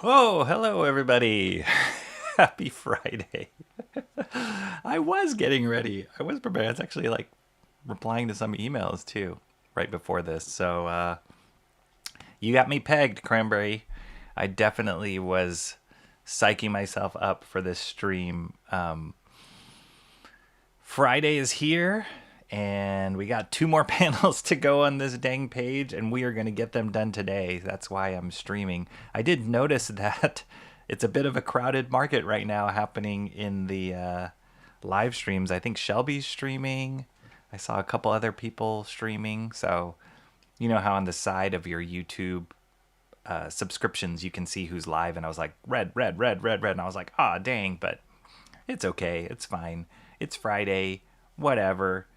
Oh, hello everybody. Happy Friday. I was getting ready. I was prepared. I was actually like replying to some emails too right before this. So you got me pegged, Cranberry. I definitely was psyching myself up for this stream. Friday is here, and we got two more panels to go on this dang page, and we are going to get them done today. That's why I'm streaming. I did notice that it's a bit of a crowded market right now happening in the live streams. I think Shelby's streaming. I saw a couple other people streaming. So, you know how on the side of your YouTube subscriptions you can see who's live, and I was like, red, red, red, red, red. And I was like, ah, dang, but it's okay. It's fine. It's Friday. Whatever.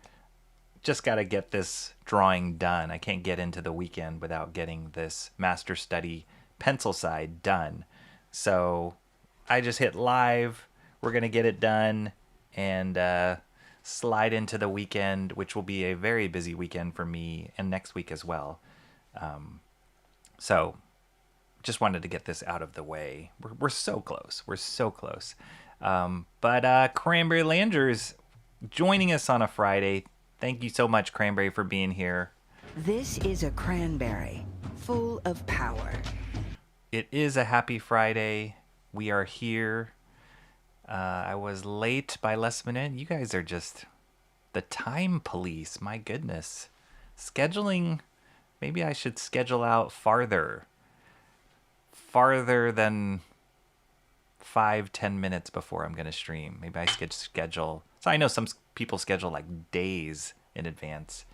Just got to get this drawing done. I can't get into the weekend without getting this master study pencil side done. So I just hit live. We're going to get it done and slide into the weekend, which will be a very busy weekend for me and next week as well. So just wanted to get this out of the way. We're so close. We're so close. But Cranberry Landers joining us on a Friday. Thank you so much, Cranberry, for being here. This is a cranberry full of power. It is a happy Friday. We are here. I was late by less minute. You guys are just the time police. My goodness. Scheduling. Maybe I should schedule out farther than 5-10 minutes before I'm going to stream. Maybe I could schedule. So I know some people schedule like days in advance.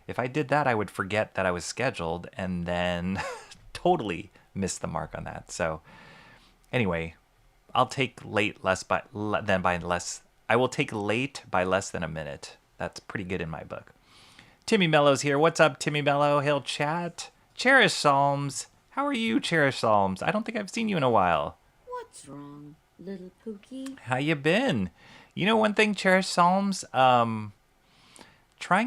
If I did that, I would forget that I was scheduled and then totally miss the mark on that. So anyway, I'll take late less by less. I will take late by less than a minute. That's pretty good in my book. Timmy Mello's here. What's up, Timmy Mello? Hail chat. Cherish Psalms. How are you, Cherish Psalms? I don't think I've seen you in a while. What's wrong, little Pookie? How you been? You know one thing, Cherish Psalms? Trying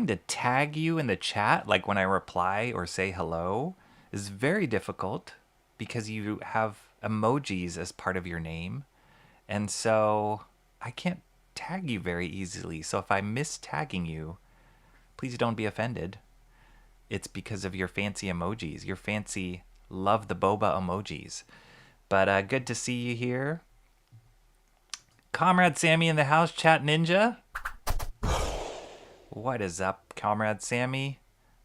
to tag you in the chat, like when I reply or say hello, is very difficult because you have emojis as part of your name. And so I can't tag you very easily. So if I miss tagging you, please don't be offended. It's because of your fancy emojis, your fancy love the boba emojis. But good to see you here. Comrade Sammy in the house, Chat Ninja. What is up, Comrade Sammy?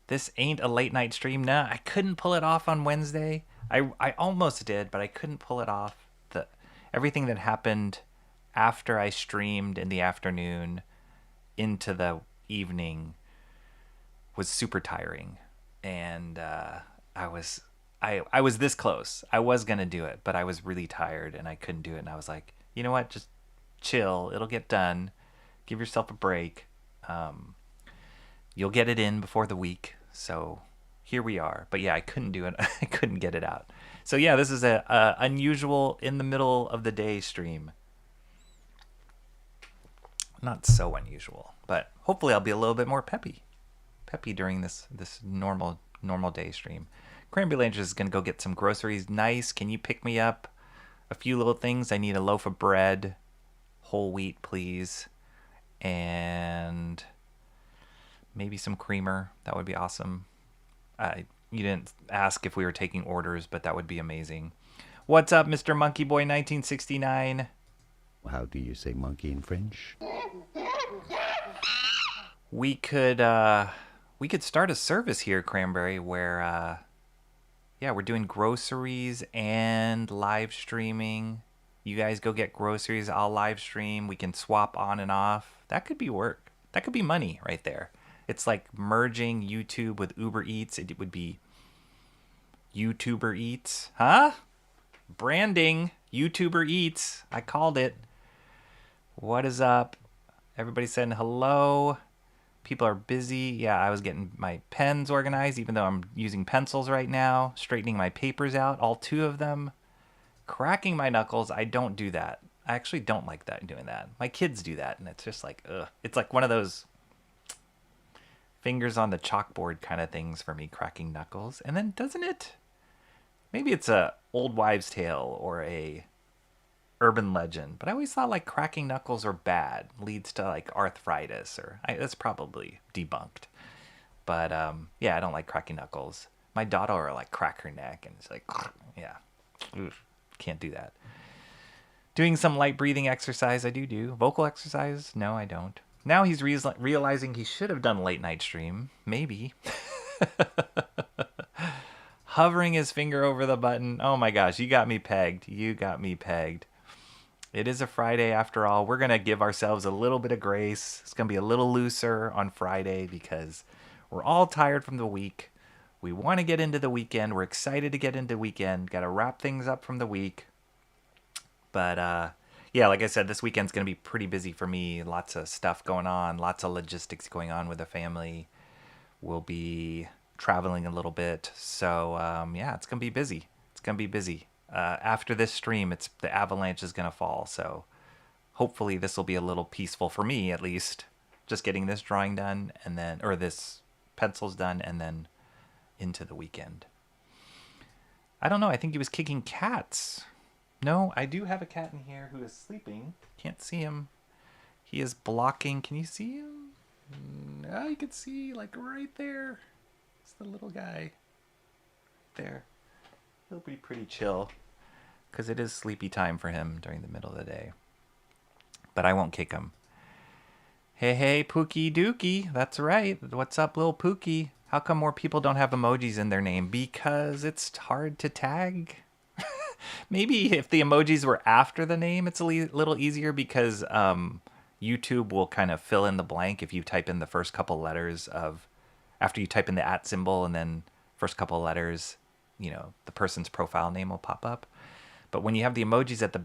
This ain't a late night stream. Nah, I couldn't pull it off on Wednesday. I almost did, but I couldn't pull it off. Everything that happened after I streamed in the afternoon into the evening was super tiring. And I was this close. I was going to do it, but I was really tired and I couldn't do it. And I was like, you know what? Just chill. It'll get done. Give yourself a break. You'll get it in before the week. So here we are. But yeah, I couldn't do it. I couldn't get it out. So yeah, this is a unusual in the middle of the day stream. Not so unusual, but hopefully I'll be a little bit more peppy during this normal day stream. Cranberry Landers is gonna go get some groceries. Nice. Can you pick me up a few little things? I need a loaf of bread, whole wheat, please, and maybe some creamer. That would be awesome. You didn't ask if we were taking orders, but that would be amazing. What's up, Mr. Monkey Boy 1969? How do you say monkey in French? We could start a service here, Cranberry, where we're doing groceries and live streaming. You guys go get groceries, I'll live stream. We can swap on and off. That could be work. That could be money right there. It's like merging YouTube with Uber Eats. It would be YouTuber Eats. Huh? Branding. YouTuber Eats. I called it. What is up? Everybody saying hello. People are busy. Yeah, I was getting my pens organized, even though I'm using pencils right now. Straightening my papers out, all two of them. Cracking my knuckles. I don't do that. I actually don't like doing that. My kids do that, and it's just like, ugh. It's like one of those fingers on the chalkboard kind of things for me, cracking knuckles. And then doesn't it maybe it's a old wives' tale or a urban legend, but I always thought like cracking knuckles are bad, leads to like arthritis, that's probably debunked. But yeah, I don't like cracking knuckles. My daughter will like crack her neck, and it's like, yeah, oof, can't do that. Doing some light breathing exercise, I do. Vocal exercise, no, I don't. Now he's realizing he should have done late night stream, maybe. Hovering his finger over the button. Oh my gosh, you got me pegged. You got me pegged. It is a Friday after all. We're going to give ourselves a little bit of grace. It's going to be a little looser on Friday because we're all tired from the week. We want to get into the weekend. We're excited to get into the weekend. Got to wrap things up from the week. But yeah, like I said, this weekend's going to be pretty busy for me. Lots of stuff going on. Lots of logistics going on with the family. We'll be traveling a little bit. So yeah, it's going to be busy. It's going to be busy. After this stream, the avalanche is going to fall. So hopefully this will be a little peaceful for me, at least. Just getting this drawing done and then, or this pencils done and then into the weekend. I don't know. I think he was kicking cats. No, I do have a cat in here who is sleeping. Can't see him. He is blocking. Can you see him? No, you can see like right there. It's the little guy. There. He'll be pretty chill because it is sleepy time for him during the middle of the day. But I won't kick him. Hey, Pookie Dookie. That's right. What's up, little Pookie? How come more people don't have emojis in their name? Because it's hard to tag. Maybe if the emojis were after the name, it's a little easier because YouTube will kind of fill in the blank if you type in the first couple letters after you type in the @ symbol and then first couple letters, the person's profile name will pop up. But when you have the emojis at the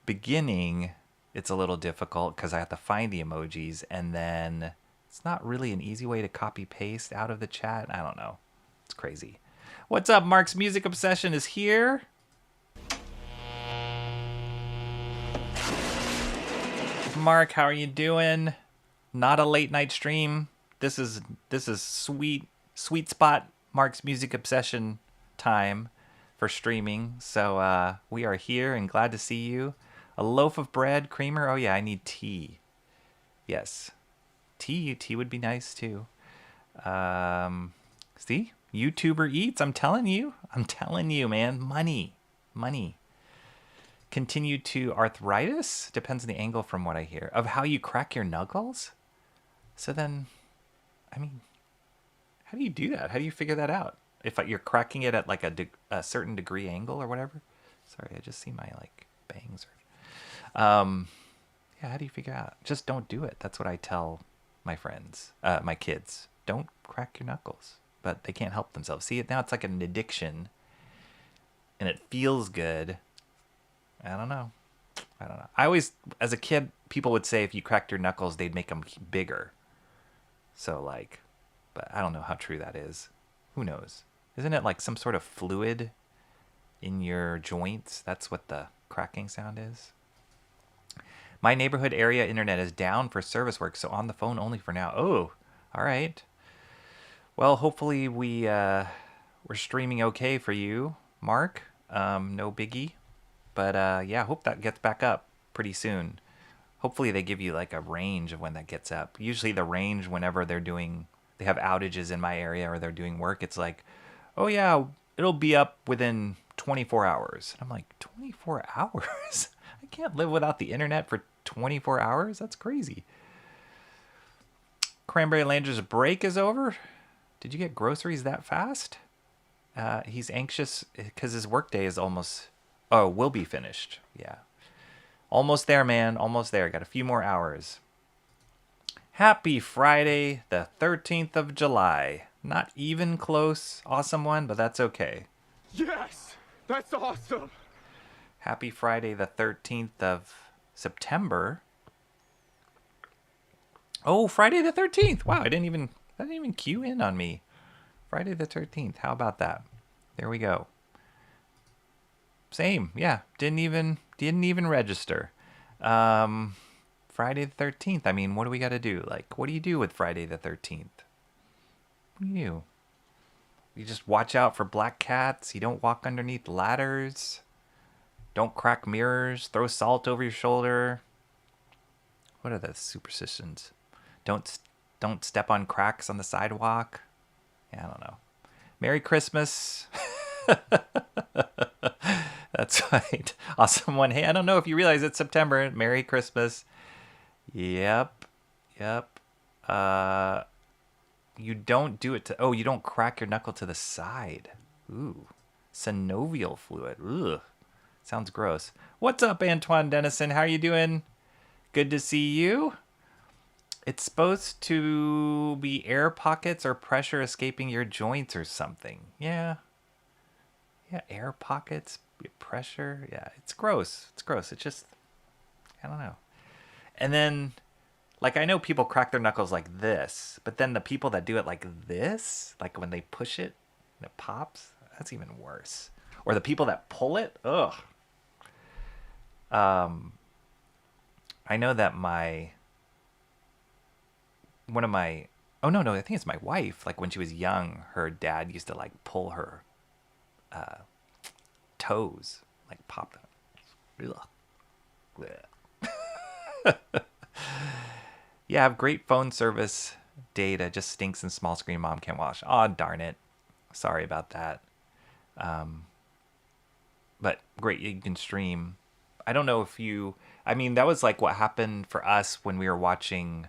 beginning, it's a little difficult because I have to find the emojis, and then it's not really an easy way to copy paste out of the chat. I don't know. It's crazy. What's up? Mark's Music Obsession is here. Mark, how are you doing? Not a late night stream. This is sweet spot Mark's Music Obsession time for streaming. So we are here and glad to see you. A loaf of bread, creamer. Oh yeah, I need tea. Yes, tea would be nice too. See, YouTuber eats. I'm telling you, man. Money. Continue to arthritis? Depends on the angle from what I hear. Of how you crack your knuckles? So then, I mean, how do you do that? How do you figure that out? If you're cracking it at like a certain degree angle or whatever? Sorry, I just see my like bangs. Yeah, how do you figure out? Just don't do it. That's what I tell my friends, my kids. Don't crack your knuckles. But they can't help themselves. See, now it's like an addiction. And it feels good. I don't know. I always, as a kid, people would say if you cracked your knuckles, they'd make them bigger. So like, but I don't know how true that is. Who knows? Isn't it like some sort of fluid in your joints? That's what the cracking sound is. My neighborhood area internet is down for service work, so on the phone only for now. Oh, all right. Well, hopefully we're streaming okay for you, Mark. No biggie. But yeah, I hope that gets back up pretty soon. Hopefully they give you like a range of when that gets up. Usually the range whenever they have outages in my area or they're doing work, it's like, oh yeah, it'll be up within 24 hours. And I'm like, 24 hours? I can't live without the internet for 24 hours? That's crazy. Cranberry Lander's break is over. Did you get groceries that fast? He's anxious because his workday is will be finished. Yeah. Almost there, man. Almost there. Got a few more hours. Happy Friday, the 13th of July. Not even close. Awesome one, but that's okay. Yes! That's awesome! Happy Friday, the 13th of September. Oh, Friday the 13th. Wow, I didn't even cue in on me. Friday the 13th. How about that? There we go. Same. Yeah. Didn't even register. Friday the 13th. I mean, what do we got to do? Like, what do you do with Friday the 13th? What do you do? You just watch out for black cats. You don't walk underneath ladders. Don't crack mirrors. Throw salt over your shoulder. What are the superstitions? Don't step on cracks on the sidewalk. Yeah, I don't know. Merry Christmas. That's right. Awesome one. Hey, I don't know if you realize it's September. Merry Christmas. Yep. You don't do it to... Oh, you don't crack your knuckle to the side. Ooh. Synovial fluid. Ugh. Sounds gross. What's up, Antoine Dennison? How are you doing? Good to see you. It's supposed to be air pockets or pressure escaping your joints or something. Yeah, air pockets, pressure. Yeah, it's gross. It's just, I don't know. And then, like, I know people crack their knuckles like this, but then the people that do it like this, like when they push it and it pops, that's even worse. Or the people that pull it, ugh. I know that I think it's my wife. Like when she was young, her dad used to like pull her toes, like pop them. Yeah, I have great phone service. Data just stinks and small screen. Mom can't watch. Aw, darn it. Sorry about that. But great, you can stream. I don't know if that was like what happened for us when we were watching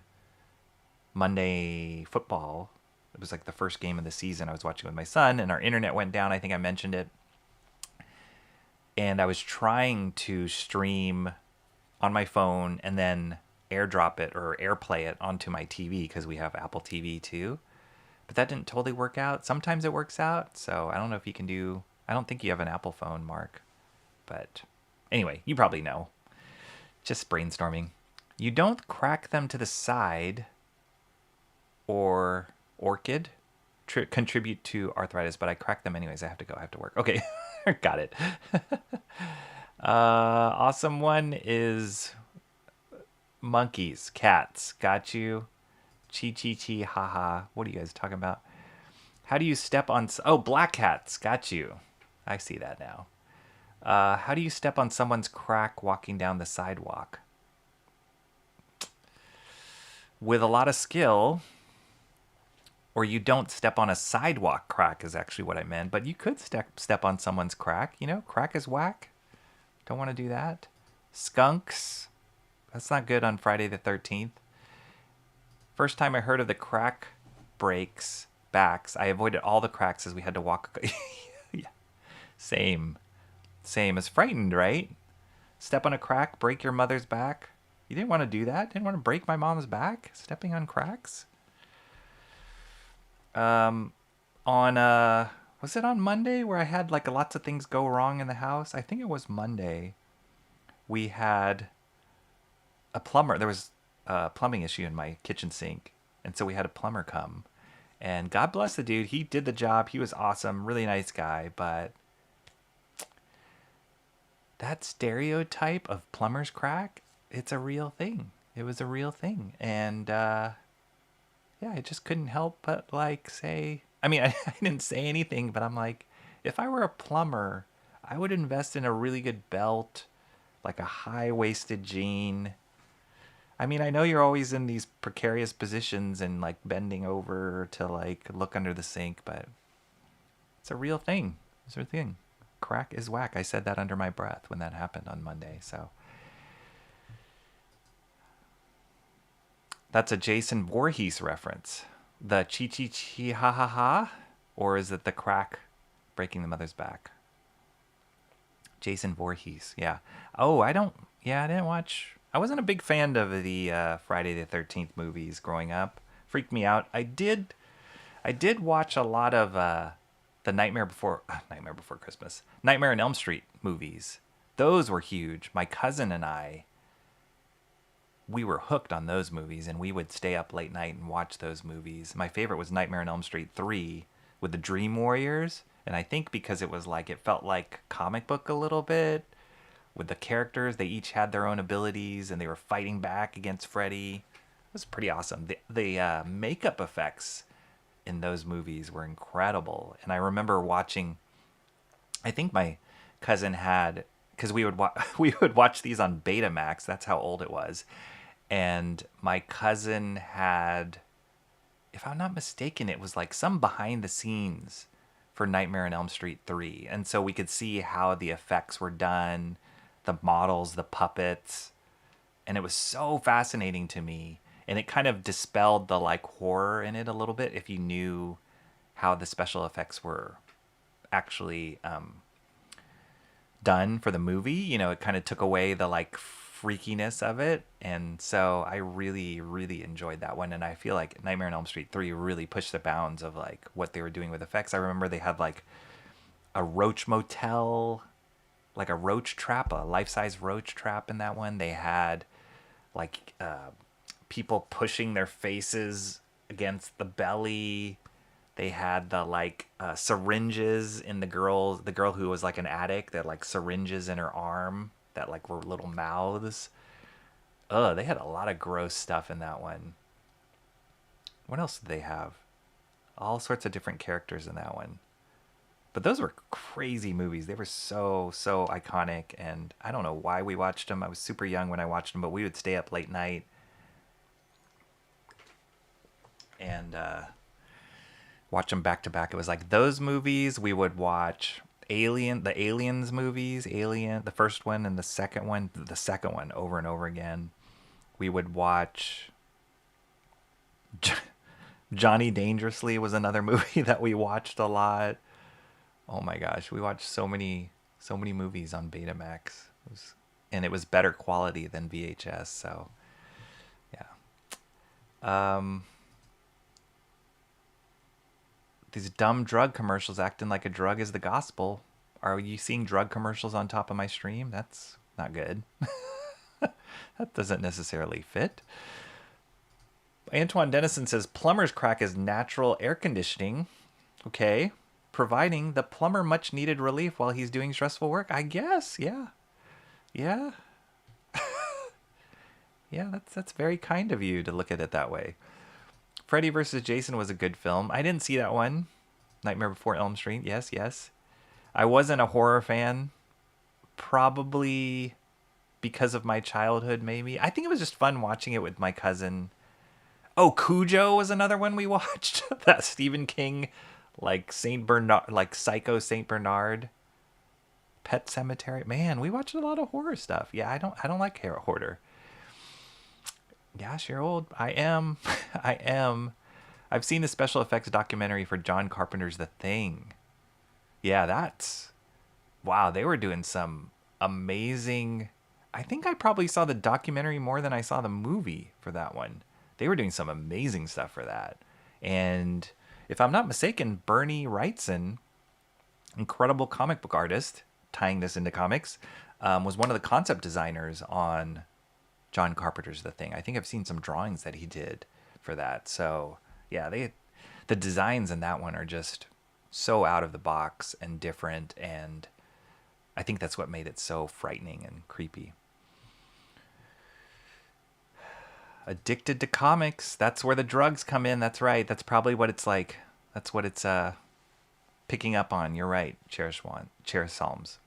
Monday football. It was like the first game of the season. I was watching with my son and our internet went down. I think I mentioned it. And I was trying to stream on my phone and then airdrop it or airplay it onto my TV because we have Apple TV too. But that didn't totally work out. Sometimes it works out. So I don't know if you can do... I don't think you have an Apple phone, Mark. But anyway, you probably know. Just brainstorming. You don't crack them to the side or orchid contribute to arthritis, but I crack them anyways. I have to go. I have to work. Okay, got it. Awesome one is monkeys, cats. Got you. Chi, haha. What are you guys talking about? How do you step on... Oh, black cats. Got you. I see that now. How do you step on someone's crack walking down the sidewalk? With a lot of skill, or you don't step on a sidewalk crack is actually what I meant. But you could step on someone's crack. You know, crack is whack. Don't want to do that. Skunks. That's not good on Friday the 13th. First time I heard of the crack breaks backs, I avoided all the cracks as we had to walk. Yeah. Same. It's frightened, right? Step on a crack, break your mother's back. You didn't want to do that? Didn't want to break my mom's back? Stepping on cracks? Was it on Monday where I had like lots of things go wrong in the house? I think it was Monday. We had a plumber. There was a plumbing issue in my kitchen sink. And so we had a plumber come. And God bless the dude. He did the job. He was awesome. Really nice guy. But that stereotype of plumber's crack, it's a real thing. It was a real thing. And yeah, I just couldn't help but like say... I mean, I didn't say anything, but I'm like, if I were a plumber, I would invest in a really good belt, like a high-waisted jean. I mean, I know you're always in these precarious positions and like bending over to like look under the sink, but it's a real thing. It's a real thing. Crack is whack. I said that under my breath when that happened on Monday. So that's a Jason Voorhees reference. The chi ha ha ha, or is it the crack breaking the mother's back? Jason Voorhees, yeah. Oh, I didn't watch. I wasn't a big fan of the Friday the 13th movies growing up. Freaked me out. I did watch a lot of the Nightmare Before Christmas, Nightmare on Elm Street movies. Those were huge. My cousin and I, we were hooked on those movies, and we would stay up late night and watch those movies. My favorite was Nightmare on Elm Street 3 with the Dream Warriors, and I think because it felt like comic book a little bit. With the characters, they each had their own abilities, and they were fighting back against Freddy. It was pretty awesome. The makeup effects in those movies were incredible. And I remember watching, I think my cousin had, because we would watch these on Betamax. That's how old it was. And my cousin had, if I'm not mistaken, it was like some behind the scenes for Nightmare on Elm Street 3. And so we could see how the effects were done, the models, the puppets. And it was so fascinating to me. And it kind of dispelled the like horror in it a little bit if you knew how the special effects were actually done for the movie. You know, it kind of took away the like freakiness of it. And so I really, really enjoyed that one. And I feel like Nightmare on Elm Street 3 really pushed the bounds of like what they were doing with effects. I remember they had like a roach motel, like a roach trap, a life-size roach trap in that one. They had like people pushing their faces against the belly. They had the like syringes in the girl who was like an addict, that like syringes in her arm that like were little mouths. They had a lot of gross stuff in that one. What else did they have? All sorts of different characters in that one. But those were crazy movies. They were so iconic, and I don't know why we watched them. I was super young when I watched them, but we would stay up late night and watch them back to back. It was like those movies. We would watch the Aliens movies, the first one and the second one over and over again. We would watch Johnny Dangerously was another movie that we watched a lot. Oh my gosh, we watched so many movies on Betamax. And it was better quality than VHS, so yeah. These dumb drug commercials acting like a drug is the gospel. Are you seeing drug commercials on top of my stream? That's not good. That doesn't necessarily fit. Antoine Dennison says plumber's crack is natural air conditioning. Okay. Providing the plumber much needed relief while he's doing stressful work. I guess, yeah. Yeah. Yeah, that's very kind of you to look at it that way. Freddy vs. Jason was a good film. I didn't see that one. Nightmare Before Elm Street. Yes. I wasn't a horror fan. Probably because of my childhood, maybe. I think it was just fun watching it with my cousin. Oh, Cujo was another one we watched. That Stephen King, like Saint Bernard, like Psycho Saint Bernard, Pet Cemetery. Man, we watched a lot of horror stuff. Yeah, I don't like horror. Gosh, you're old. I am. I am. I've seen the special effects documentary for John Carpenter's The Thing. Yeah, wow, they were doing some amazing. I think I probably saw the documentary more than I saw the movie for that one. They were doing some amazing stuff for that. And if I'm not mistaken, Bernie Wrightson, incredible comic book artist, tying this into comics, was one of the concept designers on John Carpenter's The Thing. I think I've seen some drawings that he did for that. So yeah, the designs in that one are just so out of the box and different, and I think that's what made it so frightening and creepy. Addicted to comics. That's where the drugs come in. That's right. That's probably what it's like. That's what it's picking up on. You're right, Cherish Psalms.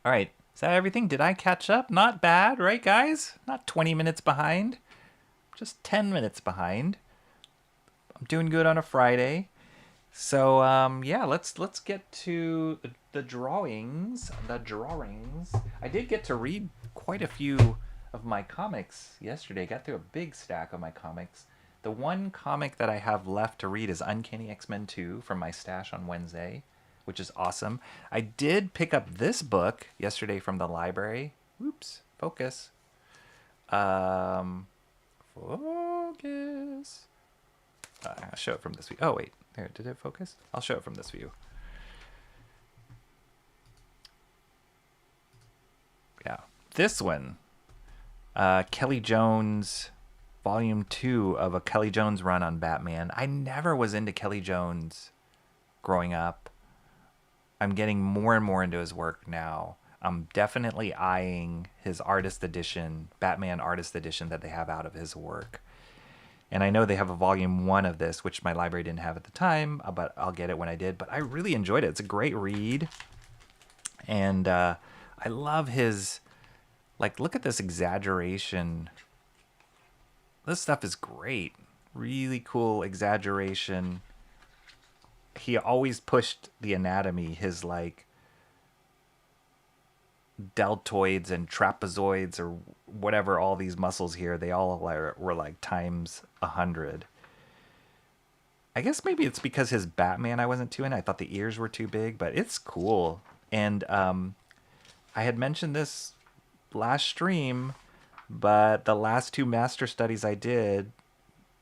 All right. Is that everything? Did I catch up? Not bad, right, guys? Not 20 minutes behind. Just 10 minutes behind. I'm doing good on a Friday. So, yeah, let's get to the drawings. I did get to read quite a few of my comics yesterday. Got through a big stack of my comics. The one comic that I have left to read is Uncanny X-Men 2 from my stash on Wednesday, which is awesome. I did pick up this book yesterday from the library. Oops, focus. Focus. I'll show it from this view. Oh, wait. There, did it focus? I'll show it from this view. Yeah. This one. Kelly Jones, Volume 2 of a Kelly Jones run on Batman. I never was into Kelly Jones growing up. I'm getting more and more into his work now. I'm definitely eyeing his artist edition, Batman artist edition that they have out of his work. And I know they have a volume 1 of this, which my library didn't have at the time, but I'll get it when I did. But I really enjoyed it. It's a great read. And I love his, like, look at this exaggeration. This stuff is great. Really cool exaggeration. He always pushed the anatomy, his, like, deltoids and trapezoids or whatever, all these muscles here, they all were like times 100. I guess maybe it's because his Batman I wasn't too in. I thought the ears were too big, but it's cool. And I had mentioned this last stream, but the last 2 master studies I did,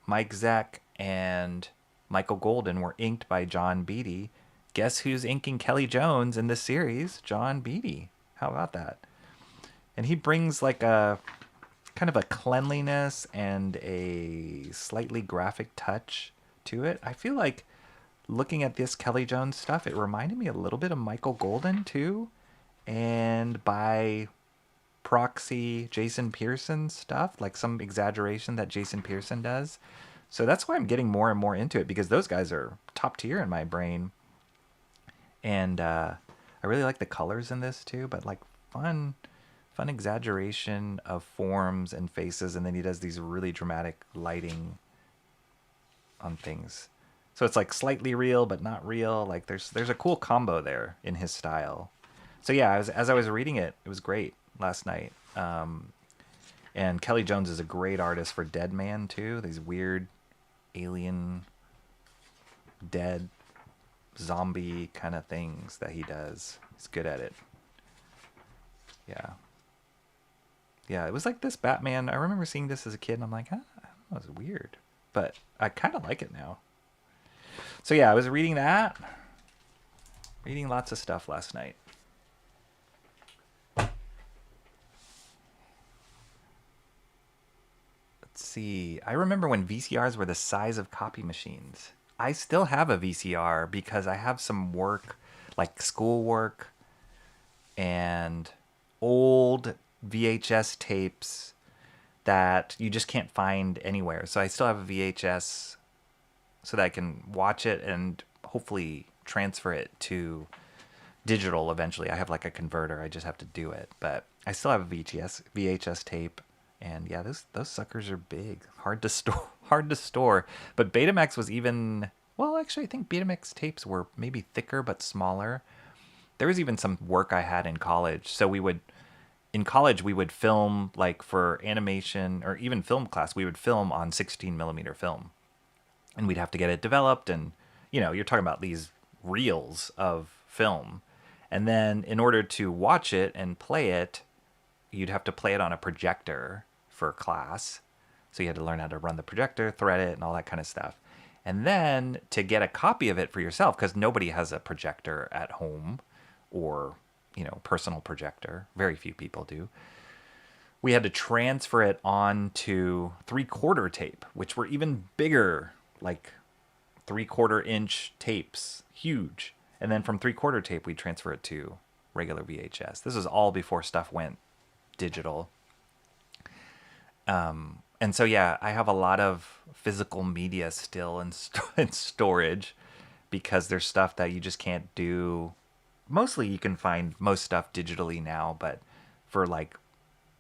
Mike Zeck and Michael Golden, were inked by John Beatty. Guess who's inking Kelly Jones in this series? John Beatty. How about that? And he brings like a kind of a cleanliness and a slightly graphic touch to it. I feel like looking at this Kelly Jones stuff, it reminded me a little bit of Michael Golden too. And by proxy, Jason Pearson stuff, like some exaggeration that Jason Pearson does. So that's why I'm getting more and more into it, because those guys are top tier in my brain. And I really like the colors in this too, but like fun exaggeration of forms and faces, and then he does these really dramatic lighting on things. So it's like slightly real but not real. Like there's a cool combo there in his style. So yeah, as I was reading it, it was great last night. And Kelly Jones is a great artist for Dead Man too. These weird alien dead zombie kind of things that he does. He's good at it. Yeah, it was like this Batman. I remember seeing this as a kid and I'm like, that was weird, but I kind of like it now. So yeah, I was reading lots of stuff last night. Let's see, I remember when VCRs were the size of copy machines. I still have a VCR because I have some work, like schoolwork and old VHS tapes that you just can't find anywhere. So I still have a VHS so that I can watch it and hopefully transfer it to digital eventually. I have like a converter. I just have to do it. But I still have a VHS tape. And yeah, those suckers are big, hard to store. But Betamax was even, well, actually, I think Betamax tapes were maybe thicker but smaller. There was even some work I had in college. So in college, we would film, like for animation or even film class, we would film on 16 millimeter film. And we'd have to get it developed. And, you're talking about these reels of film. And then in order to watch it and play it, you'd have to play it on a projector for class. So you had to learn how to run the projector, thread it, and all that kind of stuff. And then to get a copy of it for yourself, because nobody has a projector at home or, personal projector. Very few people do. We had to transfer it onto 3/4 tape, which were even bigger, like 3/4 inch tapes, huge. And then from 3/4 tape, we transfer it to regular VHS. This was all before stuff went digital. And so, yeah, I have a lot of physical media still in storage because there's stuff that you just can't do. Mostly you can find most stuff digitally now, but for like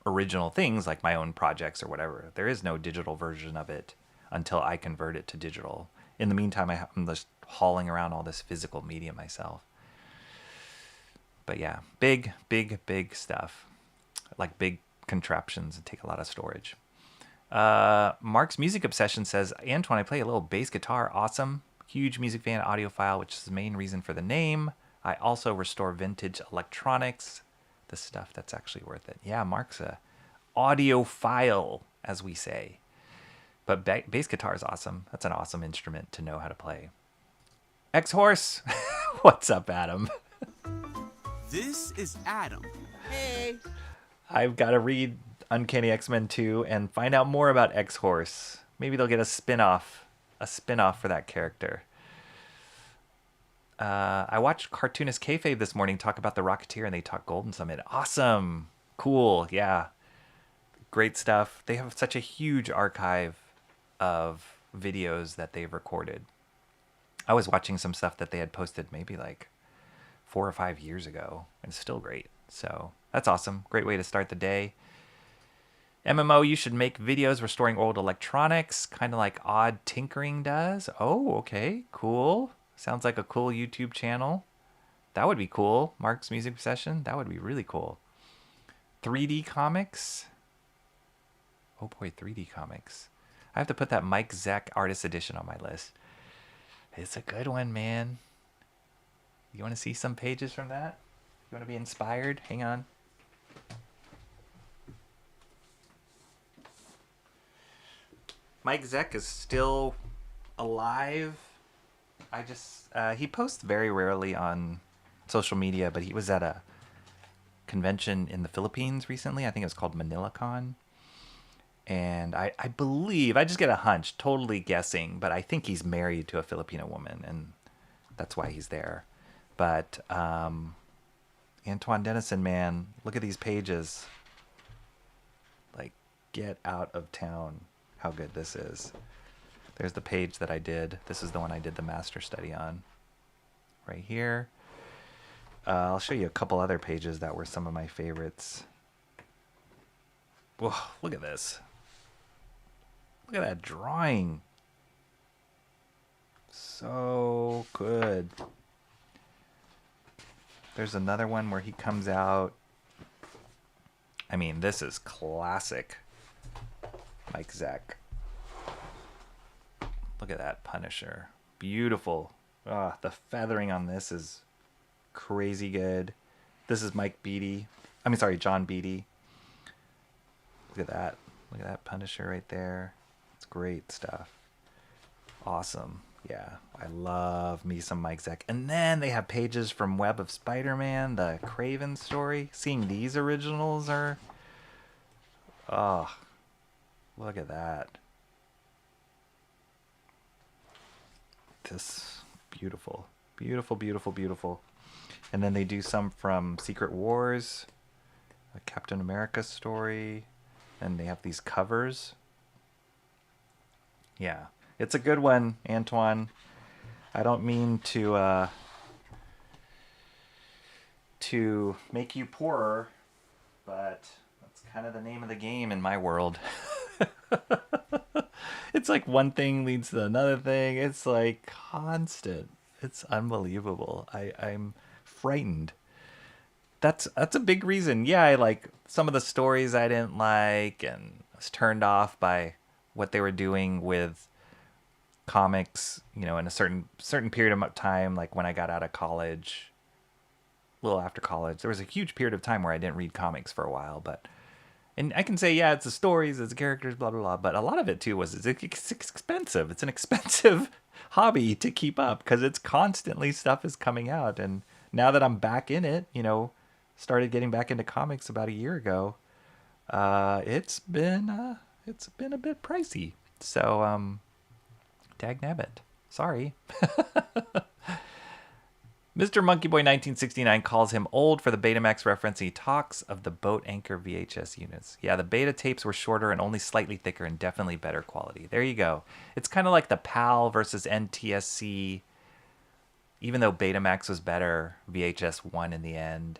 original things like my own projects or whatever, there is no digital version of it until I convert it to digital. In the meantime, I'm just hauling around all this physical media myself. But yeah, big stuff. Like big contraptions and take a lot of storage. Mark's Music Obsession says, Antoine, I play a little bass guitar. Awesome. Huge music fan, audiophile, which is the main reason for the name. I also restore vintage electronics. The stuff that's actually worth it. Yeah, Mark's a audiophile, as we say. But bass guitar is awesome. That's an awesome instrument to know how to play. X-Horse. What's up, Adam? This is Adam. Hey. I've got to read Uncanny X-Men 2 and find out more about X-Horse. Maybe they'll get a spin-off for that character. I watched Cartoonist Kayfabe this morning talk about the Rocketeer, and they talk Golden Summit. Awesome. Cool. Yeah. Great stuff. They have such a huge archive of videos that they've recorded. I was watching some stuff that they had posted maybe like 4 or 5 years ago, and it's still great. So that's awesome. Great way to start the day. MMO, you should make videos restoring old electronics, kind of like Odd Tinkering does. Oh, okay, cool. Sounds like a cool YouTube channel. That would be cool. Mark's Music Session, that would be really cool. 3D comics. Oh boy, 3D comics. I have to put that Mike Zeck Artist Edition on my list. It's a good one, man. You want to see some pages from that? You want to be inspired? Hang on. Mike Zeck is still alive. He posts very rarely on social media, but he was at a convention in the Philippines recently. I think it was called ManilaCon. And I believe, I just get a hunch, totally guessing, but I think he's married to a Filipino woman, and that's why he's there. But Antoine Dennison, man, look at these pages. Like, get out of town. How good this is. There's the page that I did. This is the one I did the master study on. Right here. I'll show you a couple other pages that were some of my favorites. Whoa, look at this. Look at that drawing. So good. There's another one where he comes out. I mean, this is classic Mike Zeck. Look at that Punisher. Beautiful. Ah, the feathering on this is crazy good. This is John Beatty. Look at that. Look at that Punisher right there. It's great stuff. Awesome. Yeah, I love me some Mike Zeck. And then they have pages from Web of Spider-Man, the Craven story. Seeing these originals are... Oh, look at that. This, beautiful. Beautiful, beautiful, beautiful. And then they do some from Secret Wars, a Captain America story. And they have these covers. Yeah, it's a good one, Antoine. I don't mean to make you poorer, but that's kind of the name of the game in my world. It's like one thing leads to another thing. It's like constant. It's unbelievable. I'm frightened. That's a big reason. Yeah, I like some of the stories I didn't like and was turned off by what they were doing with comics, in a certain period of time, like when I got out of college, a little after college. There was a huge period of time where I didn't read comics for a while, and I can say, yeah, it's the stories, it's the characters, blah, blah, blah, but a lot of it too it's expensive. It's an expensive hobby to keep up because it's constantly stuff is coming out. And now that I'm back in it, started getting back into comics about a year ago, it's been a bit pricey. So, dagnabbit. Sorry. Mr. Monkey Boy 1969 calls him old for the Betamax reference. He talks of the boat anchor VHS units. Yeah, the beta tapes were shorter and only slightly thicker and definitely better quality. There you go. It's kind of like the PAL versus NTSC. Even though Betamax was better, VHS won in the end.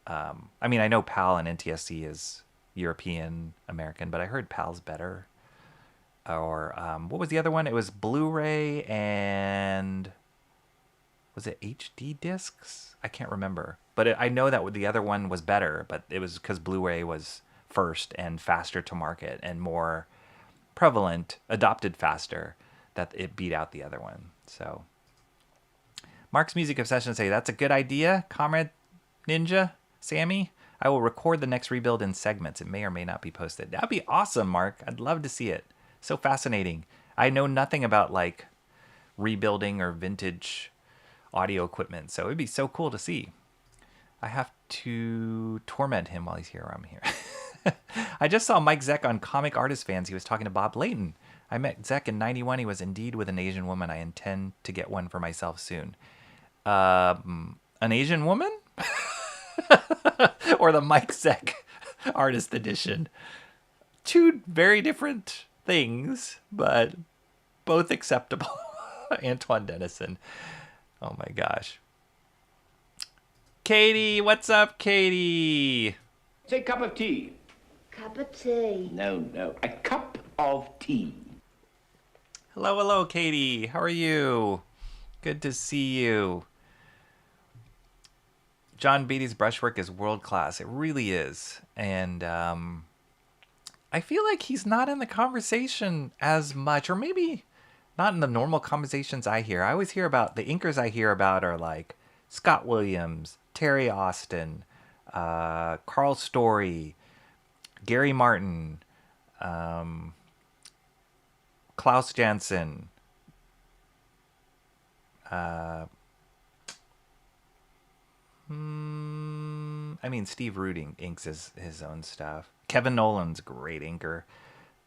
I mean, I know PAL and NTSC is European American, but I heard PAL's better. Or what was the other one? It was Blu-ray and... was it HD discs? I can't remember. But I know that the other one was better, but it was because Blu-ray was first and faster to market and more prevalent, adopted faster, that it beat out the other one. So, Mark's Music Obsession say, that's a good idea, Comrade Ninja, Sammy. I will record the next rebuild in segments. It may or may not be posted. That'd be awesome, Mark. I'd love to see it. So fascinating. I know nothing about like rebuilding or vintage audio equipment, so it'd be so cool to see. I have to torment him while he's here or I'm here. I just saw Mike Zeck on Comic Artist Fans. He was talking to Bob Layton. I met Zeck in 91. He was indeed with an Asian woman. I intend to get one for myself soon. An Asian woman? Or the Mike Zeck Artist Edition? Two very different things, but both acceptable. Antoine Dennison. Oh my gosh. Katie, what's up, Katie? Say cup of tea. Cup of tea. No. A cup of tea. Hello, Katie. How are you? Good to see you. John Beatty's brushwork is world class. It really is. And I feel like he's not in the conversation as much, or maybe not in the normal conversations I hear. I always hear about, the inkers I hear about are like Scott Williams, Terry Austin, Carl Story, Gary Martin, Klaus Janson, Steve Ruding inks his own stuff. Kevin Nolan's a great inker.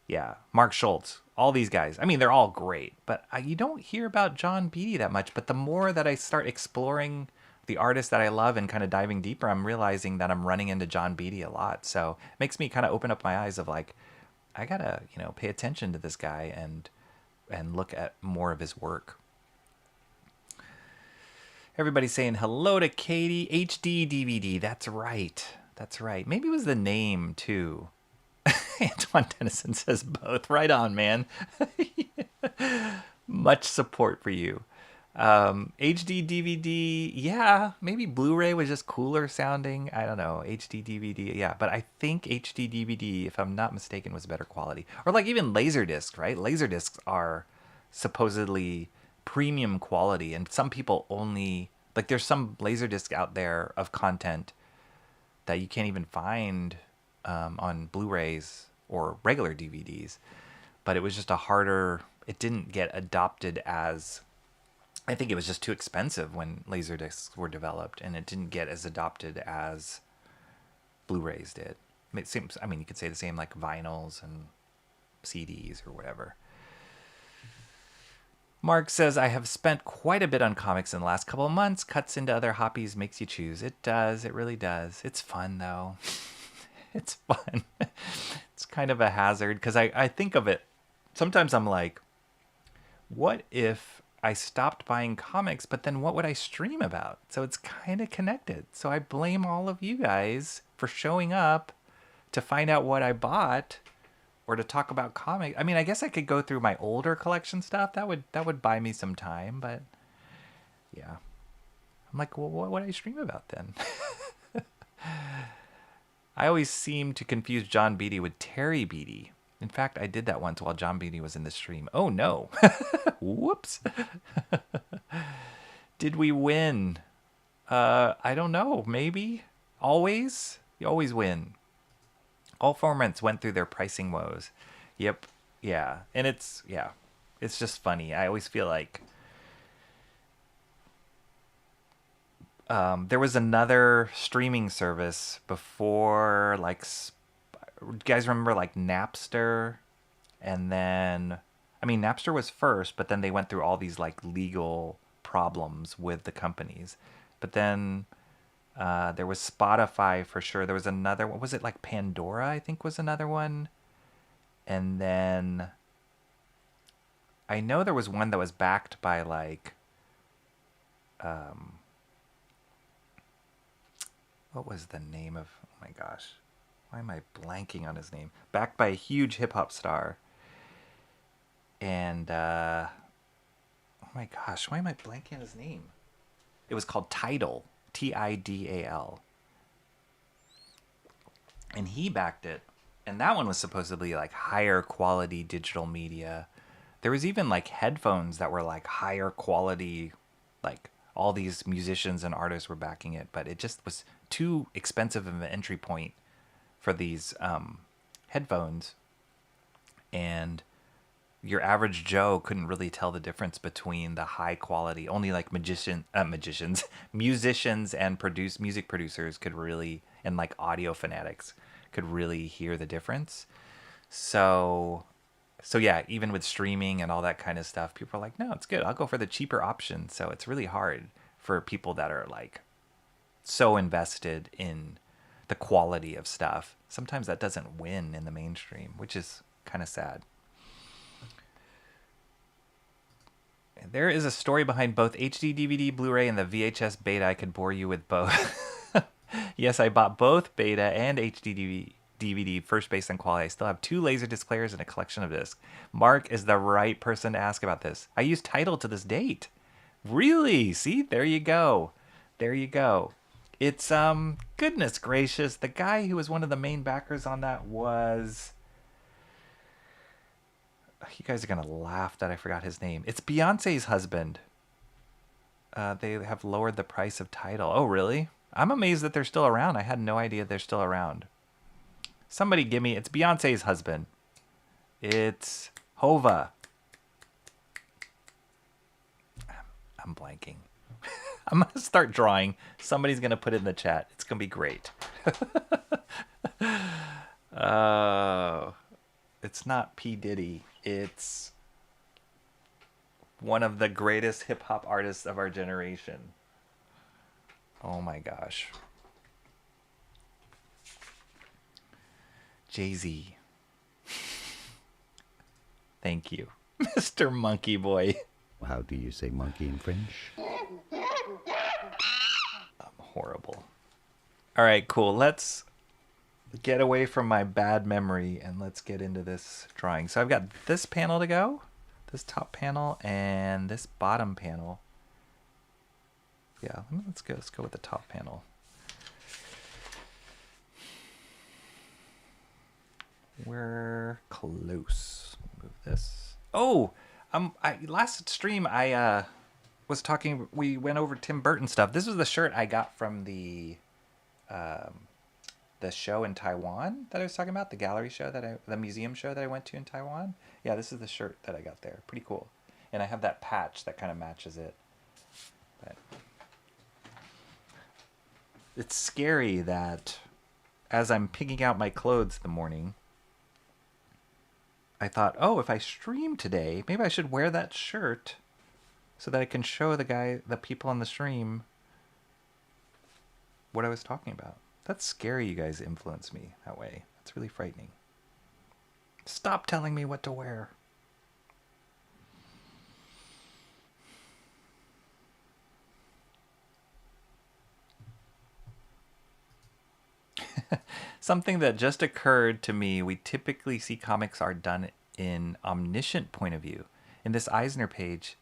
Yeah, Mark Schultz, all these guys. I mean, they're all great, but you don't hear about John Beatty that much. But the more that I start exploring the artists that I love and kind of diving deeper, I'm realizing that I'm running into John Beatty a lot. So it makes me kind of open up my eyes of like, I gotta, pay attention to this guy and look at more of his work. Everybody's saying hello to Katie. HD DVD. That's right. Maybe it was the name too. Antoine Dennison says both. Right on, man. Much support for you. HD DVD, yeah, maybe Blu-ray was just cooler sounding. I don't know. HD DVD, yeah, but I think HD DVD, if I'm not mistaken, was better quality. Or like even Laserdisc, right? Laserdiscs are supposedly premium quality, and some people only, like there's some Laserdisc out there of content that you can't even find on Blu-rays or regular DVDs. But it was just it didn't get adopted as, I think it was just too expensive when Laserdiscs were developed, and it didn't get as adopted as Blu-rays did. It seems, you could say the same like vinyls and CDs or whatever. Mark says, I have spent quite a bit on comics in the last couple of months. Cuts into other hobbies, makes you choose. It does. It really does. It's fun, though. It's fun. It's kind of a hazard because I think of it. Sometimes I'm like, what if I stopped buying comics, but then what would I stream about? So it's kind of connected. So I blame all of you guys for showing up to find out what I bought or to talk about comics. I guess I could go through my older collection stuff. That would buy me some time, but yeah. I'm like, well, what would I stream about then? I always seem to confuse John Beatty with Terry Beatty. In fact, I did that once while John Beatty was in the stream. Oh, no. Whoops. Did we win? I don't know. Maybe. Always? You always win. All formats went through their pricing woes. Yep. Yeah. And it's just funny. I always feel like there was another streaming service before, like, you guys remember like Napster? And then, Napster was first, but then they went through all these like legal problems with the companies. But then there was Spotify for sure. There was another, what was it, like Pandora, I think was another one. And then I know there was one that was backed by like, what was the name of, oh my gosh. Why am I blanking on his name? Backed by a huge hip-hop star. And, oh my gosh, why am I blanking on his name? It was called Tidal. Tidal. And he backed it. And that one was supposedly like higher quality digital media. There was even like headphones that were like higher quality, like all these musicians and artists were backing it. But it just was too expensive of an entry point for these headphones, and your average Joe couldn't really tell the difference between the high quality. Only like musicians and music producers could really, and like audio fanatics could really hear the difference. So yeah, even with streaming and all that kind of stuff, people are like, no, it's good. I'll go for the cheaper option. So it's really hard for people that are like so invested in the quality of stuff. Sometimes that doesn't win in the mainstream, which is kind of sad. There is a story behind both HD DVD, Blu-ray, and the VHS beta. I could bore you with both. Yes, I bought both beta and HD DVD, first based on quality. I still have 2 Laserdisc players and a collection of discs. Mark is the right person to ask about this. I use Tidal to this date. Really? See, there you go. There you go. It's, goodness gracious. The guy who was one of the main backers on that was... You guys are going to laugh that I forgot his name. It's Beyonce's husband. They have lowered the price of Tidal. Oh, really? I'm amazed that they're still around. I had no idea they're still around. Somebody give me... It's Beyonce's husband. It's Hova. I'm blanking. I'm going to start drawing. Somebody's going to put it in the chat. It's going to be great. It's not P. Diddy. It's one of the greatest hip-hop artists of our generation. Oh my gosh. Jay-Z. Thank you. Mr. Monkey Boy. How do you say monkey in French? I'm horrible. All right, cool. Let's get away from my bad memory and let's get into this drawing. So I've got this panel to go, this top panel, and this bottom panel. Yeah, let's go with the top panel. We're close. Move this. Oh, last stream I was talking. We went over Tim Burton stuff. This was the shirt I got from the show in Taiwan that I was talking about, the gallery show the museum show that I went to in Taiwan. Yeah, this is the shirt that I got there. Pretty cool. And I have that patch that kind of matches it. But it's scary that as I'm picking out my clothes in the morning, I thought, oh, if I stream today, maybe I should wear that shirt so that I can show the people on the stream what I was talking about. That's scary you guys influence me that way. That's really frightening. Stop telling me what to wear. Something that just occurred to me, we typically see comics are done in omniscient point of view. In this Eisner page,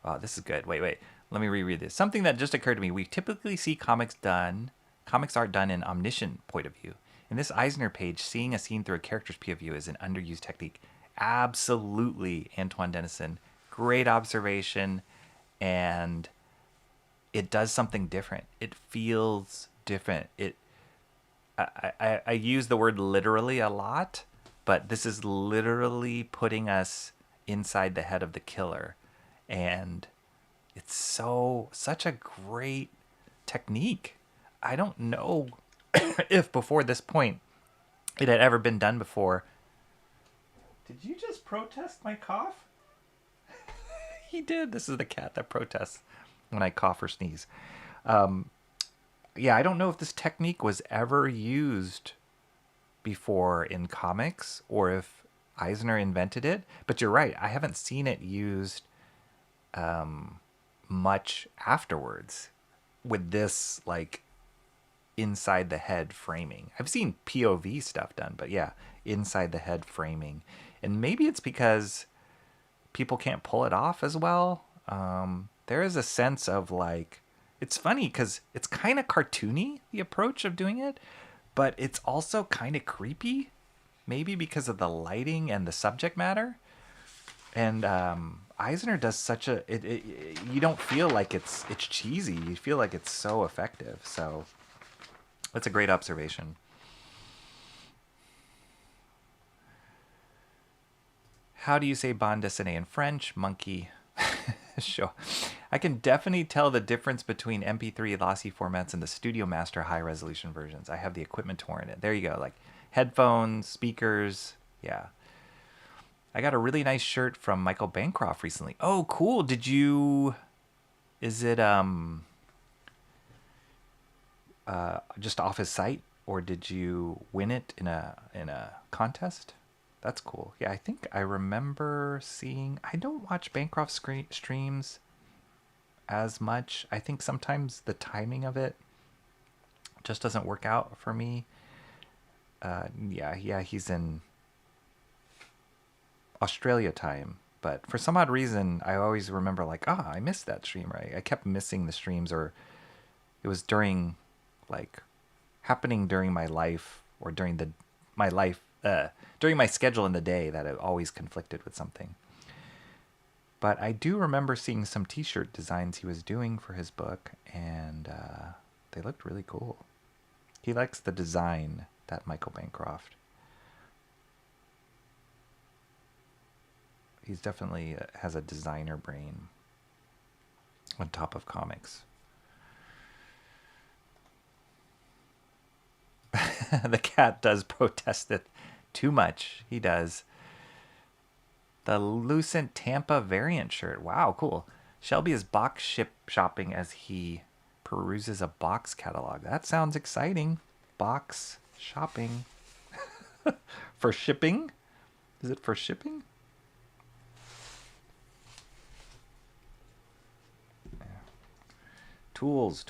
oh, this is good. Wait, let me reread this. Something that just occurred to me, we typically see comics art done in omniscient point of view. In this Eisner page, seeing a scene through a character's POV is an underused technique. Absolutely, Antoine Dennison. Great observation, and it does something different. It feels different. I use the word literally a lot, but this is literally putting us inside the head of the killer. And it's such a great technique. I don't know if before this point it had ever been done before. Did you just protest my cough? He did. This is the cat that protests when I cough or sneeze. Yeah, I don't know if this technique was ever used before in comics or if Eisner invented it. But you're right. I haven't seen it used much afterwards with this, like, inside the head framing. I've seen POV stuff done, but yeah, inside the head framing. And maybe it's because people can't pull it off as well. There is a sense of, like, it's funny because it's kind of cartoony, the approach of doing it, but it's also kind of creepy, maybe because of the lighting and the subject matter. And Eisner does such a... you don't feel like it's cheesy. You feel like it's so effective. So that's a great observation. How do you say bande dessinée in French? Monkey. Sure. I can definitely tell the difference between MP3 lossy formats and the Studio Master high resolution versions. I have the equipment to warrant it. There you go. Like headphones, speakers. Yeah. I got a really nice shirt from Michael Bancroft recently. Oh, cool. Did you... Is it just off his site, or did you win it in a contest? That's cool. Yeah, I think I remember seeing... I don't watch Bancroft streams as much. I think sometimes the timing of it just doesn't work out for me. Yeah, he's in Australia time. But for some odd reason, I always remember like, I missed that stream, right? I kept missing the streams, or it was during, like, happening during my life, or during during my schedule in the day, that it always conflicted with something. But I do remember seeing some t-shirt designs he was doing for his book, and they looked really cool. He likes the design, that Michael Bancroft. He's definitely has a designer brain on top of comics. The cat does protest it too much. He does. The Lucent Tampa variant shirt. Wow, cool. Shelby is box shopping as he peruses a box catalog. That sounds exciting. Box shopping. For shipping? Is it for shipping? Yeah. Tools.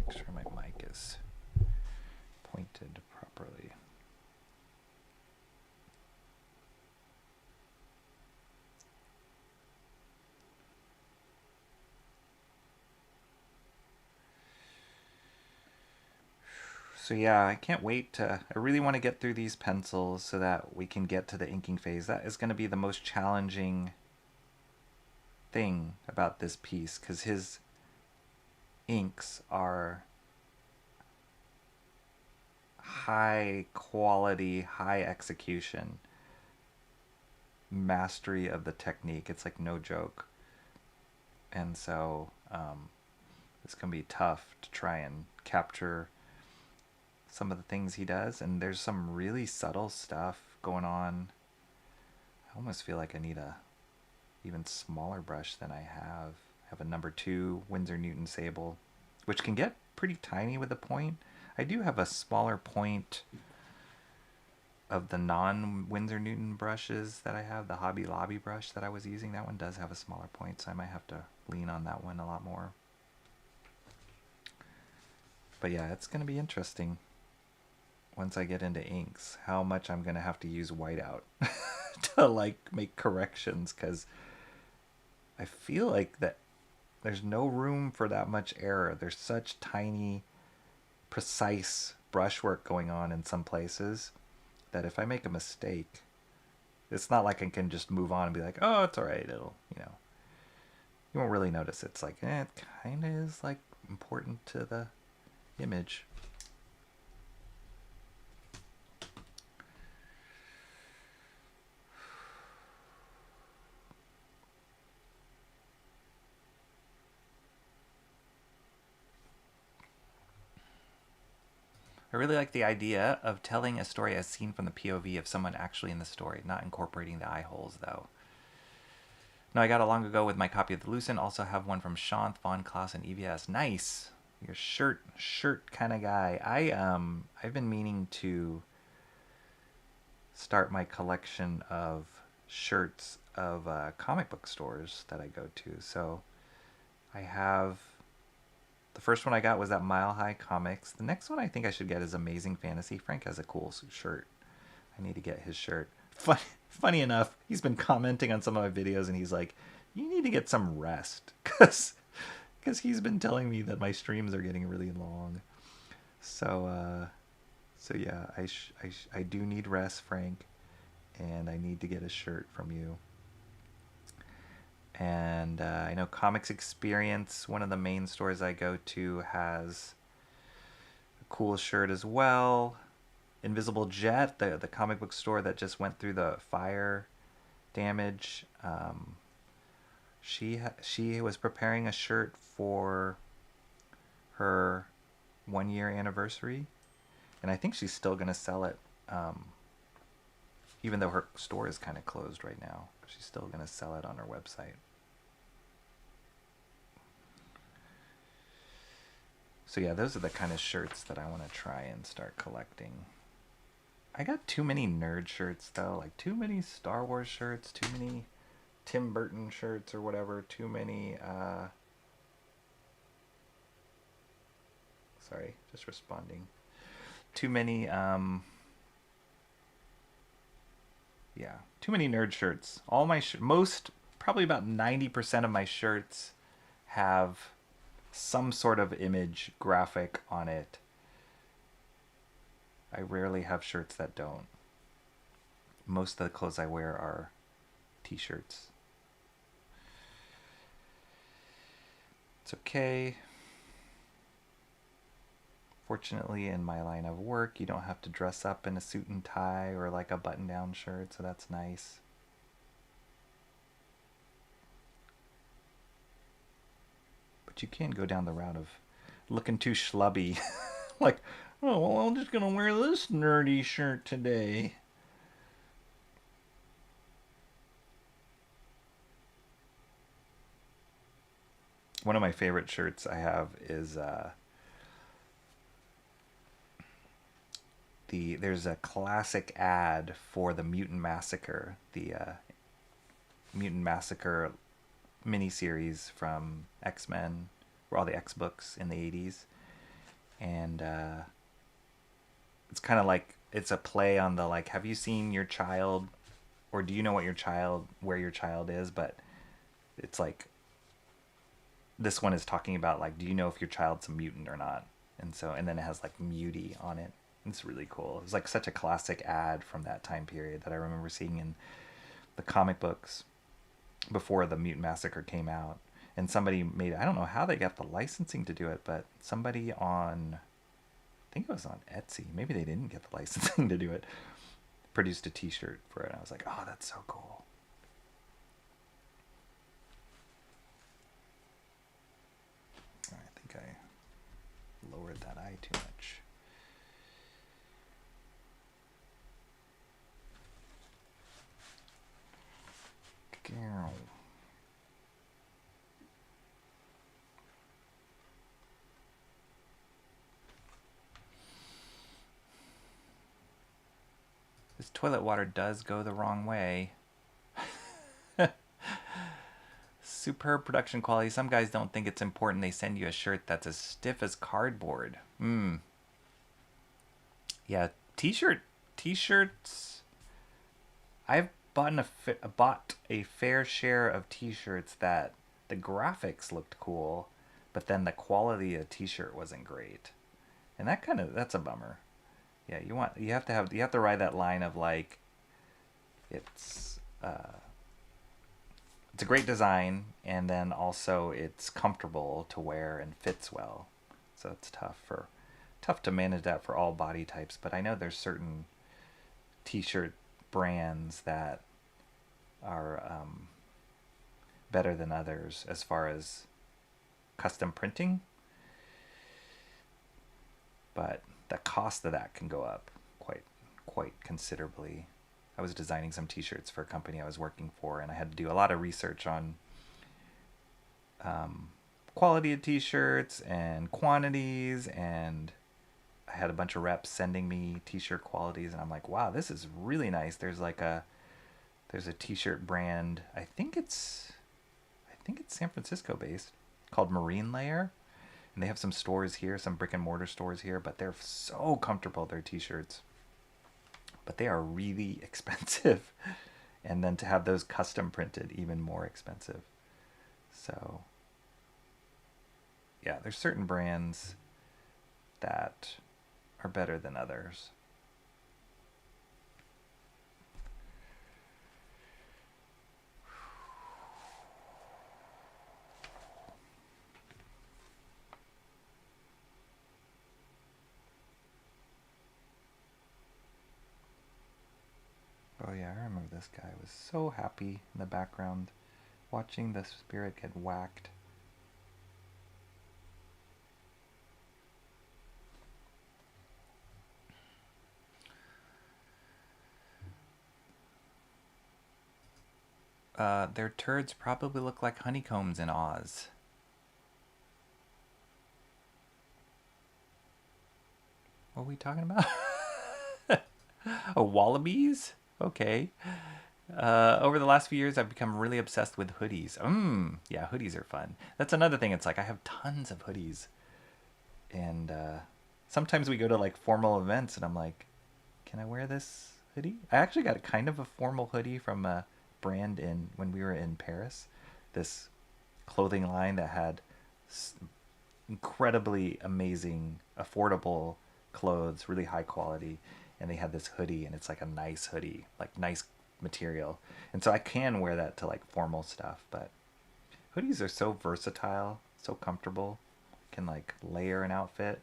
Make sure my mic is pointed properly. So yeah, I can't wait to... I really want to get through these pencils so that we can get to the inking phase. That is going to be the most challenging thing about this piece, because his inks are high quality, high execution, mastery of the technique. It's like no joke. And so it's going to be tough to try and capture some of the things he does. And there's some really subtle stuff going on. I almost feel like I need a even smaller brush than I have. I have a number 2 Winsor Newton Sable, which can get pretty tiny with a point. I do have a smaller point of the non-Winsor Newton brushes that I have. The Hobby Lobby brush that I was using, that one does have a smaller point, so I might have to lean on that one a lot more. But yeah, it's going to be interesting once I get into inks, how much I'm going to have to use whiteout to like make corrections, because I feel like that there's no room for that much error. There's such tiny, precise brushwork going on in some places that if I make a mistake, it's not like I can just move on and be like, oh, it's all right. It'll, you won't really notice. It's like, it kind of is like important to the image. I really like the idea of telling a story as seen from the POV of someone actually in the story, not incorporating the eye holes, though. No, I got it long ago with my copy of the Lucent. Also have one from Shant, Von Klaas, and EVS. Nice! Your shirt kind of guy. I've been meaning to start my collection of shirts of comic book stores that I go to. So I have... The first one I got was that Mile High Comics. The next one I think I should get is Amazing Fantasy. Frank has a cool shirt. I need to get his shirt. Funny enough, he's been commenting on some of my videos and he's like, you need to get some rest. Because he's been telling me that my streams are getting really long. So yeah, I do need rest, Frank. And I need to get a shirt from you. And I know Comics Experience, one of the main stores I go to, has a cool shirt as well. Invisible Jet, the comic book store that just went through the fire damage, she was preparing a shirt for her 1-year anniversary, and I think she's still going to sell it, even though her store is kind of closed right now. She's still going to sell it on her website. So yeah, those are the kind of shirts that I want to try and start collecting. I got too many nerd shirts though, like too many Star Wars shirts, too many Tim Burton shirts or whatever, too many sorry, just responding. Too many yeah, too many nerd shirts. All my most, probably about 90% of my shirts have some sort of image graphic on it. I rarely have shirts that don't. Most of the clothes I wear are t-shirts. It's okay. Fortunately, in my line of work, you don't have to dress up in a suit and tie or like a button-down shirt, so that's nice. But you can go down the route of looking too schlubby. Like, oh, well, I'm just gonna wear this nerdy shirt today. One of my favorite shirts I have is there's a classic ad for the Mutant Massacre, the Mutant Massacre miniseries from X-Men, or all the X books in the 80s. And it's kind of like, it's a play on the, like, have you seen your child, or do you know where your child is? But it's like, this one is talking about, like, do you know if your child's a mutant or not? And then it has like mutie on it. It's really cool. It was like such a classic ad from that time period that I remember seeing in the comic books before the Mutant Massacre came out. And somebody made, I don't know how they got the licensing to do it, but somebody on, I think it was on Etsy, maybe they didn't get the licensing to do it, produced a t-shirt for it. I was like, oh, that's so cool. I think I lowered that eye too much. This toilet water does go the wrong way. Superb production quality. Some guys don't think it's important. They send you a shirt that's as stiff as cardboard. Yeah, t-shirts. I've bought a fair share of t-shirts that the graphics looked cool, but then the quality of the t-shirt wasn't great. And that's a bummer. Yeah, you have to ride that line of like, it's a great design, and then also it's comfortable to wear and fits well. So it's tough to manage that for all body types. But I know there's certain t-shirt brands that are better than others as far as custom printing, but the cost of that can go up quite considerably. I was designing some t-shirts for a company I was working for, and I had to do a lot of research on quality of t-shirts and quantities, and I had a bunch of reps sending me t-shirt qualities, and I'm like, wow, this is really nice. There's a t-shirt brand, I think it's San Francisco based, called Marine Layer, and they have some stores here, some brick and mortar stores here, but they're so comfortable, their t-shirts. But they are really expensive. And then to have those custom printed, even more expensive. So, yeah, there's certain brands that are better than others. Oh yeah, I remember this guy was so happy in the background watching the spirit get whacked. Their turds probably look like honeycombs in Oz. What are we talking about? Oh, wallabies? Okay. Over the last few years, I've become really obsessed with hoodies. Yeah, hoodies are fun. That's another thing. It's like I have tons of hoodies. And sometimes we go to like formal events and I'm like, can I wear this hoodie? I actually got kind of a formal hoodie from a brand when we were in Paris. This clothing line that had incredibly amazing, affordable clothes, really high quality. And they had this hoodie and it's like a nice hoodie, like nice material. And so I can wear that to like formal stuff, but hoodies are so versatile, so comfortable. Can like layer an outfit.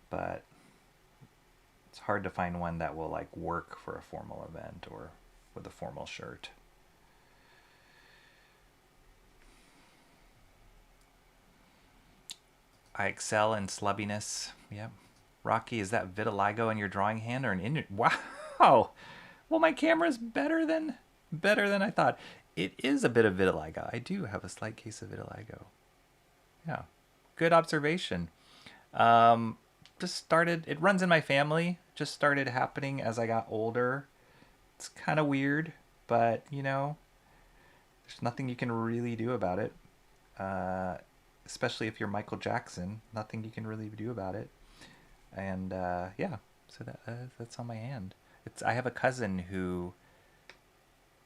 But it's hard to find one that will like work for a formal event or with a formal shirt. I excel in slubbiness. Yep. Rocky, is that vitiligo in your drawing hand or an in? Wow. Well, my camera's better than I thought. It is a bit of vitiligo. I do have a slight case of vitiligo. Yeah. Good observation. Just started. It runs in my family. Just started happening as I got older. It's kind of weird, but you know, there's nothing you can really do about it. Especially if you're Michael Jackson, nothing you can really do about it. And yeah, so that's on my hand. I have a cousin who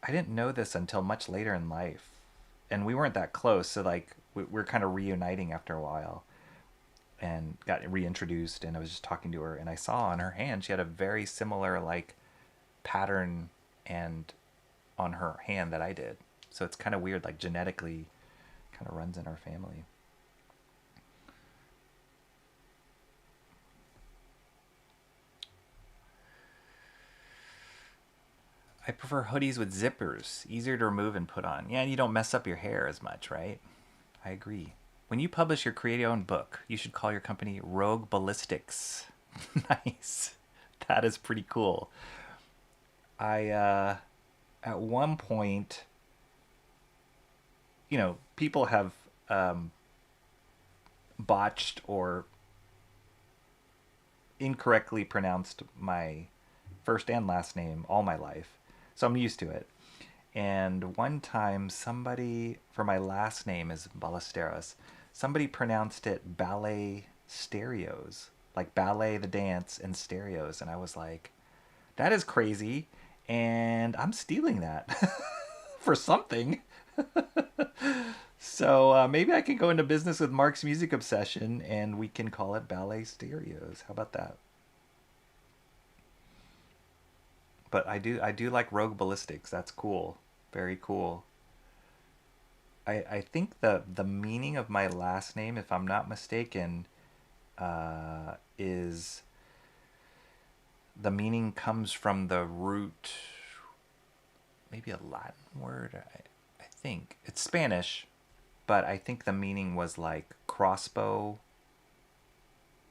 I didn't know this until much later in life, and we weren't that close. So like we're kind of reuniting after a while, and got reintroduced. And I was just talking to her, and I saw on her hand she had a very similar like pattern and on her hand that I did. So it's kind of weird, like genetically, kind of runs in our family. I prefer hoodies with zippers, easier to remove and put on. Yeah, and you don't mess up your hair as much, right? I agree. When you publish your create-your-own book, you should call your company Rogue Ballistics. Nice. That is pretty cool. At one point, you know, people have botched or incorrectly pronounced my first and last name all my life. So I'm used to it. And one time somebody, for my last name is Ballesteros, somebody pronounced it ballet stereos, like ballet the dance and stereos. And I was like, that is crazy. And I'm stealing that for something. So maybe I can go into business with Mark's Music Obsession and we can call it ballet stereos. How about that? But I do like Rogue Ballistics. That's cool. Very cool. I think the meaning of my last name, if I'm not mistaken, is the meaning comes from the root, maybe a Latin word. I think it's Spanish, but I think the meaning was like crossbow.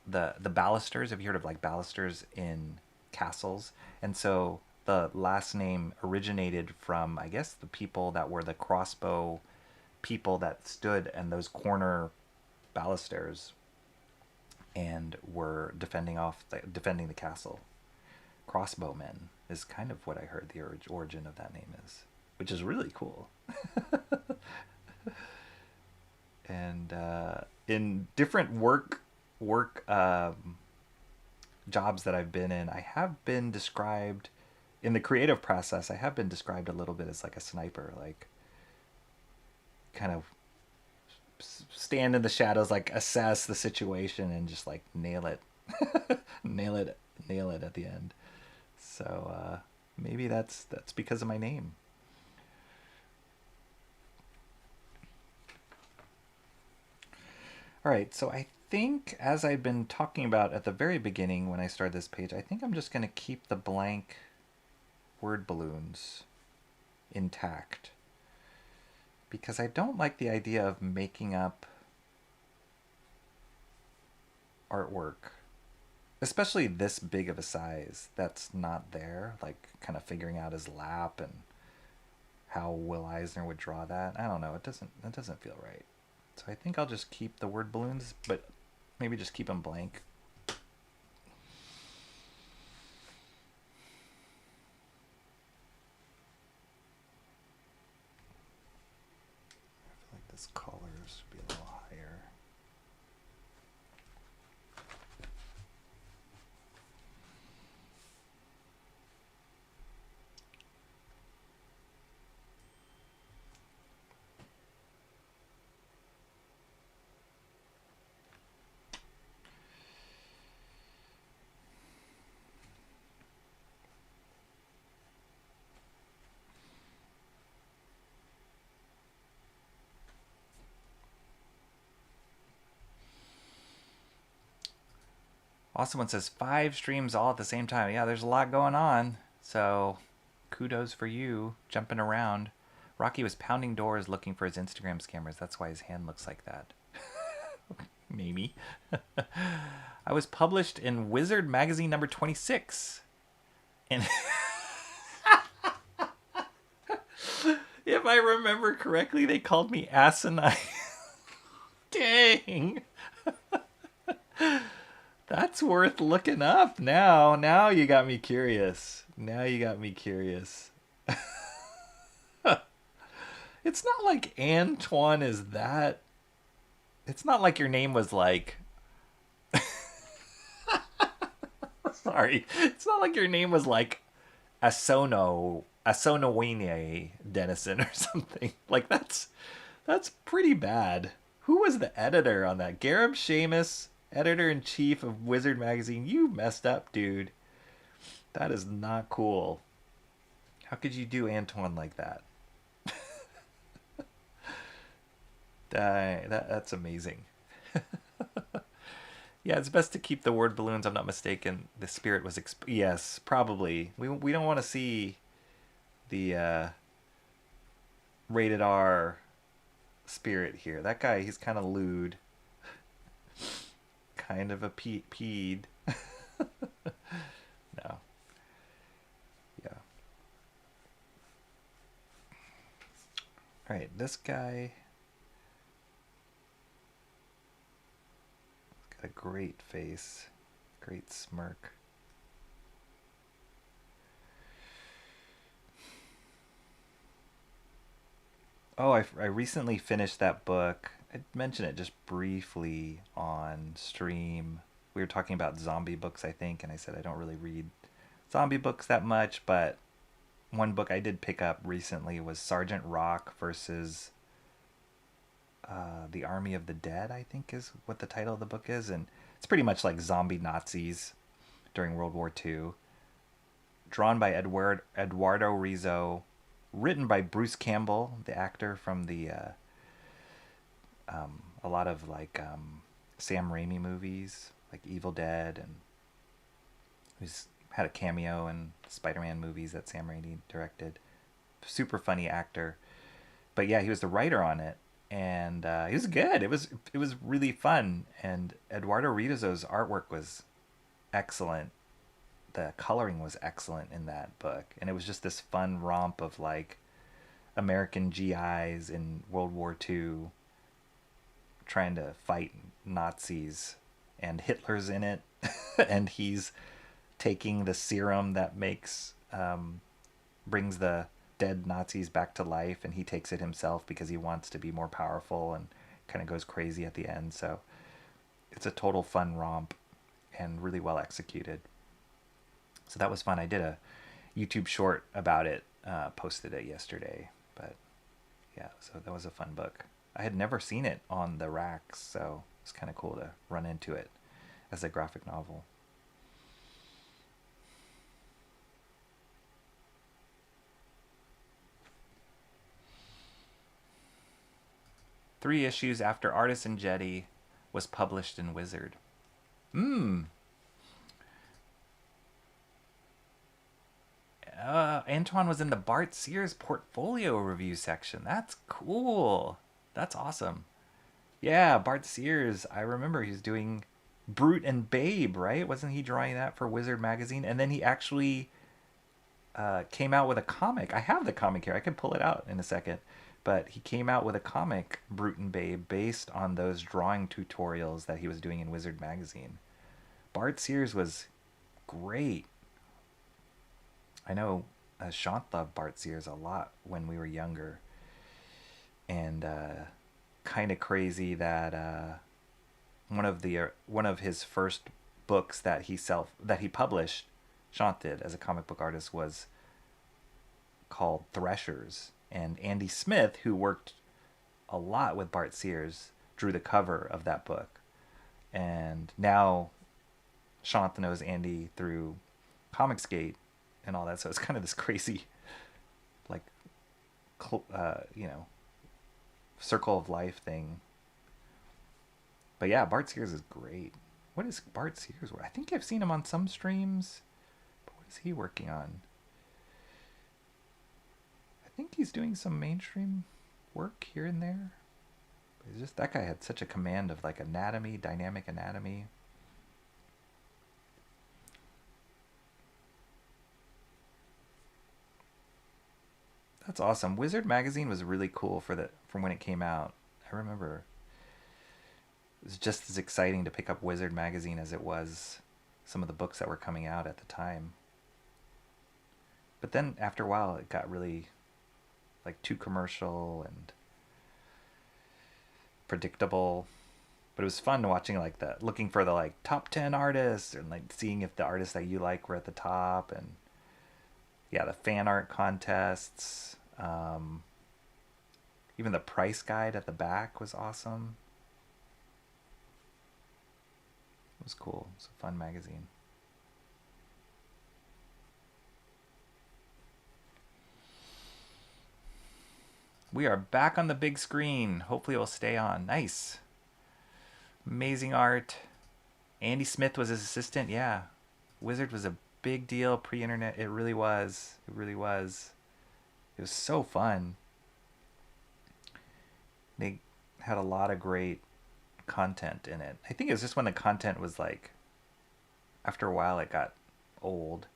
The balusters. Have you heard of like balusters in castles? And so the last name originated from, I guess, the people that were the crossbow people that stood in those corner balusters and were defending the castle. Crossbowmen is kind of what I heard the origin of that name is, which is really cool. And in different work jobs that I've been in, I have been described in the creative process. I have been described a little bit as like a sniper, like kind of stand in the shadows, like assess the situation and just like nail it, nail it at the end. So maybe that's because of my name. All right, so I think, as I've been talking about at the very beginning when I started this page, I think I'm just going to keep the blank word balloons intact because I don't like the idea of making up artwork, especially this big of a size that's not there, like kind of figuring out his lap and how Will Eisner would draw that. I don't know, that doesn't feel right. So I think I'll just keep the word balloons, but Maybe just keep them blank. I feel like this color should be a little higher. Awesome one says 5 streams all at the same time. Yeah, there's a lot going on. So kudos for you jumping around. Rocky was pounding doors looking for his Instagram scammers. That's why his hand looks like that. Maybe. I was published in Wizard magazine number 26. And if I remember correctly, they called me asinine. Dang. That's worth looking up now. Now you got me curious. It's not like Antoine is that. It's not like your name was like. Sorry. It's not like your name was like Asonowini Dennison or something. Like that's pretty bad. Who was the editor on that? Gareb Shamus, editor-in-chief of Wizard magazine. You messed up, dude. That is not cool. How could you do Antoine like that? That's amazing. Yeah, it's best to keep the word balloons. I'm not mistaken. The spirit was yes, probably. We don't want to see the rated R spirit here. That guy, he's kind of lewd. Kind of a peed. No. Yeah. All right, this guy got a great face, great smirk. Oh, I recently finished that book. I mentioned it just briefly on stream. We were talking about zombie books, I think, and I said I don't really read zombie books that much, but one book I did pick up recently was Sergeant Rock versus the Army of the Dead, I think is what the title of the book is, and it's pretty much like zombie Nazis during World War II. Drawn by Eduardo Rizzo, written by Bruce Campbell, the actor from the a lot of like Sam Raimi movies, like Evil Dead, and he's had a cameo in Spider-Man movies that Sam Raimi directed. Super funny actor, but yeah, he was the writer on it, and he was good. It was really fun, and Eduardo Rizzo's artwork was excellent. The coloring was excellent in that book, and it was just this fun romp of like American GIs in World War II trying to fight Nazis, and Hitler's in it. And he's taking the serum that makes brings the dead Nazis back to life, and he takes it himself because he wants to be more powerful, and kind of goes crazy at the end. So it's a total fun romp and really well executed. So that was fun. I did a YouTube short about it, posted it yesterday. But yeah, so that was a fun book. I had never seen it on the racks, so it's kind of cool to run into it as a graphic novel. Three issues after Artisan Jetty was published in Wizard. Antoine was in the Bart Sears portfolio review section. That's cool. That's awesome. Yeah, Bart Sears. I remember he's doing Brute and Babe, right? Wasn't he drawing that for Wizard magazine? And then he actually came out with a comic. I have the comic here. I can pull it out in a second. but he came out with a comic, Brute and Babe, based on those drawing tutorials that he was doing in Wizard magazine. Bart Sears was great. I know Shant loved Bart Sears a lot when we were younger. And kind of crazy that one of his first books that he published, Shant did as a comic book artist, was called Threshers. And Andy Smith, who worked a lot with Bart Sears, drew the cover of that book. And now Shant knows Andy through Comicsgate and all that. So it's kind of this crazy, like, circle of life thing. But yeah, Bart Sears is great. What is Bart Sears? I think I've seen him on some streams. But what is he working on? I think he's doing some mainstream work here and there. But it's just, that guy had such a command of like anatomy, dynamic anatomy. That's awesome. Wizard magazine was really cool from when it came out. I remember it was just as exciting to pick up Wizard magazine as it was some of the books that were coming out at the time. But then after a while it got really like too commercial and predictable. But it was fun watching like looking for the like top 10 artists and like seeing if the artists that you like were at the top, and yeah, the fan art contests. Even the price guide at the back was awesome. It was cool. It was a fun magazine. We are back on the big screen. Hopefully it will stay on. Nice. Amazing art. Andy Smith was his assistant. Yeah. Wizard was a big deal pre-internet. It really was. It really was. It was so fun. They had a lot of great content in it. I think it was just when the content was like, after a while it got old,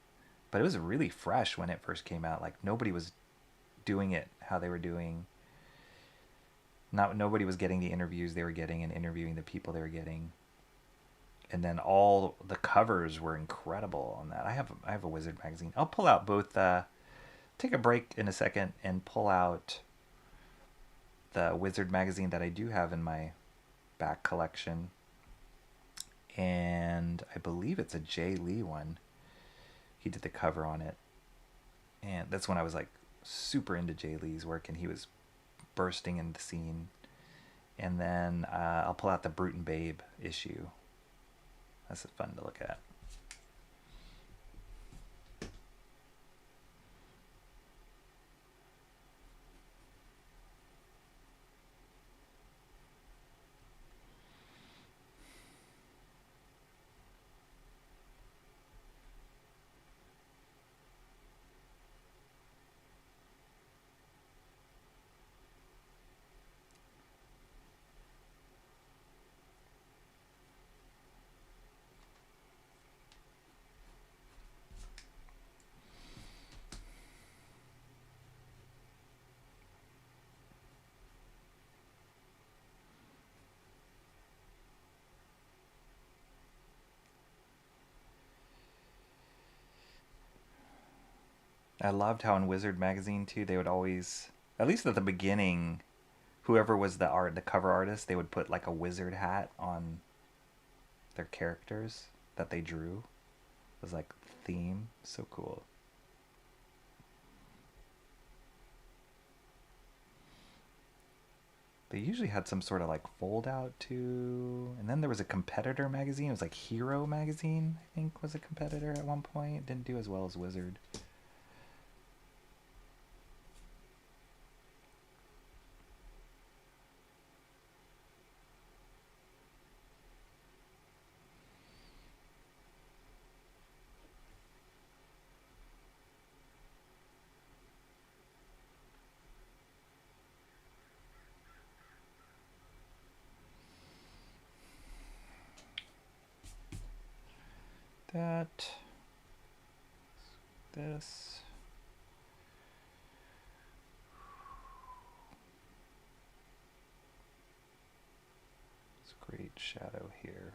but it was really fresh when it first came out. Like nobody was doing it how they were doing. Nobody was getting the interviews they were getting and interviewing the people they were getting. And then all the covers were incredible on that. I have a Wizard magazine. I'll pull out both. Take a break in a second and pull out the Wizard magazine that I do have in my back collection. And I believe it's a Jay Lee one. He did the cover on it. And that's when I was like super into Jay Lee's work and he was bursting into the scene. And then I'll pull out the Brute and Babe issue. That's fun to look at. I loved how in Wizard magazine too, they would always, at least at the beginning, whoever was the cover artist, they would put like a wizard hat on their characters that they drew. It was like theme. So cool. They usually had some sort of like fold out too. And then there was a competitor magazine. It was like Hero magazine, I think, was a competitor at one point. It didn't do as well as Wizard. This. Great shadow here.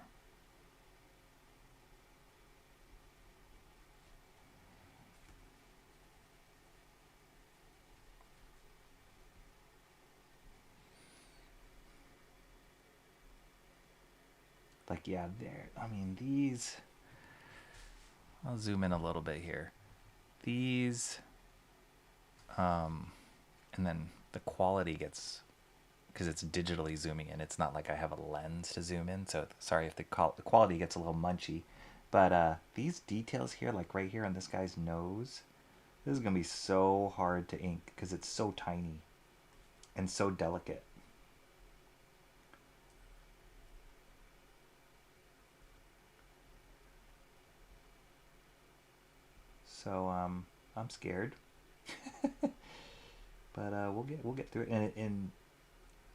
Like, yeah, there. I mean, these. I'll zoom in a little bit here. These. And then the quality gets, because it's digitally zooming in. It's not like I have a lens to zoom in. So sorry if the quality gets a little munchy. But these details here, like right here on this guy's nose, this is going to be so hard to ink because it's so tiny and so delicate. So I'm scared, but we'll get through it. And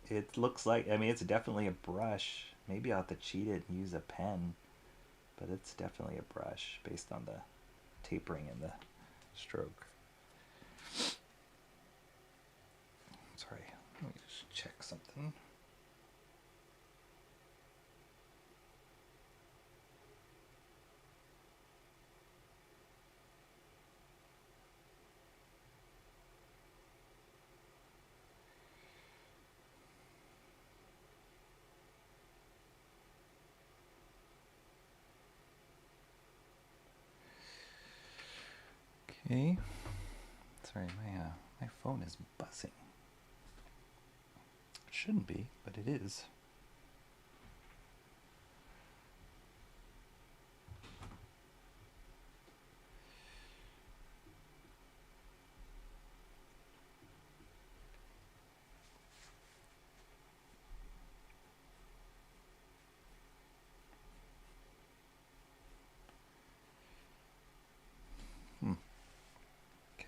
it looks like, I mean, it's definitely a brush. Maybe I'll have to cheat it and use a pen, but it's definitely a brush based on the tapering and the stroke. Sorry, let me just check something. Okay. Sorry, my phone is buzzing. It shouldn't be, but it is.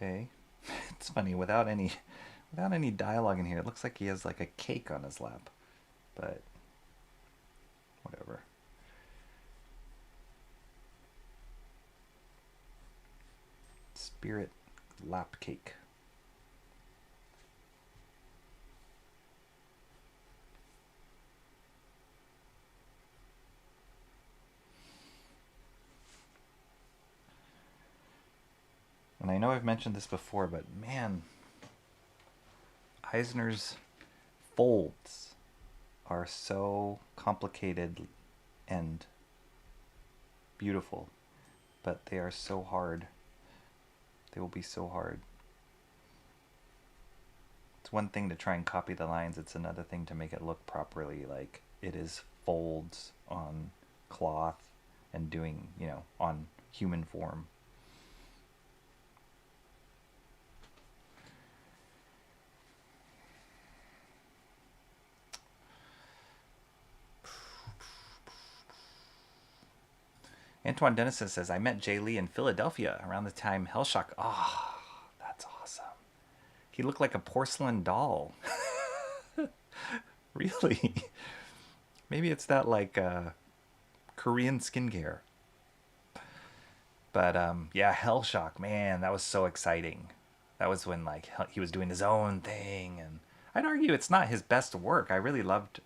Okay. It's funny, without any dialogue in here, it looks like he has like a cake on his lap. But whatever. Spirit lap cake. And I know I've mentioned this before, but man, Eisner's folds are so complicated and beautiful, but they are so hard. They will be so hard. It's one thing to try and copy the lines, it's another thing to make it look properly like it is folds on cloth and doing, you know, on human form. Antoine Dennison says, I met Jay Lee in Philadelphia around the time Hellshock. Oh, that's awesome. He looked like a porcelain doll. Really? Maybe it's that like Korean skincare. But yeah, Hellshock, man, that was so exciting. That was when like he was doing his own thing, and I'd argue it's not his best work. I really loved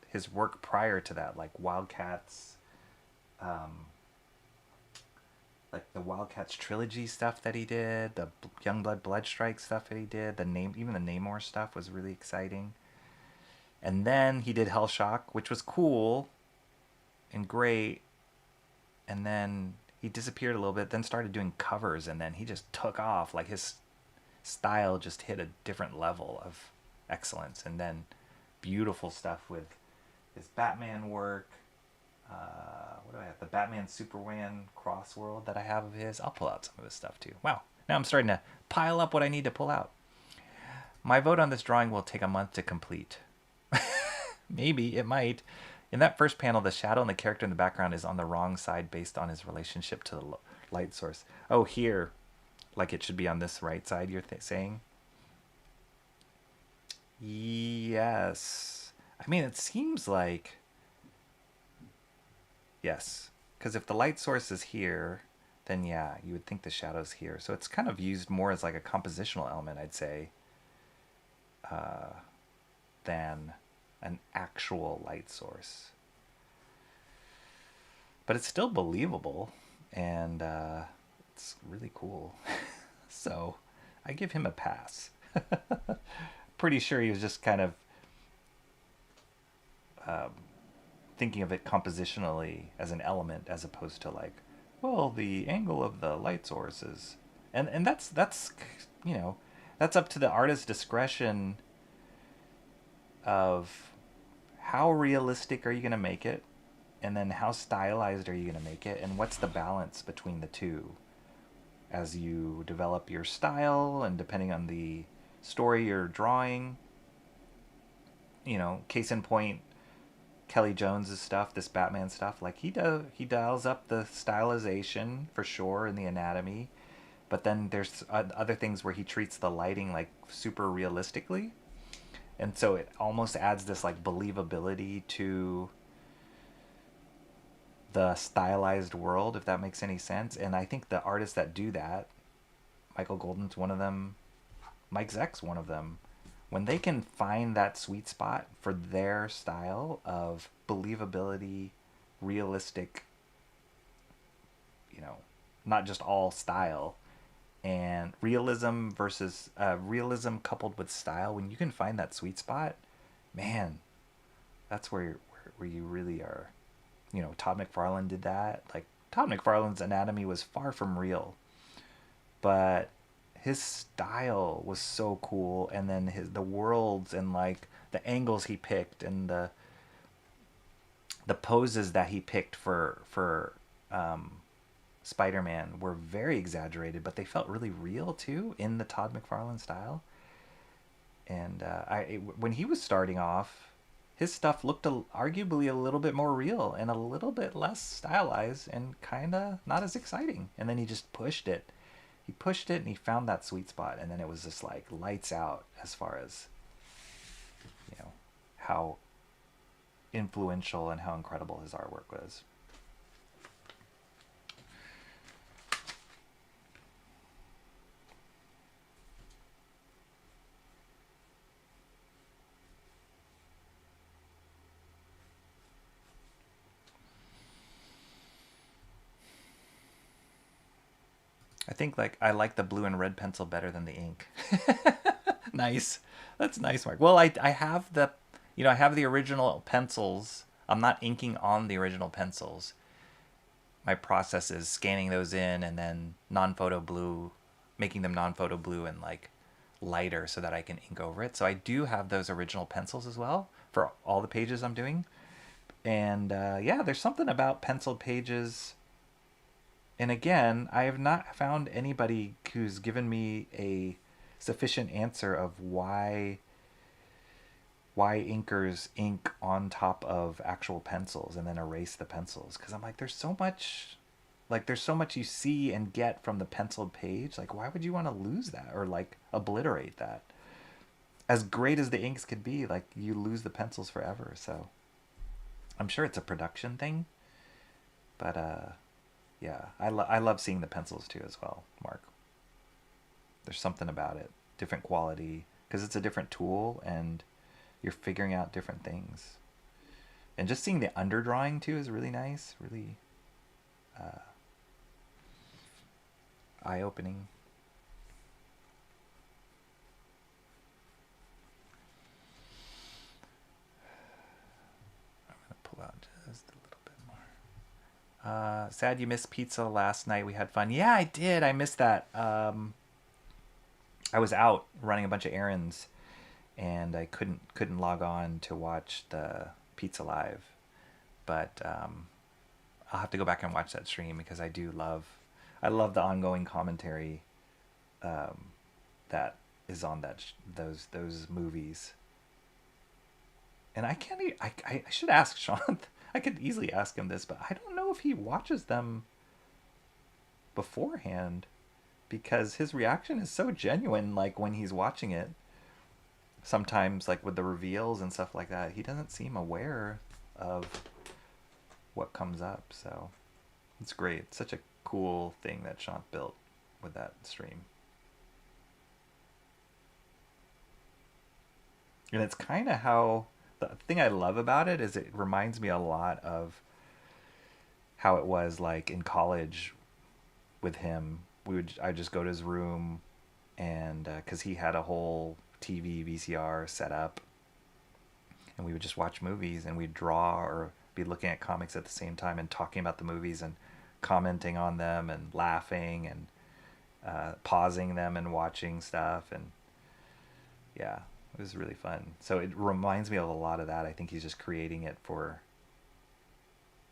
his work prior to that, like Wildcats, like the Wildcats trilogy stuff that he did, the Youngblood Bloodstrike stuff that he did, even the Namor stuff was really exciting. And then he did Hellshock, which was cool and great. And then he disappeared a little bit, then started doing covers, and then he just took off. Like his style just hit a different level of excellence. And then beautiful stuff with his Batman work. What do I have? The Batman Superman Crossworld that I have of his. I'll pull out some of his stuff too. Wow. Now I'm starting to pile up what I need to pull out. My vote on this drawing will take a month to complete. Maybe it might. In that first panel, the shadow and the character in the background is on the wrong side based on his relationship to the light source. Oh, here. Like it should be on this right side, you're saying? Yes. I mean, it seems like... Yes. Because if the light source is here, then yeah, you would think the shadow's here. So it's kind of used more as like a compositional element, I'd say, than an actual light source. But it's still believable, and it's really cool. So I give him a pass. Pretty sure he was just kind of thinking of it compositionally as an element, as opposed to like, well, the angle of the light source is, and that's that's up to the artist's discretion of how realistic are you going to make it, and then how stylized are you going to make it, and what's the balance between the two as you develop your style, and depending on the story you're drawing. Case in point, Kelly Jones's stuff, this Batman stuff, like he dials up the stylization for sure in the anatomy, but then there's other things where he treats the lighting like super realistically, and so it almost adds this like believability to the stylized world, if that makes any sense. And I think the artists that do that, Michael Golden's one of them, Mike Zeck's one of them, when they can find that sweet spot for their style of believability, realistic, not just all style, and realism versus realism coupled with style, when you can find that sweet spot, man, that's where you really are. Todd McFarlane did that. Like, Todd McFarlane's anatomy was far from real, but his style was so cool, and then the worlds and like the angles he picked, and the poses that he picked for Spider-Man were very exaggerated, but they felt really real too in the Todd McFarlane style. And when he was starting off, his stuff looked arguably a little bit more real and a little bit less stylized and kind of not as exciting. And then he just pushed it. He pushed it and he found that sweet spot. And then it was just like lights out as far as, how influential and how incredible his artwork was. I think I like the blue and red pencil better than the ink. Nice. That's nice, Mark. Well, I have I have the original pencils. I'm not inking on the original pencils. My process is scanning those in and then non-photo blue, making them non-photo blue and like lighter so that I can ink over it. So I do have those original pencils as well for all the pages I'm doing. And there's something about penciled pages. And again, I have not found anybody who's given me a sufficient answer of why inkers ink on top of actual pencils and then erase the pencils. Because I'm like, there's so much you see and get from the penciled page. Like, why would you want to lose that or like obliterate that? As great as the inks could be, like, you lose the pencils forever. So I'm sure it's a production thing, but yeah, I love seeing the pencils too as well, Mark. There's something about it, different quality, because it's a different tool and you're figuring out different things. And just seeing the underdrawing too is really nice, really eye-opening. I'm going to pull out just a little bit more. Sad you missed pizza last night. We had fun. Yeah, I did. I missed that. I was out running a bunch of errands, and I couldn't log on to watch the pizza live. But I'll have to go back and watch that stream because I love the ongoing commentary that is on those movies. And I can't. I should ask Sean. I could easily ask him this, but I don't know if he watches them beforehand, because his reaction is so genuine. Like when he's watching it, sometimes like with the reveals and stuff like that, he doesn't seem aware of what comes up. So it's great. It's such a cool thing that Sean built with that stream. And it's kind of how the thing I love about it is it reminds me a lot of how it was like in college with him. I'd just go to his room, and because he had a whole TV VCR set up, and we would just watch movies, and we'd draw or be looking at comics at the same time and talking about the movies and commenting on them and laughing and pausing them and watching stuff. And yeah, it was really fun. So it reminds me of a lot of that. I think he's just creating it for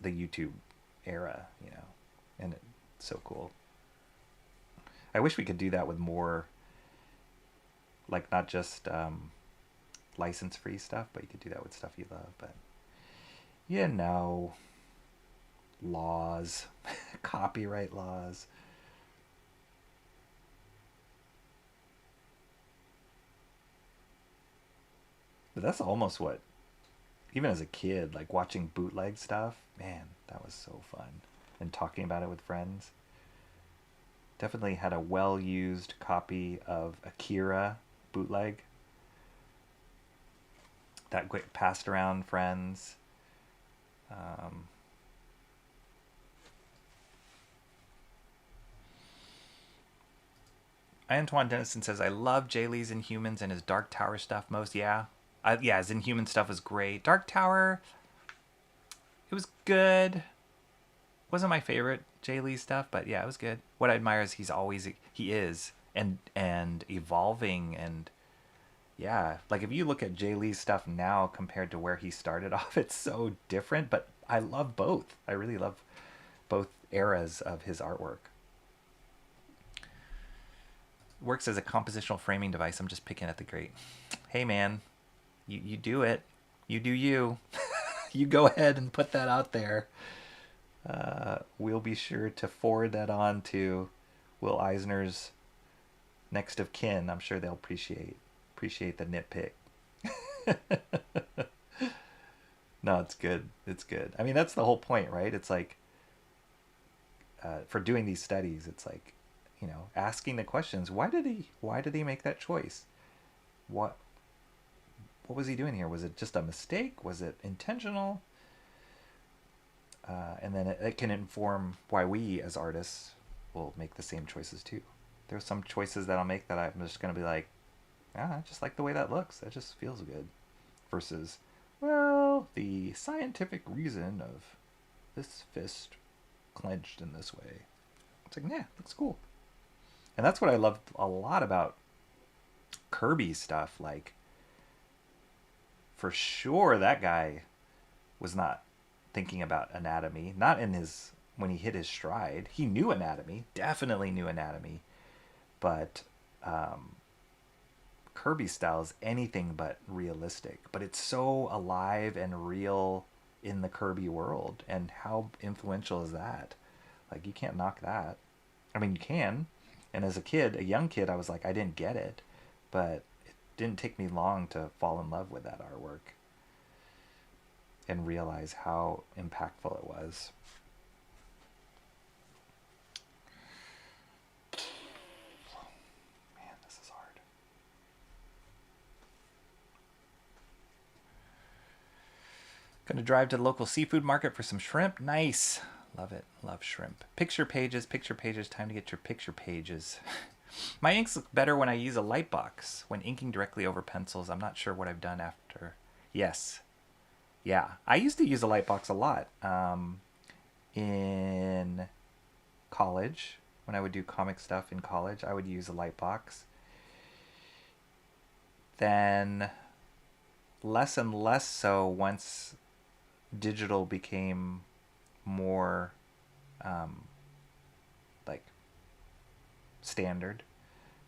the YouTube era, you know, and it's so cool. I wish we could do that with more, like, not just license-free stuff, but you could do that with stuff you love. But, you know, laws, copyright laws. But that's almost what, even as a kid, like watching bootleg stuff, man, that was so fun. And talking about it with friends. Definitely had a well-used copy of Akira bootleg that passed around friends. Antoine Dennison says, I love Jay Lee's Inhumans and his Dark Tower stuff most. Yeah. Yeah, his Inhuman stuff was great. Dark Tower, it was good. Wasn't my favorite Jay Lee stuff, but yeah, it was good. What I admire is he is and evolving, and yeah, like if you look at Jay Lee's stuff now compared to where he started off, it's so different, but I love both. I really love both eras of his artwork. Works as a compositional framing device. I'm just picking at the great. Hey man, you do it. You do you. You go ahead and put that out there. We'll be sure to forward that on to Will Eisner's next of kin. I'm sure they'll appreciate the nitpick. No, it's good. It's good. I mean, that's the whole point, right? It's like, for doing these studies, it's like, you know, asking the questions. Why did he make that choice? What was he doing here? Was it just a mistake? Was it intentional? And then it can inform why we as artists will make the same choices too. There's some choices that I'll make that I'm just going to be like, I just like the way that looks. That just feels good. Versus, well, the scientific reason of this fist clenched in this way. It's like, yeah, looks cool. And that's what I loved a lot about Kirby's stuff. Like, for sure, that guy was not thinking about anatomy. Not in his, when he hit his stride. He knew anatomy, definitely knew anatomy. But Kirby's style is anything but realistic. But it's so alive and real in the Kirby world. And how influential is that? Like, you can't knock that. I mean, you can. And as a kid, a young kid, I was like, I didn't get it. But it didn't take me long to fall in love with that artwork and realize how impactful it was. Man, this is hard. Gonna drive to the local seafood market for some shrimp. Nice. Love it. Love shrimp. Picture pages. Time to get your picture pages. My inks look better when I use a light box. When inking directly over pencils, I'm not sure what I've done after. Yes. Yeah. I used to use a light box a lot. In college, when I would do comic stuff in college, I would use a light box. Then less and less so once digital became more like standard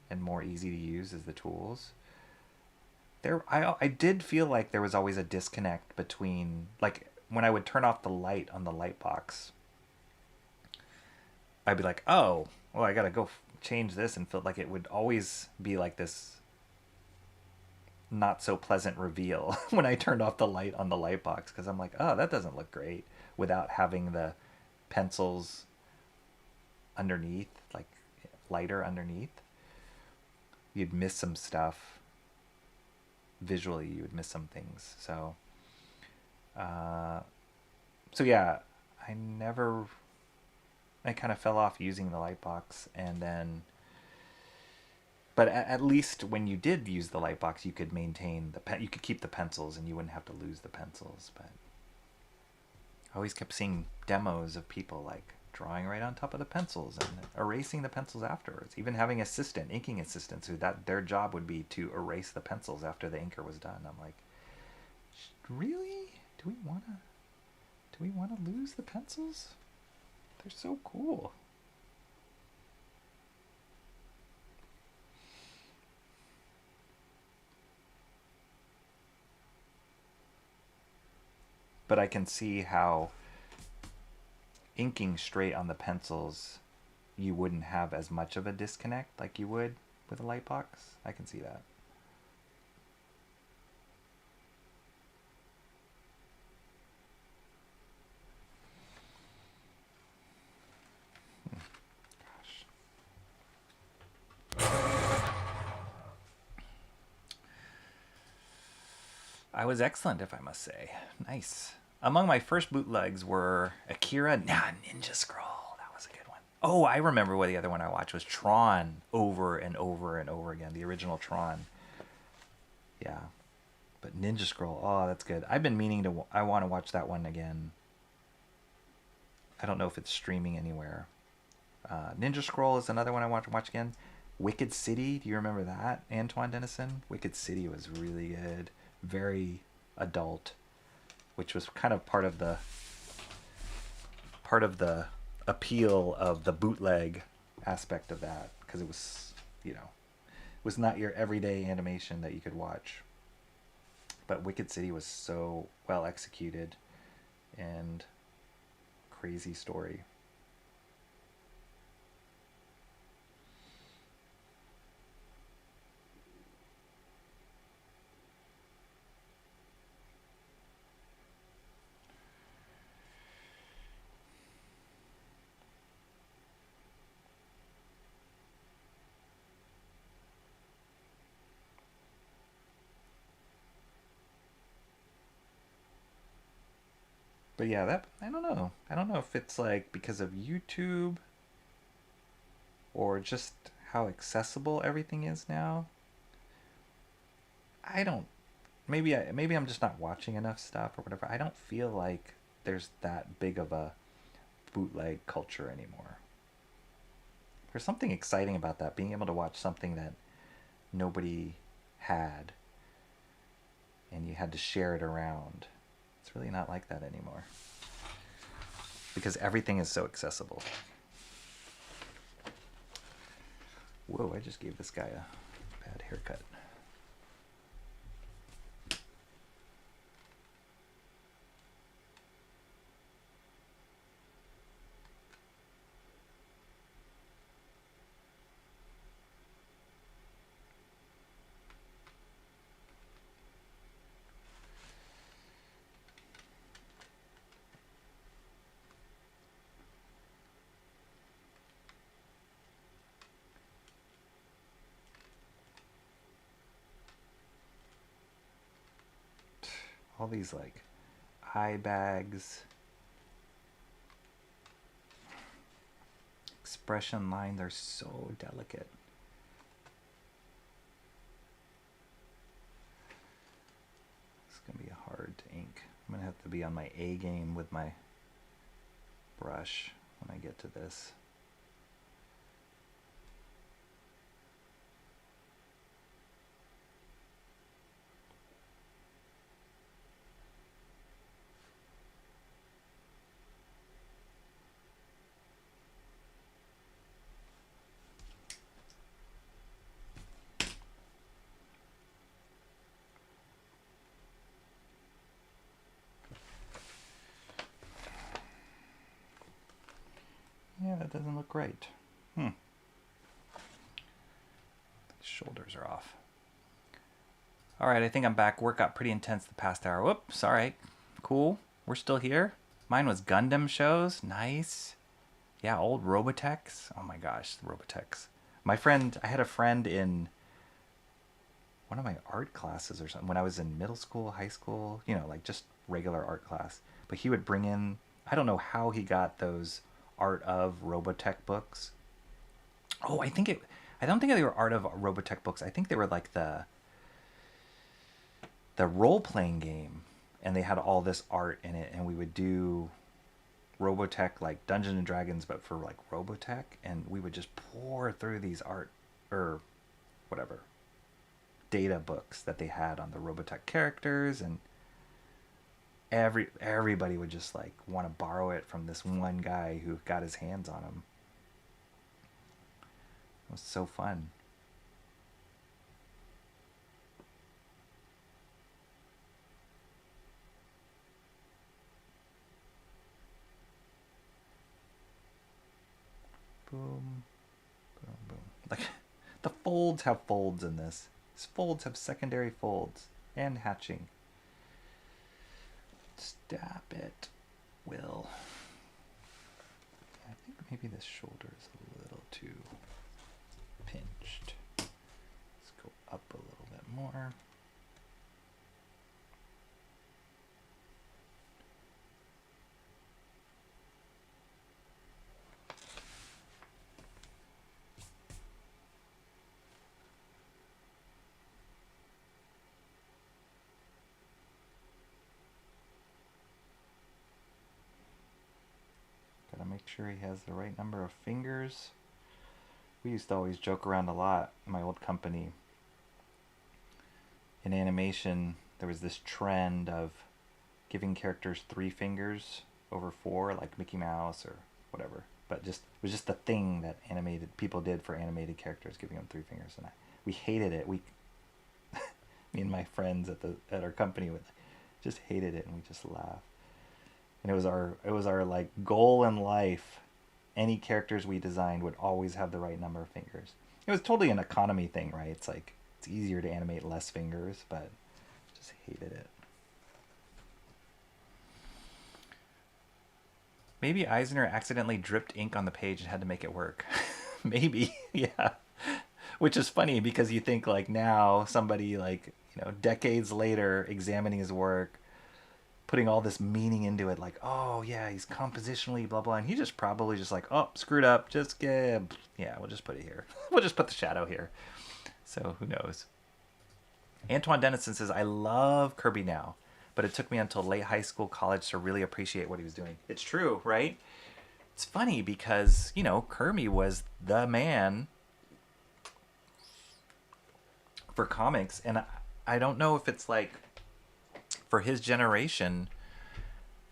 and more easy to use as the tools. I did feel like there was always a disconnect between, like, when I would turn off the light on the light box, I'd be like, oh, well, I gotta go change this, and felt like it would always be like this not so pleasant reveal when I turned off the light on the light box, because I'm like, oh, that doesn't look great without having the pencils underneath, like lighter underneath. You'd miss some stuff visually. You would miss some things. So So yeah, I kind of fell off using the Lightbox, and then, but at least when you did use the Lightbox, you could maintain you could keep the pencils, and you wouldn't have to lose the pencils. But I always kept seeing demos of people like drawing right on top of the pencils and erasing the pencils afterwards. Even having inking assistants who their job would be to erase the pencils after the inker was done. I'm like, really? Do we want to lose the pencils? They're so cool. But I can see how inking straight on the pencils, you wouldn't have as much of a disconnect like you would with a Lightbox. I can see that. I was excellent, if I must say. Nice. Among my first bootlegs were Akira, Ninja Scroll. That was a good one. Oh, I remember what the other one I watched was Tron, over and over and over again. The original Tron. Yeah. But Ninja Scroll, oh, that's good. I've been meaning to, I want to watch that one again. I don't know if it's streaming anywhere. Ninja Scroll is another one I want to watch again. Wicked City, do you remember that, Antoine Dennison? Wicked City was really good. Very adult, which was kind of part of the appeal of the bootleg aspect of that, because it was, was not your everyday animation that you could watch. But Wicked City was so well executed and crazy story. But yeah, I don't know. I don't know if it's like because of YouTube or just how accessible everything is now. I don't. Maybe I'm just not watching enough stuff or whatever. I don't feel like there's that big of a bootleg culture anymore. There's something exciting about that, being able to watch something that nobody had and you had to share it around. It's really not like that anymore, because everything is so accessible. Whoa, I just gave this guy a bad haircut. All these like eye bags, expression line, they're so delicate. It's gonna be hard to ink. I'm gonna have to be on my A game with my brush when I get to this. Yeah, that doesn't look right. Shoulders are off. All right, I think I'm back. Work got pretty intense the past hour. Whoops, all right. Cool. We're still here. Mine was Gundam shows. Nice. Yeah, old Robotechs. Oh my gosh, the Robotechs. I had a friend in one of my art classes or something when I was in middle school, high school, like just regular art class, but he would bring in, I don't know how he got those Art of Robotech books. Oh, I don't think they were Art of Robotech books. I think they were like the role-playing game, and they had all this art in it, and we would do Robotech, like Dungeons and Dragons, but for like Robotech, and we would just pour through these art or whatever data books that they had on the Robotech characters, and everybody would just like want to borrow it from this one guy who got his hands on them. It was so fun. Boom, boom, boom. Like, the folds have folds in this. These folds have secondary folds and hatching. Stab it, Will. I think maybe this shoulder is a little too pinched. Let's go up a little bit more. Gotta make sure he has the right number of fingers. We used to always joke around a lot in my old company. In animation, there was this trend of giving characters 3 fingers over 4, like Mickey Mouse or whatever. But it was just the thing that animated people did for animated characters, giving them 3 fingers, and we hated it. Me and my friends at our company just hated it, and we just laughed. And it was our like goal in life. Any characters we designed would always have the right number of fingers. It was totally an economy thing, right? It's like it's easier to animate less fingers, but just hated it. Maybe EISNER accidentally dripped ink on the page and had to make it work. Maybe, yeah. Which is funny because you think like now somebody like, decades later examining his work, putting all this meaning into it, like, oh yeah, he's compositionally blah blah, and he just probably just like, oh, screwed up, we'll just put it here. We'll just put the shadow here. So who knows? Antoine Dennison says, I love Kirby now, but it took me until late high school, college to really appreciate what he was doing. It's true, right? It's funny because, Kirby was the man for comics, and I don't know if it's like for his generation,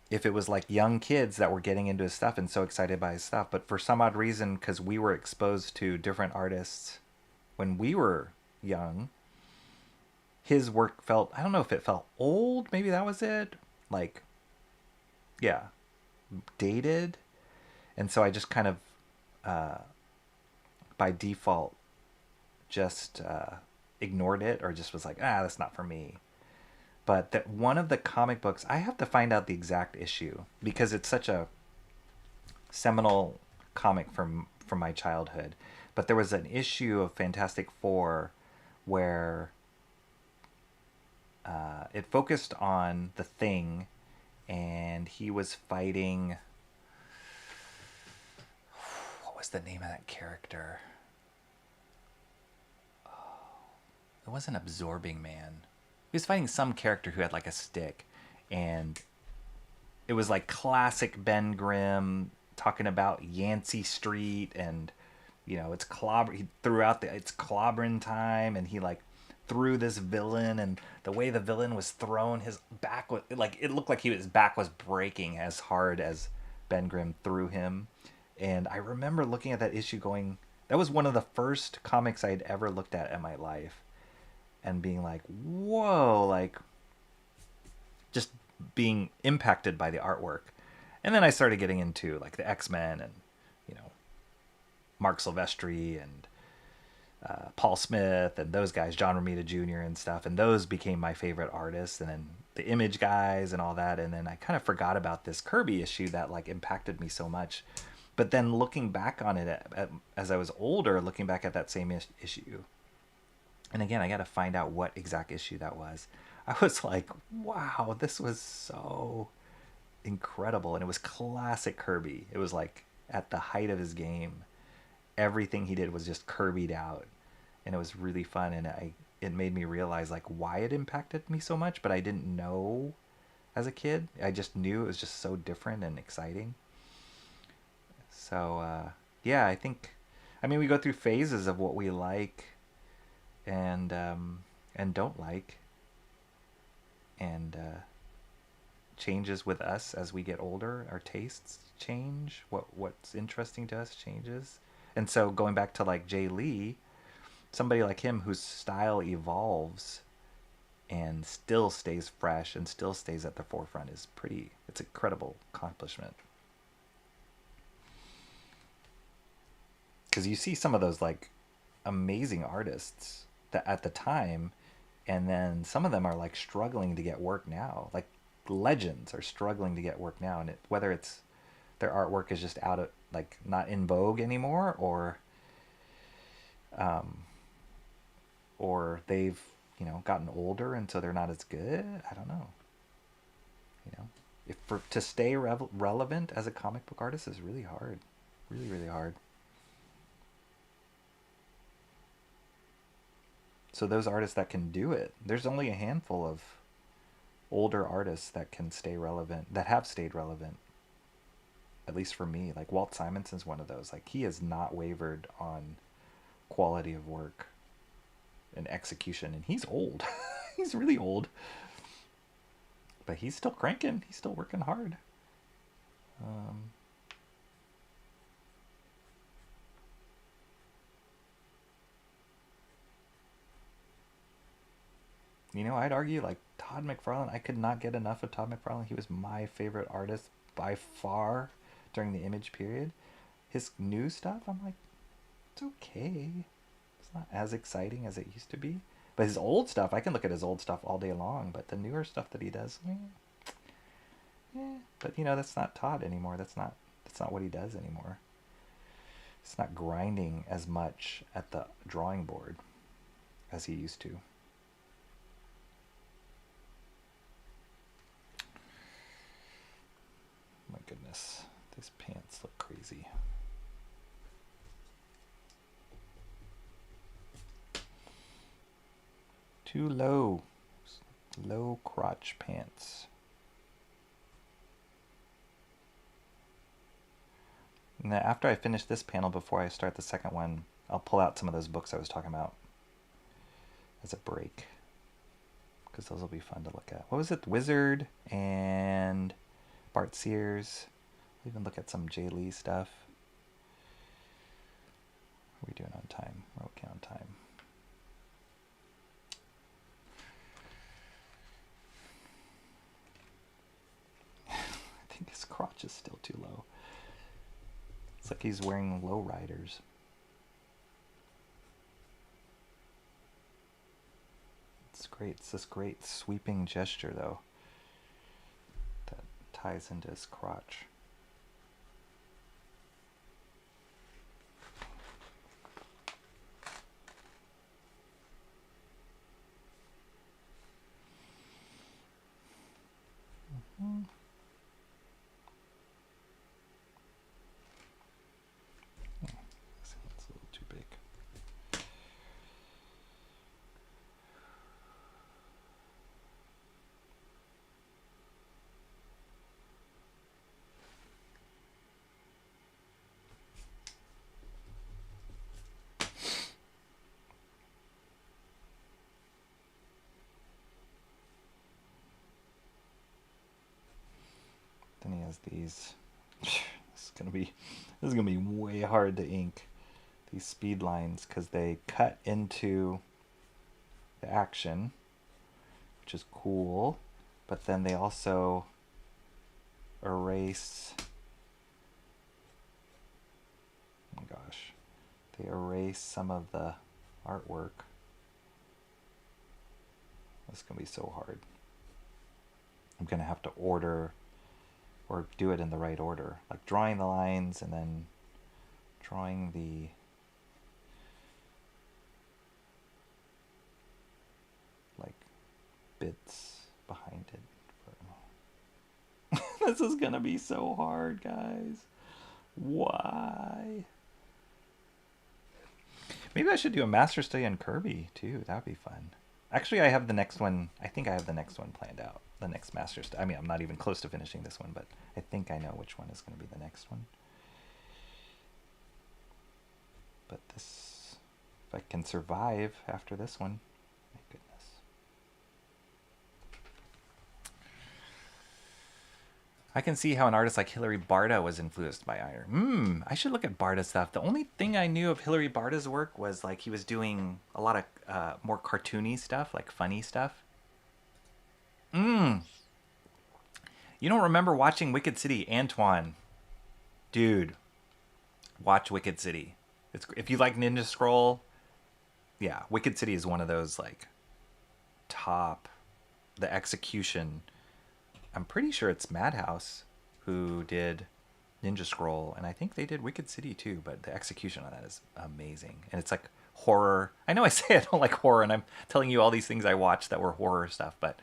if it was like young kids that were getting into his stuff and so excited by his stuff, but for some odd reason, because we were exposed to different artists when we were young, his work felt, I don't know if it felt old, maybe that was it, like, yeah, dated. And so I just kind of by default just ignored it, or just was like, that's not for me. But that one of the comic books, I have to find out the exact issue because it's such a seminal comic from my childhood. But there was an issue of Fantastic Four where it focused on the Thing, and he was fighting. What was the name of that character? It wasn't Absorbing Man. He was fighting some character who had like a stick, and it was like classic Ben Grimm talking about Yancey Street, and it's he threw out it's clobbering time, and he like threw this villain, and the way the villain was thrown, his back was like, it looked like his back was breaking as hard as Ben Grimm threw him. And I remember looking at that issue going, that was one of the first comics I'd ever looked at in my life, and being like, whoa, like just being impacted by the artwork. And then I started getting into like the X-Men and, Mark Silvestri and Paul Smith and those guys, John Romita Jr. and stuff. And those became my favorite artists. And then the Image guys and all that. And then I kind of forgot about this Kirby issue that like impacted me so much. But then looking back on it as I was older, looking back at that same issue, and again, I got to find out what exact issue that was. I was like, wow, this was so incredible. And it was classic Kirby. It was like at the height of his game. Everything he did was just Kirby'd out. And it was really fun. And it made me realize like why it impacted me so much, but I didn't know as a kid. I just knew it was just so different and exciting. So, yeah, I mean, we go through phases of what we like and don't like, and changes with us as we get older. Our tastes change. What's interesting to us changes. And so going back to like Jay Lee, somebody like him whose style evolves and still stays fresh and still stays at the forefront is it's an incredible accomplishment. Because you see some of those like amazing artists that at the time, and then some of them are like struggling to get work now. Like legends are struggling to get work now, and whether it's their artwork is just out of like not in vogue anymore, or they've gotten older and so they're not as good. I don't know. If to stay relevant as a comic book artist is really hard, really really hard. So those artists that can do it, there's only a handful of older artists that can stay relevant, that have stayed relevant. At least for me, like Walt Simonson's one of those. Like he has not wavered on quality of work and execution, and he's old. He's really old, but he's still cranking. He's still working hard. I'd argue like Todd McFarlane. I could not get enough of Todd McFarlane. He was my favorite artist by far during the Image period. His new stuff, I'm like, it's okay. It's not as exciting as it used to be. But his old stuff, I can look at his old stuff all day long. But the newer stuff that he does, But that's not Todd anymore. That's not what he does anymore. It's not grinding as much at the drawing board as he used to. My goodness, these pants look crazy. Too low. Low crotch pants. Now, after I finish this panel, before I start the second one, I'll pull out some of those books I was talking about as a break, because those will be fun to look at. What was it? Wizard and Bart Sears. We'll even look at some Jay Lee stuff. What are we doing on time? We're okay on time. I think his crotch is still too low. It's like he's wearing low riders. It's great. It's this great sweeping gesture, though, that ties into his crotch. Mm-hmm. That's a little too big. Then he has these. This is gonna be way hard to ink. These speed lines, because they cut into the action, which is cool, but then they also erase. Oh my gosh, they erase some of the artwork. This is gonna be so hard. I'm gonna have to order or do it in the right order, like drawing the lines and then drawing the bits behind it. This is gonna be so hard, guys. Why? Maybe I should do a master study on Kirby too. That would be fun. Actually, I have the next one. I think I have the next one planned out. The next master study. I mean, I'm not even close to finishing this one, but I think I know which one is going to be the next one. But this, if I can survive after this one, my goodness. I can see how an artist like Hilary Barta was influenced by Eisner. I should look at Barta's stuff. The only thing I knew of Hilary Barta's work was like he was doing a lot of more cartoony stuff, like funny stuff. You don't remember watching Wicked City, Antoine? Dude, watch Wicked City. It's, if you like Ninja Scroll, yeah, Wicked City is one of those like top, the execution. I'm pretty sure it's Madhouse who did Ninja Scroll, and I think they did Wicked City too, but the execution on that is amazing. And it's like horror. I know I say I don't like horror, and I'm telling you all these things I watched that were horror stuff, but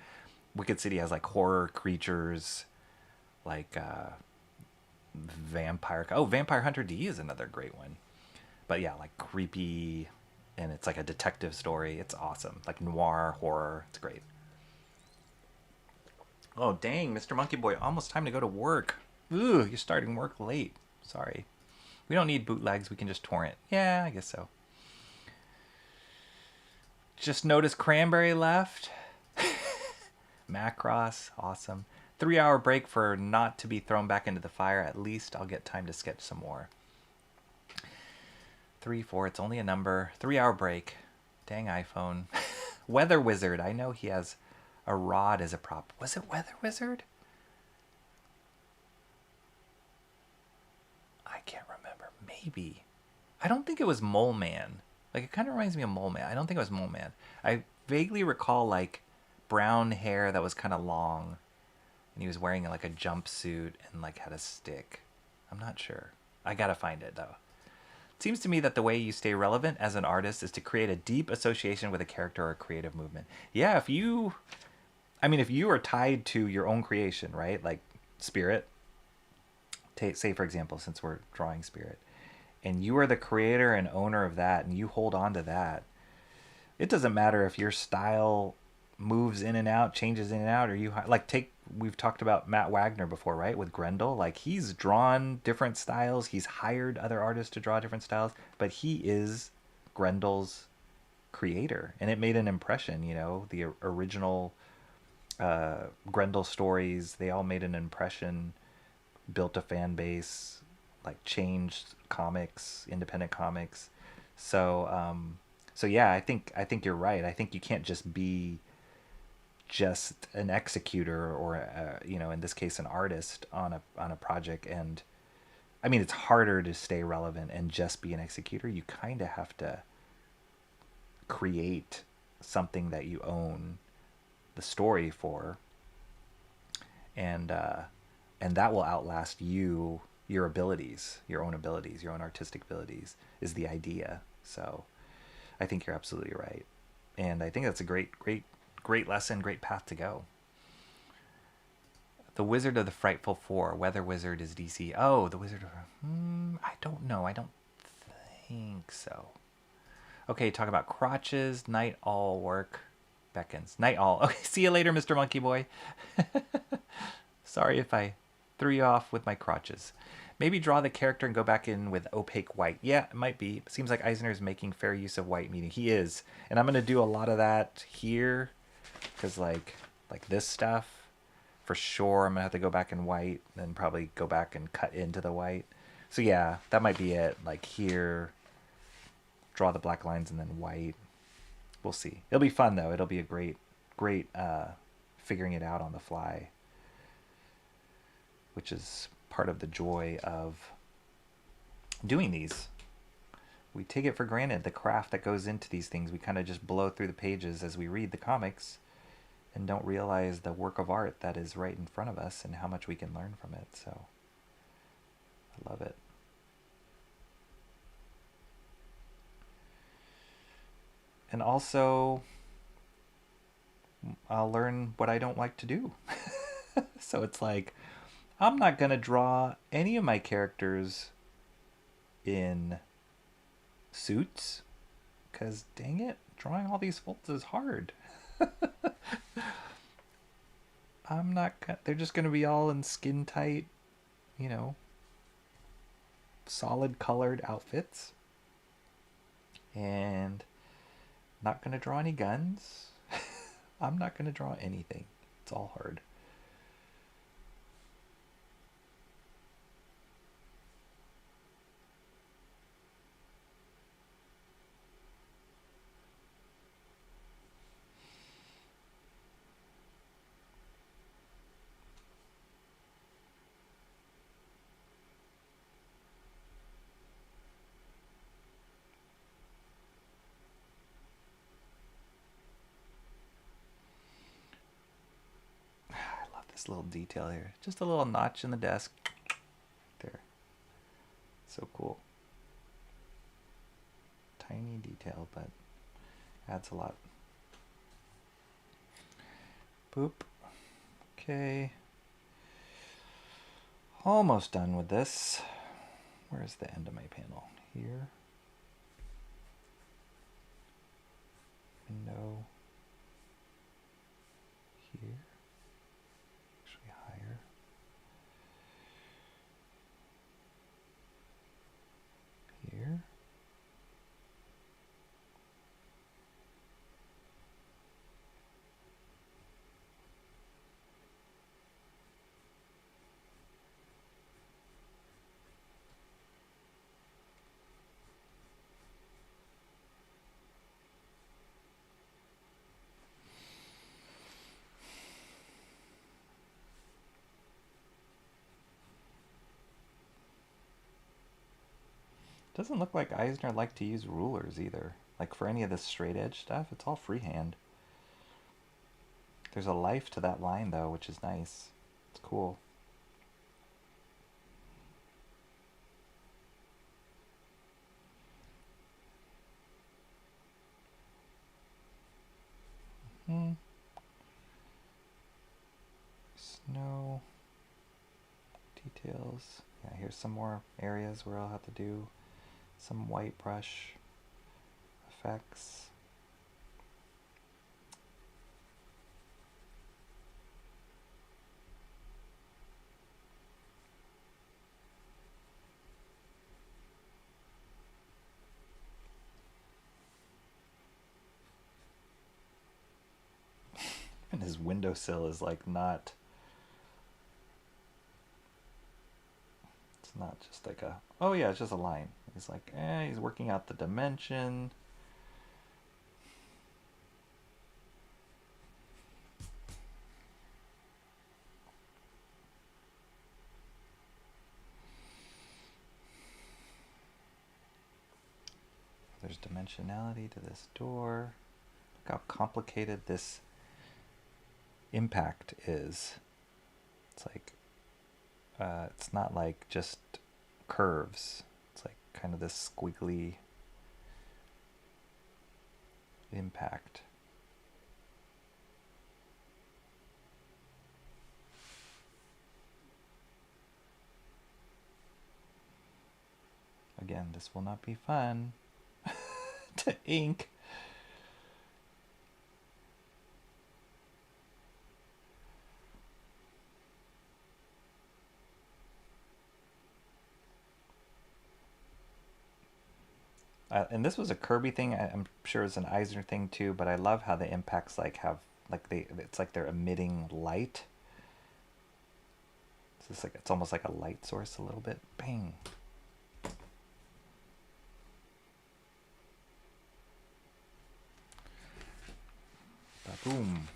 Wicked City has like horror creatures, like Vampire. Oh, Vampire Hunter D is another great one. But yeah, like creepy, and it's like a detective story. It's awesome. Like noir horror. It's great. Oh, dang, Mr. Monkey Boy, almost time to go to work. Ooh, you're starting work late. Sorry. We don't need bootlegs. We can just torrent. Yeah, I guess so. Just noticed Cranberry left. Macross, awesome. 3-hour break for not to be thrown back into the fire. At least I'll get time to sketch some more. 3, 4, it's only a number. 3-hour break. Dang iPhone. Weather Wizard, I know he has a rod as a prop. Was it Weather Wizard? I can't remember. Maybe. I don't think it was Mole Man. Like, it kind of reminds me of Mole Man. I don't think it was Mole Man. I vaguely recall, like, brown hair that was kind of long. And he was wearing, like, a jumpsuit and, like, had a stick. I'm not sure. I gotta find it, though. It seems to me that the way you stay relevant as an artist is to create a deep association with a character or a creative movement. Yeah, if you... I mean, if you are tied to your own creation, right? Like Spirit, say for example, since we're drawing Spirit, and you are the creator and owner of that, and you hold on to that, it doesn't matter if your style moves in and out, changes in and out, or you like we've talked about Matt Wagner before, right? With Grendel, like he's drawn different styles, he's hired other artists to draw different styles, but he is Grendel's creator, and it made an impression. You know, the original Grendel stories, they all made an impression, built a fan base, like changed comics, independent comics. So yeah, I think you're right. I think you can't just be just an executor or you know, in this case an artist on a project. And I mean, it's harder to stay relevant and just be an executor. You kind of have to create something that you own the story for, and that will outlast your abilities, your own artistic abilities, is the idea. So I think you're absolutely right, and I think that's a great lesson, great path to go. The Wizard of the Frightful Four. Weather Wizard is DC. Oh, the Wizard of... I don't know. I don't think so. Okay, talk about crotches. Night all work beckons. Night all. Okay, see you later, Mr. Monkey Boy. Sorry if I threw you off with my crotches. Maybe draw the character and go back in with opaque white. Yeah, it might be. It seems like Eisner is making fair use of white media. He is. And I'm going to do a lot of that here. Because like this stuff, for sure, I'm going to have to go back in white. Then probably go back and cut into the white. So yeah, that might be it. Like here, draw the black lines and then white. We'll see. It'll be fun though. It'll be a great figuring it out on the fly, which is part of the joy of doing these. We take it for granted, the craft that goes into these things. We kind of just blow through the pages as we read the comics and don't realize the work of art that is right in front of us and how much we can learn from it. So I love it. And also, I'll learn what I don't like to do. So it's like, I'm not going to draw any of my characters in suits because dang it, drawing all these folds is hard. I'm not gonna, they're just going to be all in skin tight, you know, solid colored outfits. And not going to draw any guns. I'm not going to draw anything. It's all hard. This little detail here. Just a little notch in the desk. There. So cool. Tiny detail, but adds a lot. Boop. Okay. Almost done with this. Where's the end of my panel? Here. Window. Here. Actually higher. Here. Doesn't look like Eisner liked to use rulers either. Like for any of this straight edge stuff, it's all freehand. There's a life to that line though, which is nice. It's cool. Snow details. Yeah, here's some more areas where I'll have to do some white brush effects. And his windowsill is like not, it's not just like a, oh yeah, it's just a line. He's like, he's working out the dimension. There's dimensionality to this door. Look how complicated this impact is. It's like, it's not like just curves. It's like kind of this squiggly impact. Again, this will not be fun to ink. And this was a Kirby thing. I'm sure it's an Eisner thing too, but I love how the impacts like have like it's like they're emitting light. So it's like it's almost like a light source a little bit. Bang. Boom.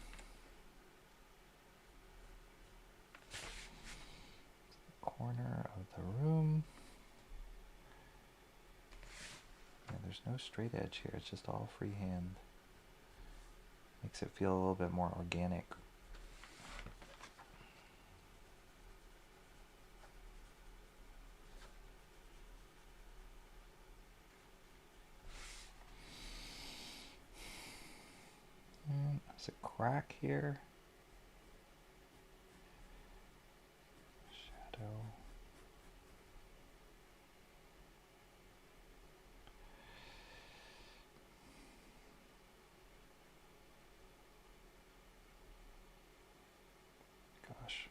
Corner of the room. Yeah, there's no straight edge here. It's just all freehand. Makes it feel a little bit more organic. And There's a crack here. Shadow. Gosh.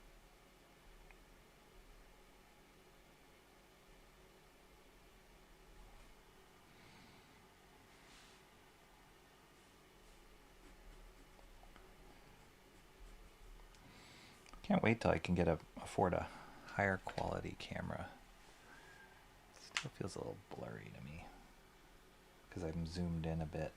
Can't wait till I can afford a higher quality camera. Still feels a little blurry to me because I'm zoomed in a bit.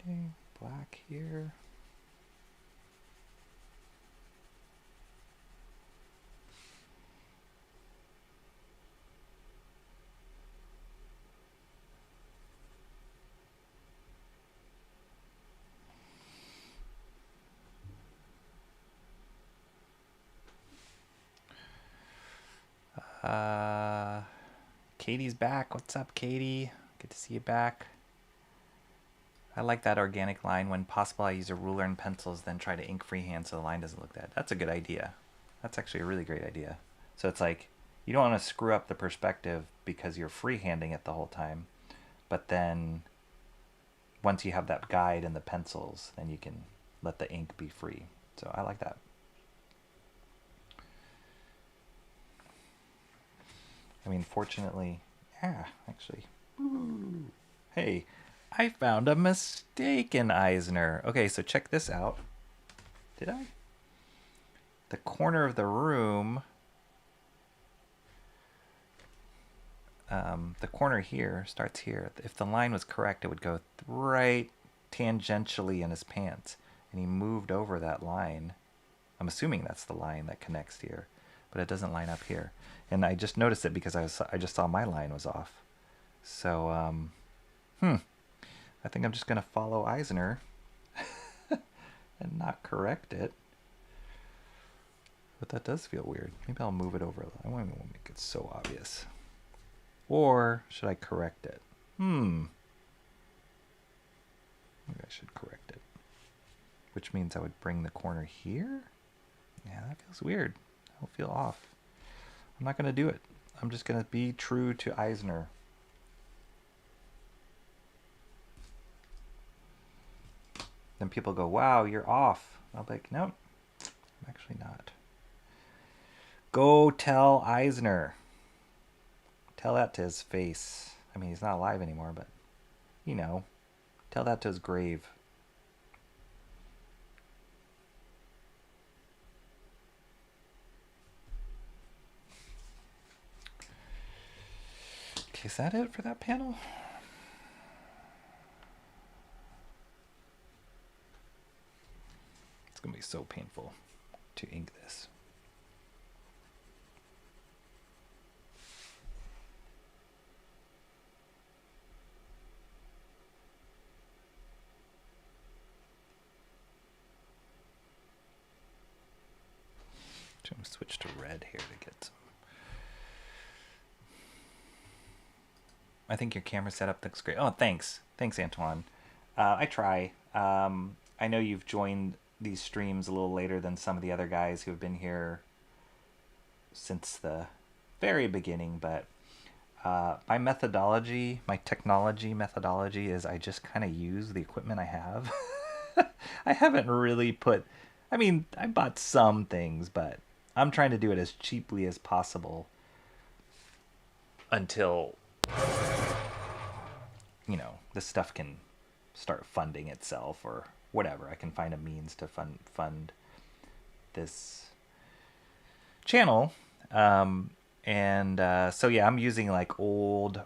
Okay, black here. Katie's back. What's up, Katie? Good to see you back. I like that organic line. When possible, I use a ruler and pencils, then try to ink freehand so the line doesn't look that. That's a good idea. That's actually a really great idea. So it's like, you don't want to screw up the perspective because you're freehanding it the whole time. But then, once you have that guide and the pencils, then you can let the ink be free. So I like that. I mean, fortunately, actually. Ooh. Hey, I found a mistake in EISNER. Okay, so check this out. Did I? The corner of the room, the corner here starts here. If the line was correct, it would go right tangentially in his pants. And he moved over that line. I'm assuming that's the line that connects here, but it doesn't line up here. And I just noticed it because I just saw my line was off. So, I think I'm just going to follow EISNER and not correct it. But that does feel weird. Maybe I'll move it over. I won't make it so obvious. Or should I correct it? Maybe I should correct it. Which means I would bring the corner here? Yeah, that feels weird. I'll feel off. I'm not going to do it. I'm just going to be true to EISNER. Then people go, wow, you're off. I'll be like, nope, I'm actually not. Go tell EISNER. Tell that to his face. I mean, he's not alive anymore, but, you know, tell that to his grave. Okay, is that it for that panel? It's going to be so painful to ink this. I'm going to switch to red here to get some. I think your camera setup looks great. Oh, thanks. Thanks, Antoine. I try. I know you've joined these streams a little later than some of the other guys who have been here since the very beginning, but my methodology, my technology methodology is I just kind of use the equipment I have. I haven't really put, I mean, I bought some things, but I'm trying to do it as cheaply as possible until, you know, this stuff can start funding itself or whatever. I can find a means to fund this channel. So yeah, I'm using like old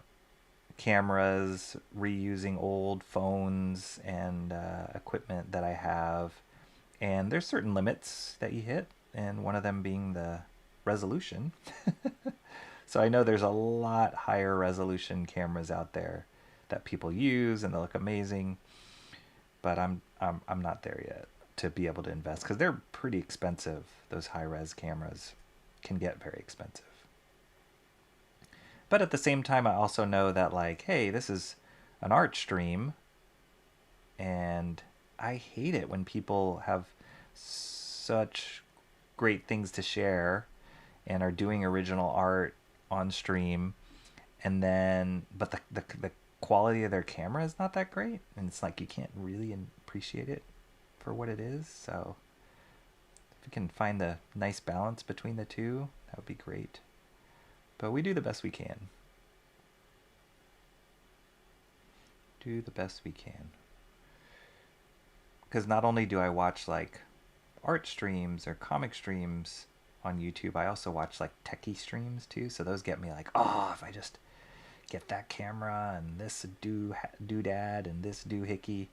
cameras, reusing old phones and equipment that I have. And there's certain limits that you hit, and one of them being the resolution. So I know there's a lot higher resolution cameras out there that people use and they look amazing, but I'm not there yet. to be able to invest, because they're pretty expensive. Those high-res cameras can get very expensive. But at the same time, I also know that, like, hey, this is an art stream, and I hate it when people have such great things to share and are doing original art on stream, and then but the quality of their camera is not that great, and it's like you can't really appreciate it for what it is. So if we can find the nice balance between the two, that would be great. But we do the best we can. Do the best we can. Because not only do I watch like art streams or comic streams on YouTube, I also watch like techie streams too. So those get me like, oh, if I just get that camera and this doodad and this doohickey,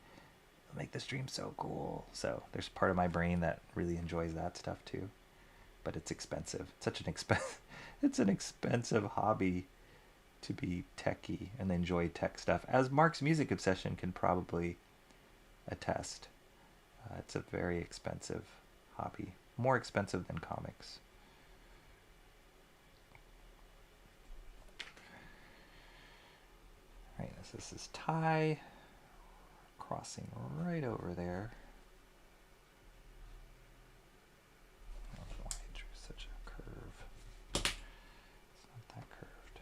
it'll make the stream so cool. So there's part of my brain that really enjoys that stuff too. But it's expensive. It's an expensive hobby to be techie and enjoy tech stuff, as Mark's music obsession can probably attest. It's a very expensive hobby, more expensive than comics. All right, this is Thai, crossing right over there. I don't know why I drew such a curve. It's not that curved.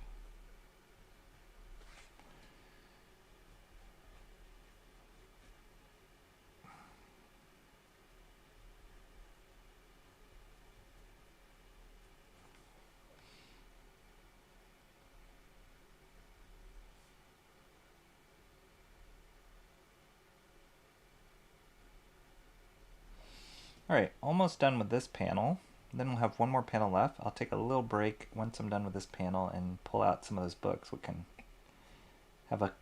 All right, almost done with this panel. Then we'll have one more panel left. I'll take a little break once I'm done with this panel and pull out some of those books. We can have a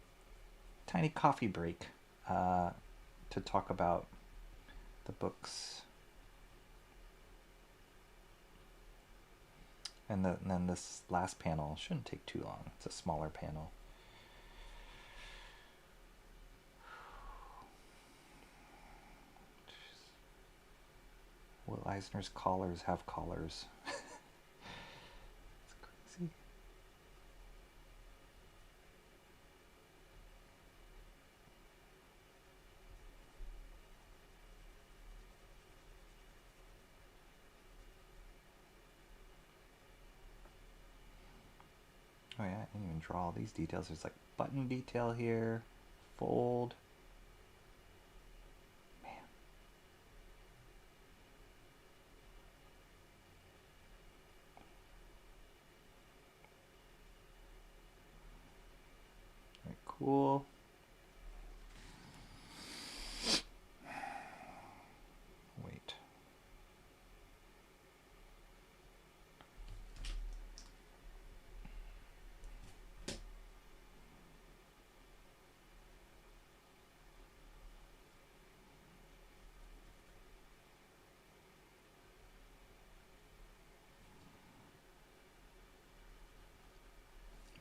tiny coffee break to talk about the books. And then this last panel shouldn't take too long. It's a smaller panel. Will Eisner's collars have collars? It's crazy. Oh yeah, I didn't even draw all these details. There's like button detail here, fold. Cool. Wait.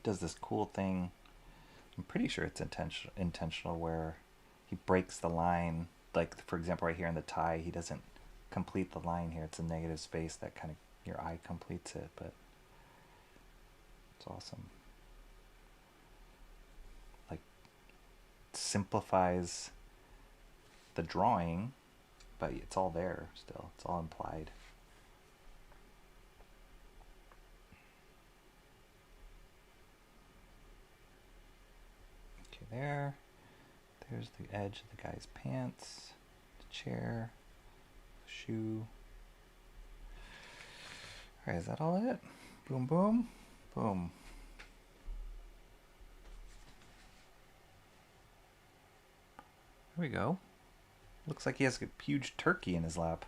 Does this cool thing. I'm pretty sure it's intentional where he breaks the line. Like, for example, right here in the tie, he doesn't complete the line here. It's a negative space that kind of, your eye completes it, but it's awesome. Like, simplifies the drawing, but it's all there still. It's all implied. There's the edge of the guy's pants, the chair, the shoe. Alright, is that all it? Boom, boom, boom. There we go. Looks like he has a huge turkey in his lap.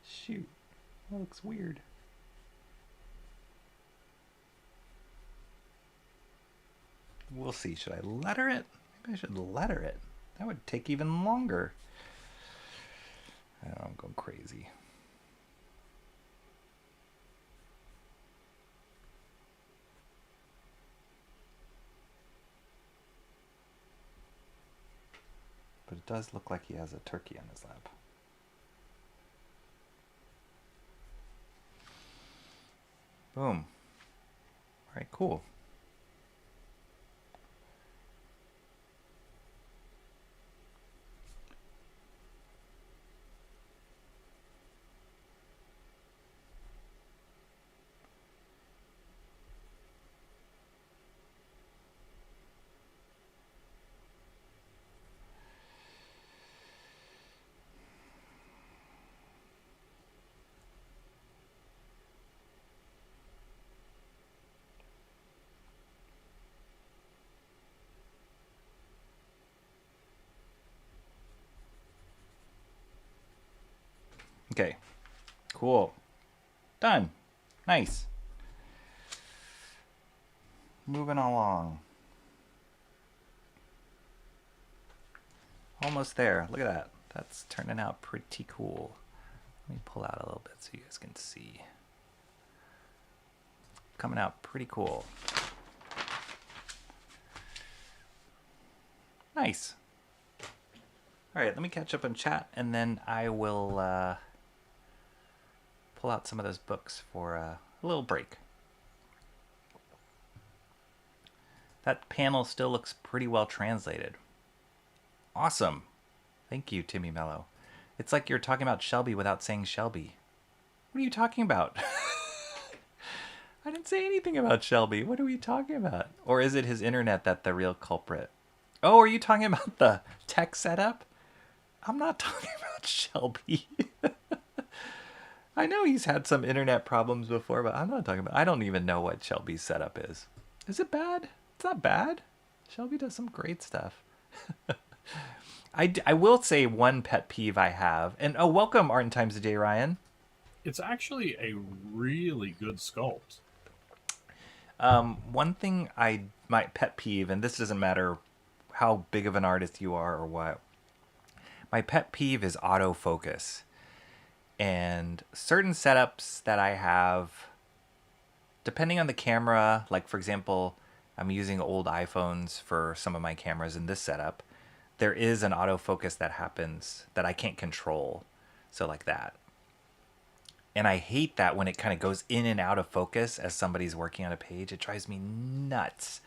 Shoot, that looks weird. We'll see. Should I letter it? Maybe I should letter it. That would take even longer. I don't know, I'm going crazy. but it does look like he has a turkey on his lap. Boom. All right, cool. Okay, cool. Done. Nice. Moving along. Almost there. Look at that. That's turning out pretty cool. Let me pull out a little bit so you guys can see. Coming out pretty cool. Nice. All right, let me catch up on chat, and then I will pull out some of those books for a little break. That panel still looks pretty well translated. Awesome. Thank you, Timmy Mello. It's like you're talking about Shelby without saying Shelby. What are you talking about? I didn't say anything about Shelby. What are we talking about? Or is it his internet that's the real culprit? Oh, are you talking about the tech setup? I'm not talking about Shelby. I know he's had some internet problems before, but I'm not talking about... I don't even know what Shelby's setup is. Is it bad? It's not bad. Shelby does some great stuff. I will say one pet peeve I have. And welcome, Art and Times to J. Ryan. It's actually a really good sculpt. One thing my pet peeve, and this doesn't matter how big of an artist you are or what, my pet peeve is autofocus. And certain setups that I have, depending on the camera, like for example, I'm using old iPhones for some of my cameras in this setup, there is an autofocus that happens that I can't control. So like that. And I hate that when it kind of goes in and out of focus as somebody's working on a page. It drives me nuts.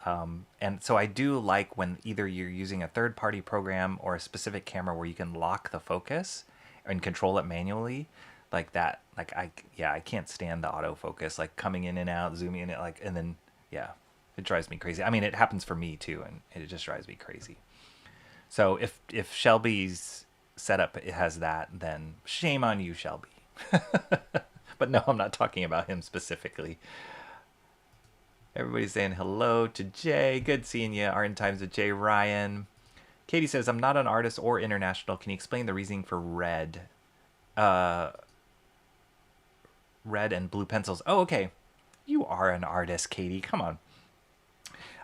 And so I do like when either you're using a third-party program or a specific camera where you can lock the focus and control it manually, like that. Like I can't stand the autofocus, like coming in and out, zooming in, and then it drives me crazy. I mean, it happens for me too, and it just drives me crazy. So if Shelby's setup has that, then shame on you, Shelby. But no, I'm not talking about him specifically. Everybody's saying hello to Jay. Good seeing you. Art and Times with Jay Ryan. Katie says, I'm not an artist or international. Can you explain the reasoning for red? Red and blue pencils. Oh, okay. You are an artist, Katie. Come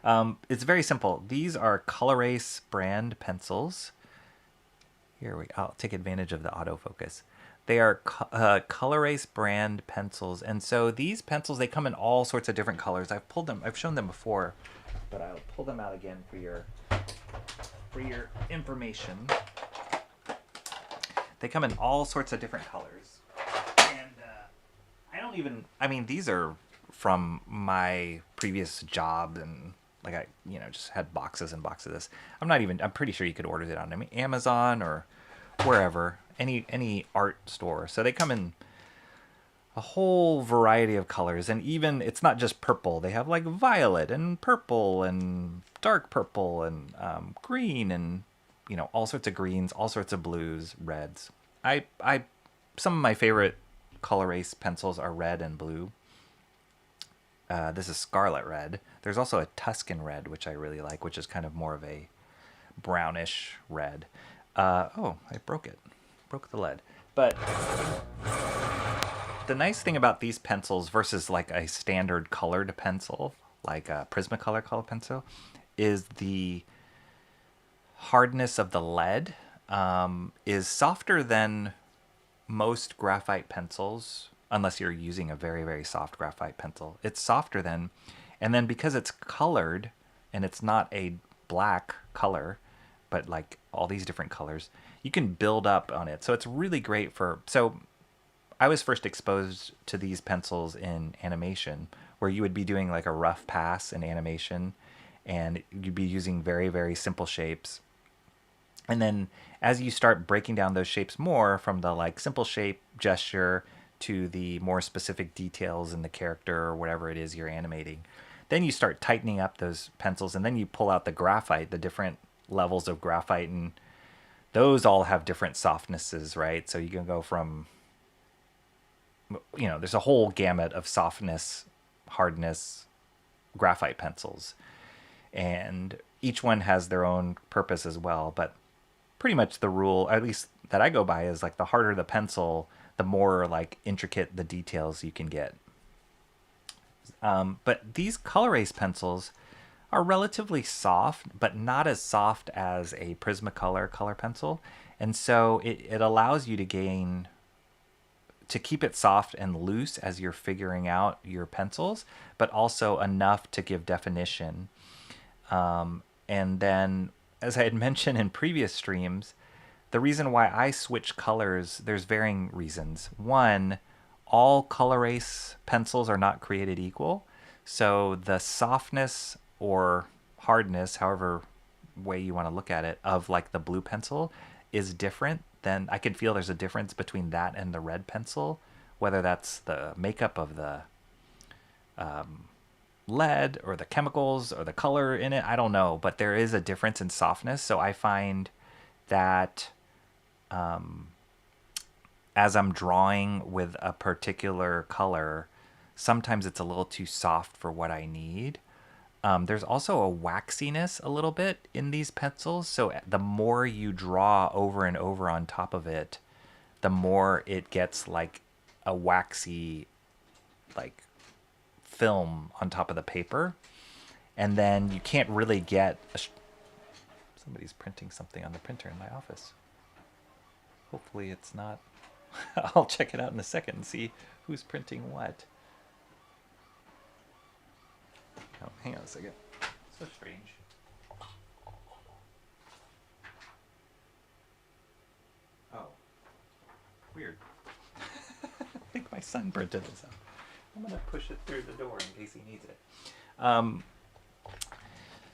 on. It's very simple. These are Color Ace brand pencils. I'll take advantage of the autofocus. They are Color Ace brand pencils. And so these pencils, they come in all sorts of different colors. I've shown them before, but I'll pull them out again for your information. They come in all sorts of different colors. And these are from my previous job, and like I just had boxes and boxes of this. I'm pretty sure you could order it on Amazon or wherever, any art store. So they come in a whole variety of colors, and even it's not just purple. They have like violet and purple and dark purple and green and all sorts of greens, all sorts of blues, reds. Some of my favorite Color Ace pencils are red and blue. This is Scarlet Red. There's also a Tuscan Red, which I really like, which is kind of more of a brownish red. I broke it. Broke the lead. But the nice thing about these pencils versus like a standard colored pencil, like a Prismacolor color pencil, is the hardness of the lead is softer than most graphite pencils, unless you're using a very, very soft graphite pencil. It's softer than, and then because it's colored and it's not a black color, but like all these different colors. You can build up on it. So it's really great for, so I was first exposed to these pencils in animation, where you would be doing like a rough pass in animation, and you'd be using very, very simple shapes. And then as you start breaking down those shapes more, from the like simple shape gesture to the more specific details in the character or whatever it is you're animating, then you start tightening up those pencils, and then you pull out the graphite, the different levels of graphite, and those all have different softnesses, right? So you can go from, there's a whole gamut of softness, hardness, graphite pencils. And each one has their own purpose as well. But pretty much the rule, at least that I go by, is like the harder the pencil, the more like intricate the details you can get. But these Color-Ace pencils are relatively soft, but not as soft as a Prismacolor color pencil. And so it allows you to keep it soft and loose as you're figuring out your pencils, but also enough to give definition. And then, as I had mentioned in previous streams, the reason why I switch colors, there's varying reasons. One, all Color-Ace pencils are not created equal. So the softness or hardness, however way you want to look at it, of like the blue pencil is different. Then I can feel there's a difference between that and the red pencil, whether that's the makeup of the lead or the chemicals or the color in it. I don't know, but there is a difference in softness. So I find that as I'm drawing with a particular color, sometimes it's a little too soft for what I need. There's also a waxiness a little bit in these pencils. So the more you draw over and over on top of it, the more it gets like a waxy, like film on top of the paper. And then you can't really get somebody's printing something on the printer in my office. Hopefully it's not. I'll check it out in a second and see who's printing what. Oh, hang on a second. So strange. Oh, weird. I think my son printed this out. I'm gonna push it through the door in case he needs it.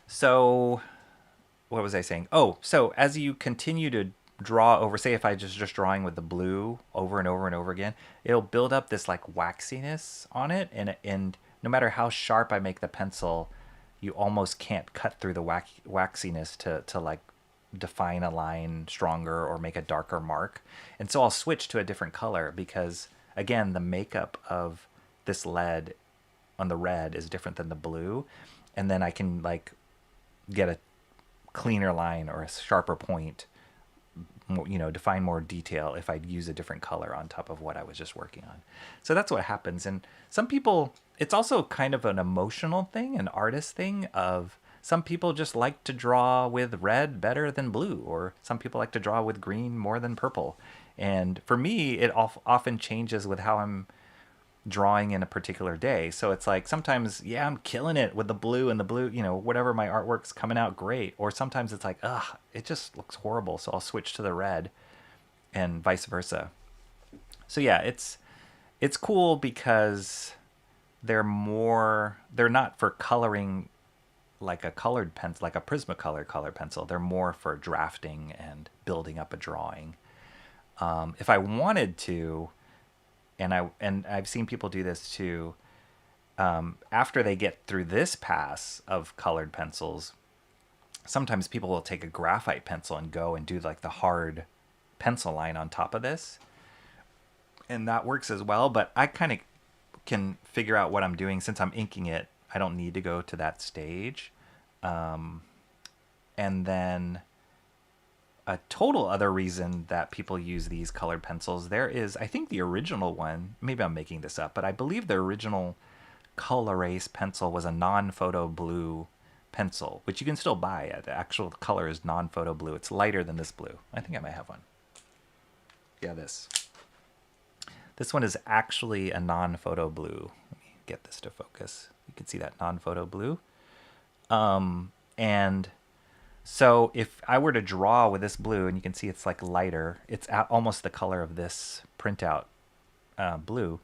So what was I saying? Oh, so as you continue to draw over, say if I just drawing with the blue over and over and over again, it'll build up this like waxiness on it, and no matter how sharp I make the pencil, you almost can't cut through the waxiness to like define a line stronger or make a darker mark. And so I'll switch to a different color because, again, the makeup of this lead on the red is different than the blue. And then I can like get a cleaner line or a sharper point, define more detail if I use a different color on top of what I was just working on. So that's what happens. And some people, it's also kind of an emotional thing, an artist thing of some people just like to draw with red better than blue, or some people like to draw with green more than purple. And for me, it often changes with how I'm drawing in a particular day. So it's like sometimes, yeah, I'm killing it with the blue, and the blue, whatever, my artwork's coming out great. Or sometimes it's like, it just looks horrible, so I'll switch to the red, and vice versa. So yeah, it's cool because they're not for coloring like a colored pencil, like a Prismacolor color pencil. They're more for drafting and building up a drawing. If I wanted to, and I've seen people do this too, after they get through this pass of colored pencils, sometimes people will take a graphite pencil and go and do like the hard pencil line on top of this. And that works as well, but I kind of can figure out what I'm doing. Since I'm inking it, I don't need to go to that stage. And then a total other reason that people use these colored pencils, there is, I think the original one, maybe I'm making this up, but I believe the original Color-Ace pencil was a non-photo blue pencil, which you can still buy. The actual color is non-photo blue. It's lighter than this blue. I think I might have one. Yeah, this one is actually a non-photo blue. Let me get this to focus. You can see that non-photo blue. And So if I were to draw with this blue, and you can see it's like lighter, it's almost the color of this printout blue.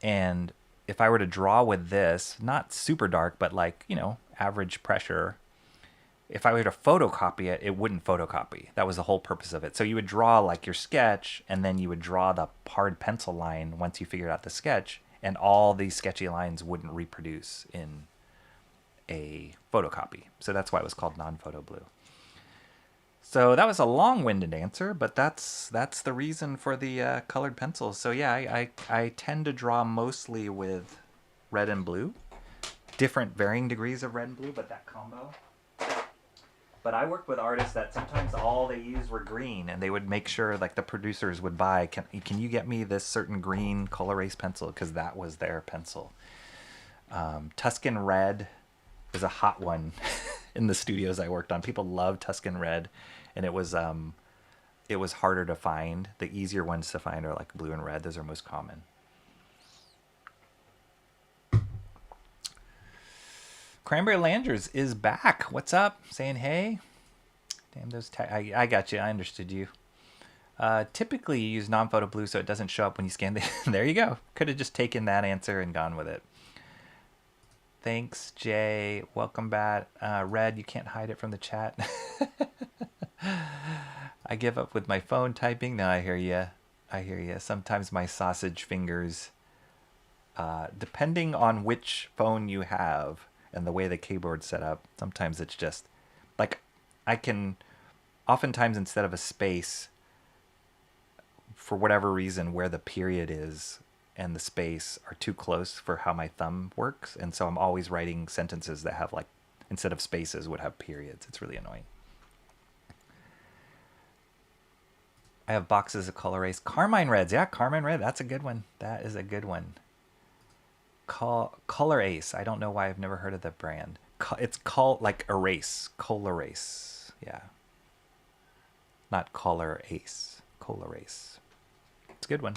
And if I were to draw with this, not super dark, but like, you know, average pressure, if I were to photocopy it, it wouldn't photocopy. That was the whole purpose of it. So you would draw like your sketch, and then you would draw the hard pencil line once you figured out the sketch, and all these sketchy lines wouldn't reproduce in a photocopy. So that's why it was called non-photo blue. So that was a long-winded answer, but that's the reason for the colored pencils. So yeah, I tend to draw mostly with red and blue. Different varying degrees of red and blue, but that combo. But I worked with artists that sometimes all they used were green, and they would make sure, like the producers would buy, can you get me this certain green color erase pencil? Because that was their pencil. Tuscan red is a hot one in the studios I worked on. People love Tuscan red, and it was harder to find. The easier ones to find are like blue and red. Those are most common. Cranberry Landers is back. What's up? Saying hey. Damn those I got you. I understood you. Typically you use non-photo blue so it doesn't show up when you scan the there you go. Could have just taken that answer and gone with it. Thanks, Jay. Welcome back. Red, you can't hide it from the chat. I give up with my phone typing. No, I hear you. I hear you. Sometimes my sausage fingers, depending on which phone you have and the way the keyboard's set up, sometimes it's just like I can oftentimes instead of a space, for whatever reason, where the period is and the space are too close for how my thumb works. And so I'm always writing sentences that have like, instead of spaces, would have periods. It's really annoying. I have boxes of color erase. Carmine Reds. Yeah, Carmine Red. That's a good one. That is a good one. Color Ace. I don't know why I've never heard of the brand. It's called like erase. Color Ace. Yeah. Not Color Ace. Color Ace. It's a good one.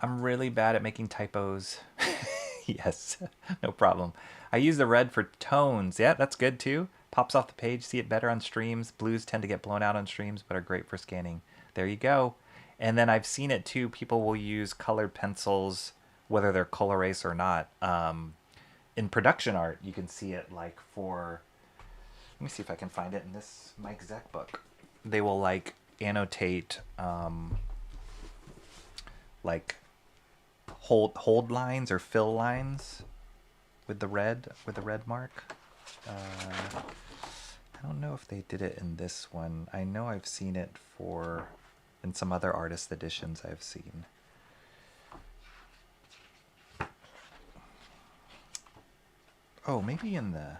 I'm really bad at making typos. Yes, no problem. I use the red for tones. Yeah, that's good too. Pops off the page, see it better on streams. Blues tend to get blown out on streams, but are great for scanning. There you go. And then I've seen it too. People will use colored pencils, whether they're color erase or not. In production art, you can see it like for, let me see if I can find it in this Mike Zeck book. They will like annotate like hold lines or fill lines with the red mark. I don't know if they did it in this one. I know I've seen it in some other artist editions I've seen. Oh, maybe in the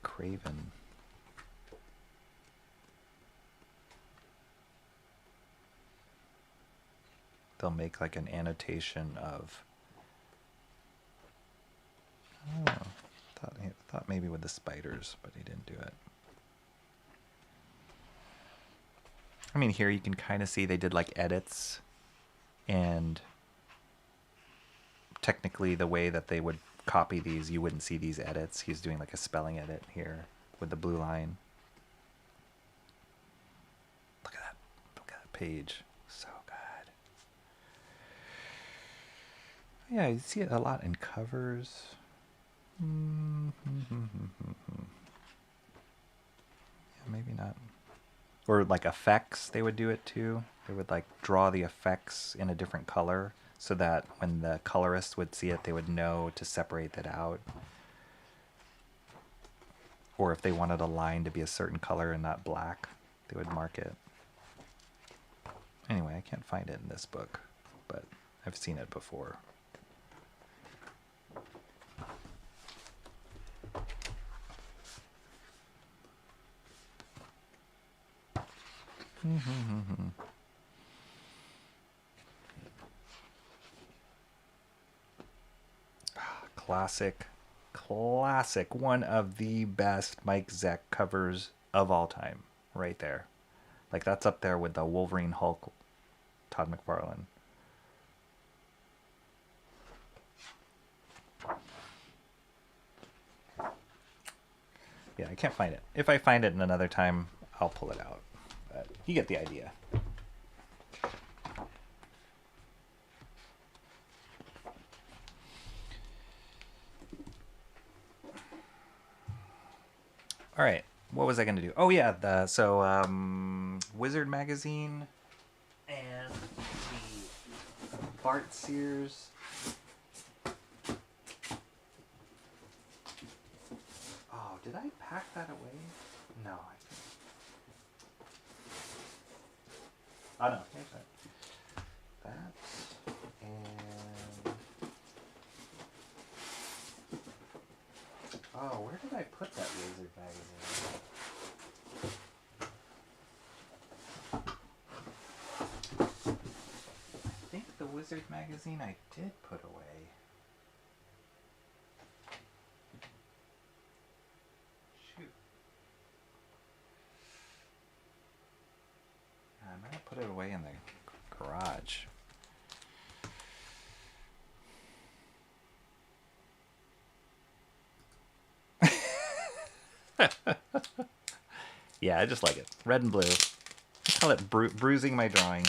Craven. They'll make like an annotation of. Oh, thought maybe with the spiders, but he didn't do it. I mean, here you can kind of see they did like edits, and technically the way that they would copy these, you wouldn't see these edits. He's doing like a spelling edit here with the blue line. Look at that. Look at that page. So good. Yeah, you see it a lot in covers. Yeah, maybe not. Or like effects, they would do it too. They would like draw the effects in a different color so that when the colorist would see it, they would know to separate that out. Or if they wanted a line to be a certain color and not black, they would mark it. Anyway, I can't find it in this book, but I've seen it before. Classic, one of the best Mike Zeck covers of all time, right there. Like that's up there with the Wolverine Hulk, Todd McFarlane. Yeah, I can't find it. If I find it in another time, I'll pull it out. But you get the idea. All right, what was I going to do? Oh yeah, Wizard Magazine and the Bart Sears. Oh, did I pack that away? No, I didn't. Oh no, here's that. That and oh, where did I put that Wizard Magazine? I think the Wizard Magazine I did put away. Shoot. I might have put it away in the garage. Yeah, I just like it. Red and blue. I call it bruising my drawing.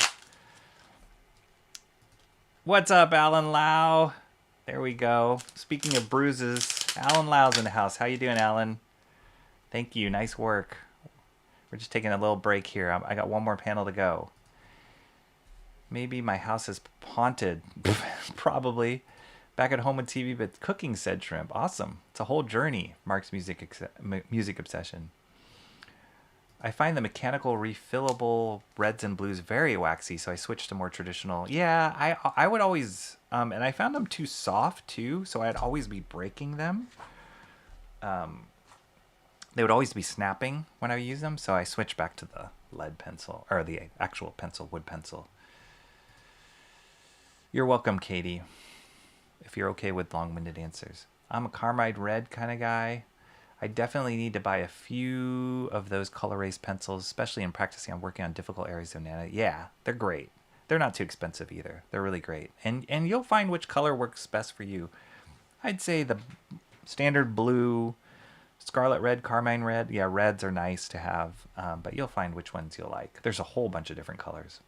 What's up, Alan Lau? There we go. Speaking of bruises, Alan Lau's in the house. How you doing, Alan? Thank you. Nice work. We're just taking a little break here. I got one more panel to go. Maybe my house is haunted. Probably. Back at home with TV, but cooking said shrimp. Awesome. It's a whole journey. Mark's music obsession. I find the mechanical refillable reds and blues very waxy, so I switched to more traditional. Yeah, I would always, and I found them too soft too, so I'd always be breaking them. They would always be snapping when I use them, so I switched back to the lead pencil, or the actual pencil, wood pencil. You're welcome, Katie, if you're okay with long-winded answers. I'm a Carmine red kind of guy. I definitely need to buy a few of those color erase pencils, especially in practicing on working on difficult areas of Nana. Yeah, they're great. They're not too expensive either. They're really great. And you'll find which color works best for you. I'd say the standard blue, scarlet red, carmine red. Yeah, reds are nice to have, but you'll find which ones you'll like. There's a whole bunch of different colors.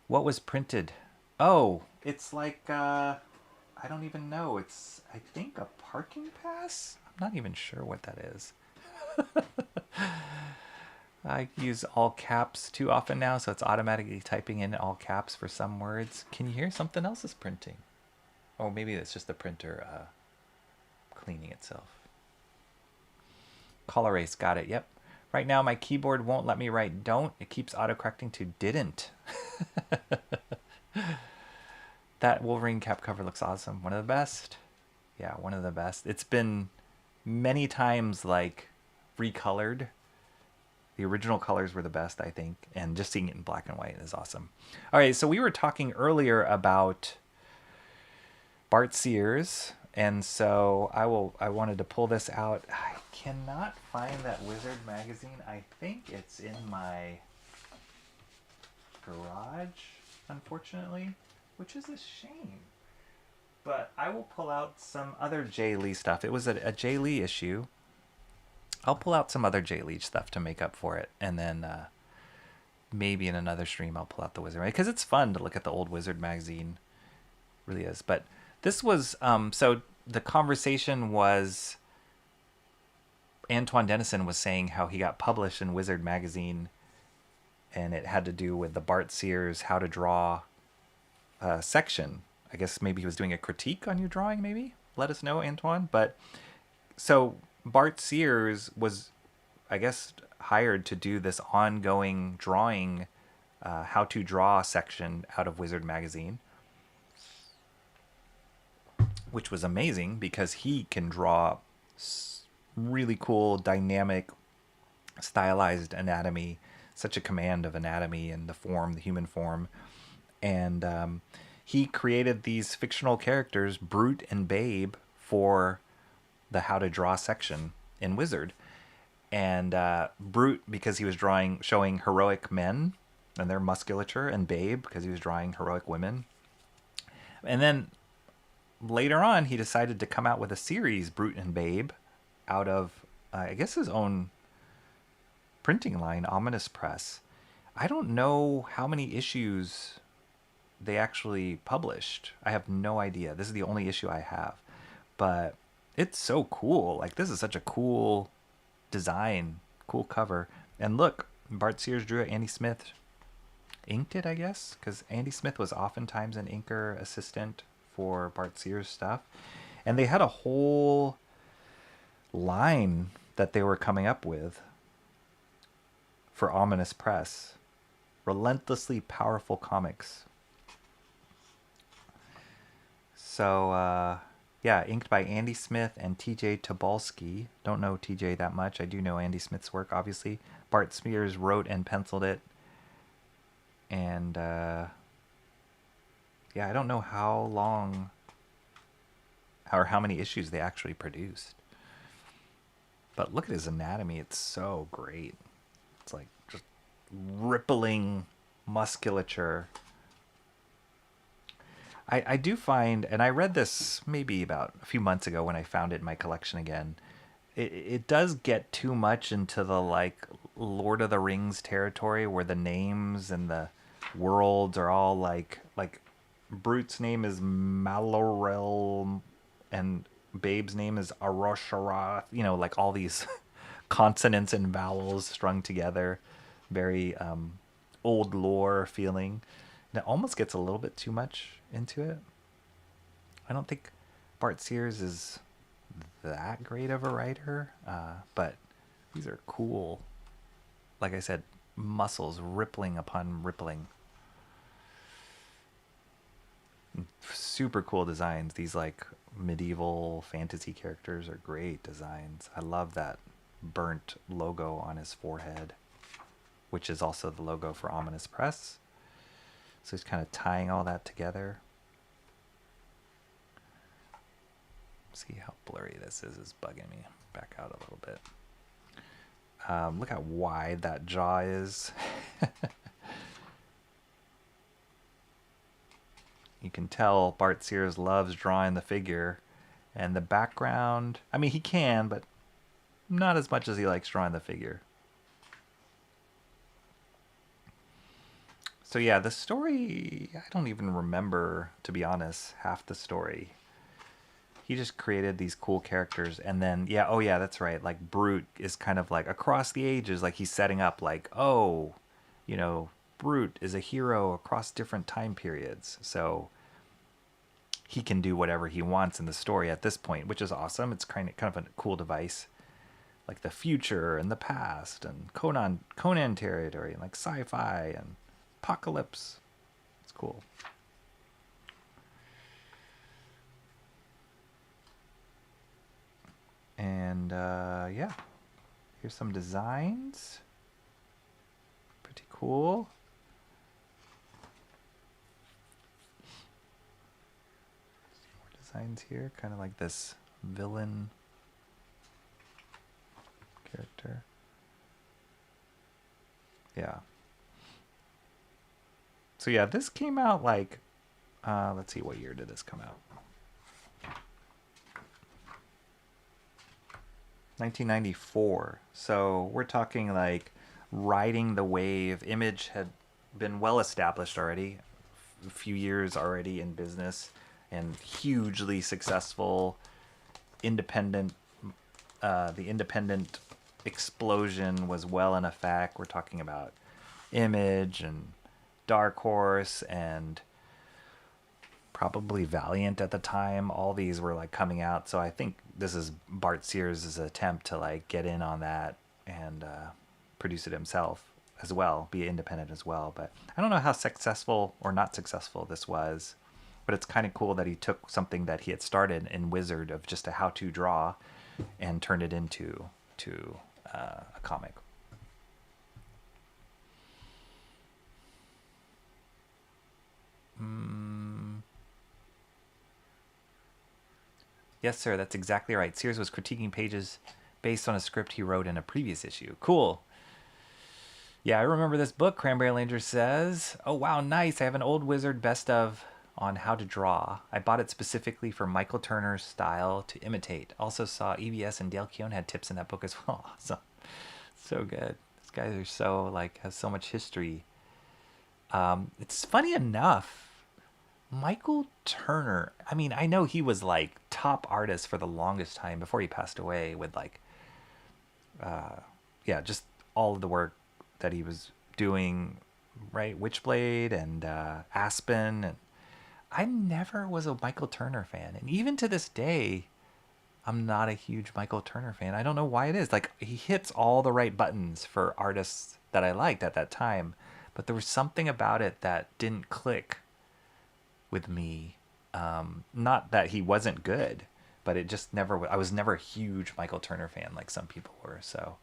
What was printed? Oh, it's like, I don't even know. It's, I think, a parking pass? I'm not even sure what that is. I use all caps too often now, so it's automatically typing in all caps for some words. Can you hear something else is printing? Oh, maybe it's just the printer cleaning itself. Color erase, got it, yep. Right now my keyboard won't let me write don't. It keeps autocorrecting to didn't. That Wolverine cap cover looks awesome. One of the best. Yeah, one of the best. It's been many times like recolored. The original colors were the best, I think. And just seeing it in black and white is awesome. All right, so we were talking earlier about Bart Sears. And so I wanted to pull this out. I cannot find that Wizard magazine. I think it's in my garage, unfortunately, which is a shame. But I will pull out some other Jay Lee stuff. It was a Jay Lee issue. I'll pull out some other Jay Lee stuff to make up for it. And then maybe in another stream I'll pull out the Wizard. Because it's fun to look at the old Wizard magazine. It really is. But this was, so the conversation was, Antoine Dennison was saying how he got published in Wizard magazine. And it had to do with the Bart Sears How to Draw section. I guess maybe he was doing a critique on your drawing, maybe? Let us know, Antoine. But so Bart Sears was, I guess, hired to do this ongoing drawing, how to draw section out of Wizard magazine, which was amazing because he can draw really cool, dynamic, stylized anatomy, such a command of anatomy and the form, the human form. And he created these fictional characters, Brute and Babe, for the How to Draw section in Wizard. And Brute, because he was showing heroic men and their musculature, and Babe, because he was drawing heroic women. And then later on, he decided to come out with a series, Brute and Babe, out of, I guess, his own printing line, Ominous Press. I don't know how many issues they actually published. I have no idea. This is the only issue I have. But it's so cool. Like, this is such a cool design, cool cover. And look, Bart Sears drew it. Andy Smith inked it, I guess, because Andy Smith was oftentimes an inker assistant for Bart Sears stuff. And they had a whole line that they were coming up with for Ominous Press. Relentlessly Powerful Comics. So, yeah, inked by Andy Smith and TJ Tobolsky. Don't know TJ that much. I do know Andy Smith's work, obviously. Bart Sears wrote and penciled it. And, yeah, I don't know how long or how many issues they actually produced. But look at his anatomy. It's so great. It's like just rippling musculature. I do find, and I read this maybe about a few months ago when I found it in my collection again, it does get too much into the like Lord of the Rings territory where the names and the worlds are all like Brute's name is Malorel and Babe's name is Arosharath, you know, like all these consonants and vowels strung together. Very old lore feeling. And it almost gets a little bit too much into it. I don't think Bart Sears is that great of a writer, but these are cool. Like I said, muscles rippling upon rippling. Super cool designs. These like medieval fantasy characters are great designs. I love that burnt logo on his forehead, which is also the logo for Ominous Press. So he's kind of tying all that together. See how blurry this is bugging me. Back out a little bit. Look how wide that jaw is. You can tell Bart Sears loves drawing the figure. And the background, I mean, he can, but not as much as he likes drawing the figure. So yeah, the story, I don't even remember, to be honest, half the story. He just created these cool characters, and then, yeah, oh yeah, that's right, like Brute is kind of like across the ages, like he's setting up like, oh, you know, Brute is a hero across different time periods, so he can do whatever he wants in the story at this point, which is awesome. It's kind of a cool device. Like the future and the past and Conan territory and like sci-fi and apocalypse. It's cool. And yeah, here's some designs. Pretty cool. More designs here, kind of like this villain character. Yeah. So yeah, this came out like, let's see, what year did this come out? 1994. So we're talking like riding the wave. Image had been well established already, a few years already in business, and hugely successful. Independent, the independent explosion was well in effect. We're talking about Image and Dark Horse and probably Valiant at the time. All these were like coming out, so I think this is Bart Sears' attempt to like get in on that and produce it himself as well, be independent as well. But I don't know how successful or not successful this was, but it's kind of cool that he took something that he had started in Wizard of just a how-to draw and turned it into a comic. Yes, sir, that's exactly right. Sears was critiquing pages based on a script he wrote in a previous issue. Cool. Yeah, I remember this book, Cranberry Ranger says. Oh, wow, nice. I have an old Wizard best of on how to draw. I bought it specifically for Michael Turner's style to imitate. Also saw EBS and Dale Keown had tips in that book as well. So good. These guys are so, like, has so much history. It's funny enough, Michael Turner, I mean, I know he was like top artist for the longest time before he passed away with like, just all of the work that he was doing, right? Witchblade and Aspen. And I never was a Michael Turner fan. And even to this day, I'm not a huge Michael Turner fan. I don't know why it is. Like, he hits all the right buttons for artists that I liked at that time. But there was something about it that didn't click with me. Not that he wasn't good, but it just never, I was never a huge Michael Turner fan like some people were. So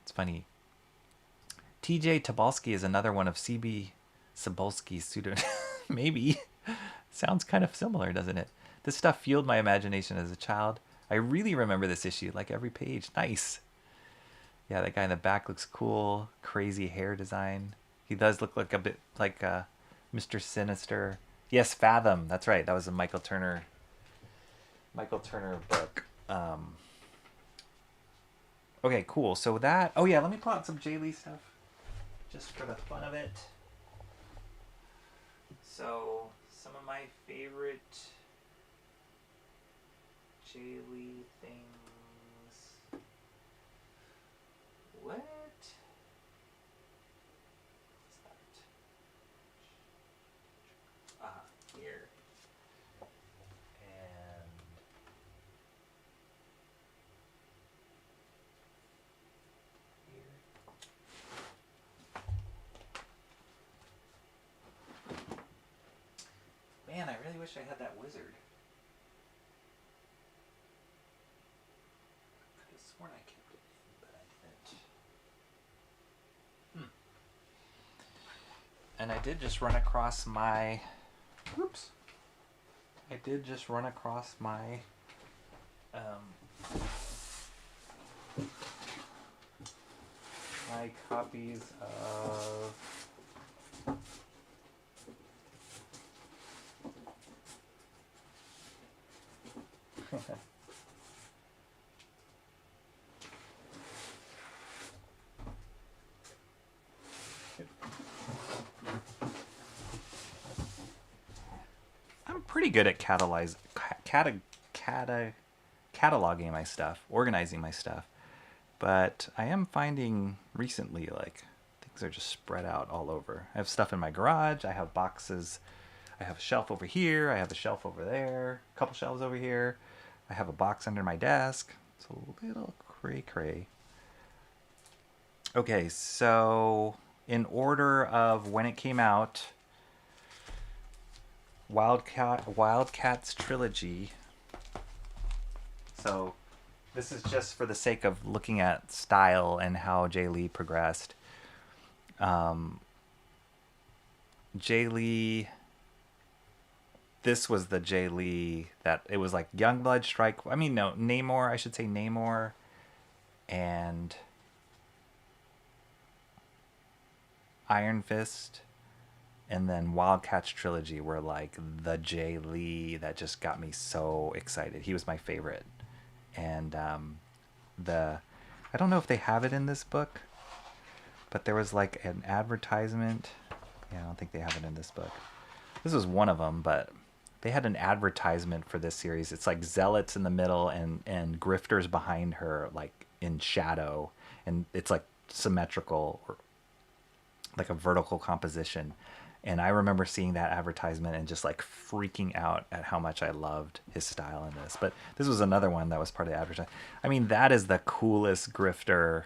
it's funny. TJ Tobolsky is another one of CB Cebulski's pseudo. Maybe. Sounds kind of similar, doesn't it? This stuff fueled my imagination as a child. I really remember this issue, like every page. Nice. Yeah, that guy in the back looks cool. Crazy hair design. He does look like a bit like Mr. Sinister. Yes, Fathom. That's right. That was a Michael Turner book. Okay, cool. So that... Oh, yeah, let me pull out some Jay Lee stuff. Just for the fun of it. So, some of my favorite Jay Lee things. What? Here. And here. Man, I really wish I had that wizard. I could have sworn I kept it in, but I didn't. And I did just run across my... Whoops. I did just run across my my copies of I'm pretty good at cataloging my stuff, organizing my stuff, but I am finding recently, like, things are just spread out all over. I have stuff in my garage. I have boxes. I have a shelf over here. I have a shelf over there. A couple shelves over here. I have a box under my desk. It's a little cray-cray. Okay, so in order of when it came out, Wildcats trilogy. So this is just for the sake of looking at style and how Jay Lee progressed. Jay Lee, this was the Jay Lee that it was like Youngblood, Namor, I should say Namor, and Iron Fist. And then Wildcats trilogy were like the Jay Lee that just got me so excited. He was my favorite. And I don't know if they have it in this book, but there was like an advertisement. Yeah, I don't think they have it in this book. This was one of them, but they had an advertisement for this series. It's like zealots in the middle and grifters behind her, like in shadow. And it's like symmetrical, or like a vertical composition. And I remember seeing that advertisement and just like freaking out at how much I loved his style in this. But this was another one that was part of the advertisement. I mean, that is the coolest grifter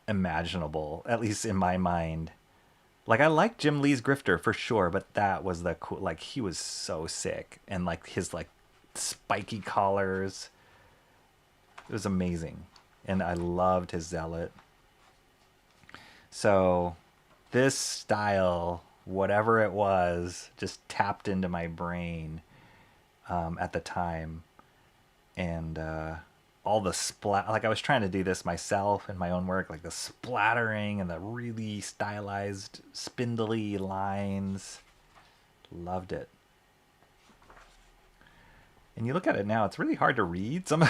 imaginable, at least in my mind. Like, I like Jim Lee's grifter for sure, but that was the cool, like, he was so sick. And like his like spiky collars. It was amazing. And I loved his zealot. So this style, whatever it was, just tapped into my brain at the time. And all the like I was trying to do this myself in my own work, like the splattering and the really stylized spindly lines. Loved it. And you look at it now, it's really hard to read some.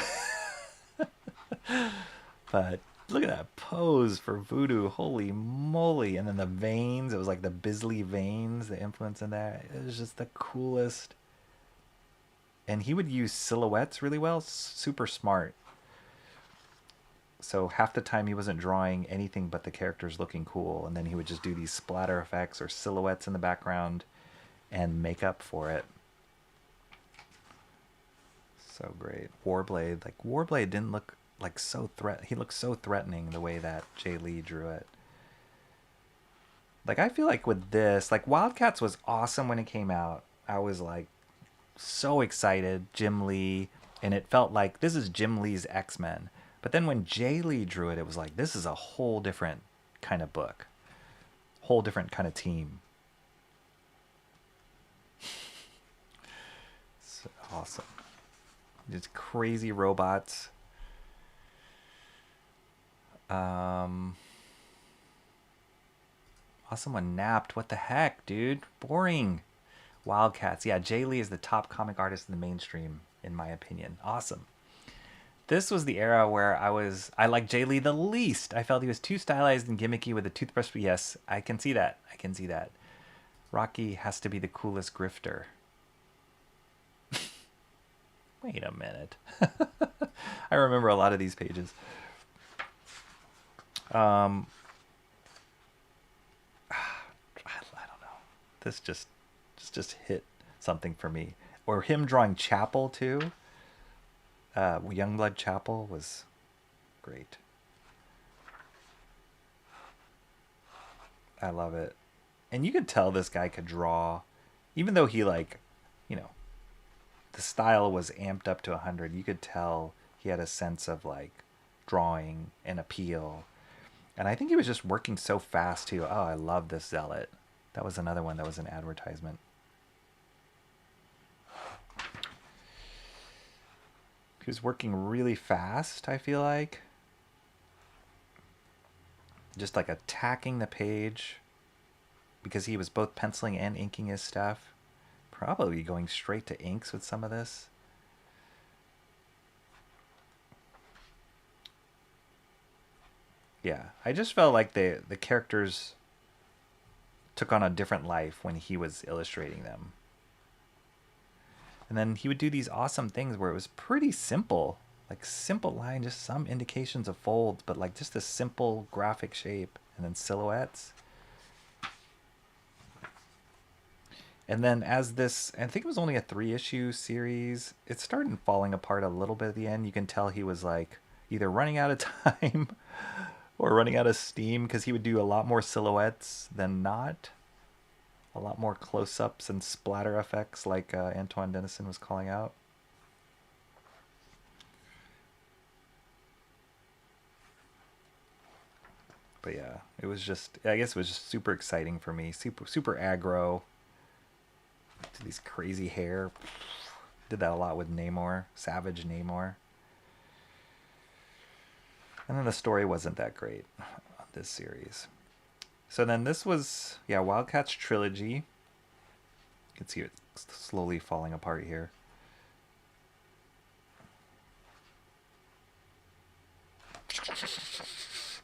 But look at that pose for Voodoo. Holy moly. And then the veins, it was like the Bisley veins, the influence in that. It was just the coolest. And he would use silhouettes really well. Super smart. So half the time he wasn't drawing anything but the characters looking cool. And then he would just do these splatter effects or silhouettes in the background and make up for it. So great. Warblade. Like, Warblade didn't look like so he looked so threatening the way that Jay Lee drew it. Like, I feel like with this, like, Wildcats was awesome when it came out. I was like so excited. Jim Lee, and it felt like this is Jim Lee's X-Men. But then when Jay Lee drew it, it was like, this is a whole different kind of book. Whole different kind of team. So awesome. Just crazy robots. Awesome one napped. What the heck, dude? Boring. Wildcats. Yeah, Jay Lee is the top comic artist in the mainstream, in my opinion. Awesome. This was the era where I liked Jay Lee the least. I felt he was too stylized and gimmicky with a toothbrush. But yes, I can see that. I can see that. Rocky has to be the coolest grifter. Wait a minute. I remember a lot of these pages. I don't know. This just hit something for me. Or him drawing Chapel too. Youngblood Chapel was great. I love it. And you could tell this guy could draw, even though he, like, you know, the style was amped up to 100. You could tell he had a sense of, like, drawing and appeal. And I think he was just working so fast too. Oh, I love this Zealot. That was another one that was an advertisement. He was working really fast, I feel like. Just like attacking the page. Because he was both penciling and inking his stuff. Probably going straight to inks with some of this. Yeah, I just felt like the characters took on a different life when he was illustrating them. And then he would do these awesome things where it was pretty simple. Like, simple line, just some indications of folds, but like just a simple graphic shape. And then silhouettes. And then as this, I think it was only a 3-issue series, it started falling apart a little bit at the end. You can tell he was like either running out of time or running out of steam, because he would do a lot more silhouettes than not. A lot more close-ups and splatter effects, like Antoine Dennison was calling out. But yeah, it was just, I guess it was just super exciting for me. Super aggro. These crazy hair. Did that a lot with Namor, Savage Namor. And then the story wasn't that great on this series. So then this was, yeah, Wildcats trilogy. You can see it slowly falling apart here.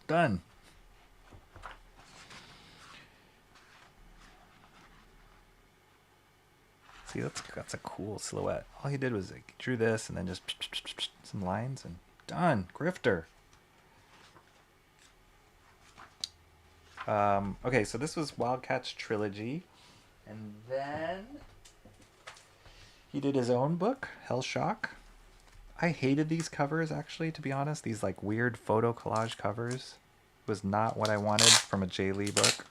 Done. See, that's a cool silhouette. All he did was like, drew this and then just some lines and done. Grifter. Okay, so this was Wildcats trilogy, and then he did his own book, Hellshock. I hated these covers, actually, to be honest. These like weird photo collage covers was not what I wanted from a Jay Lee book.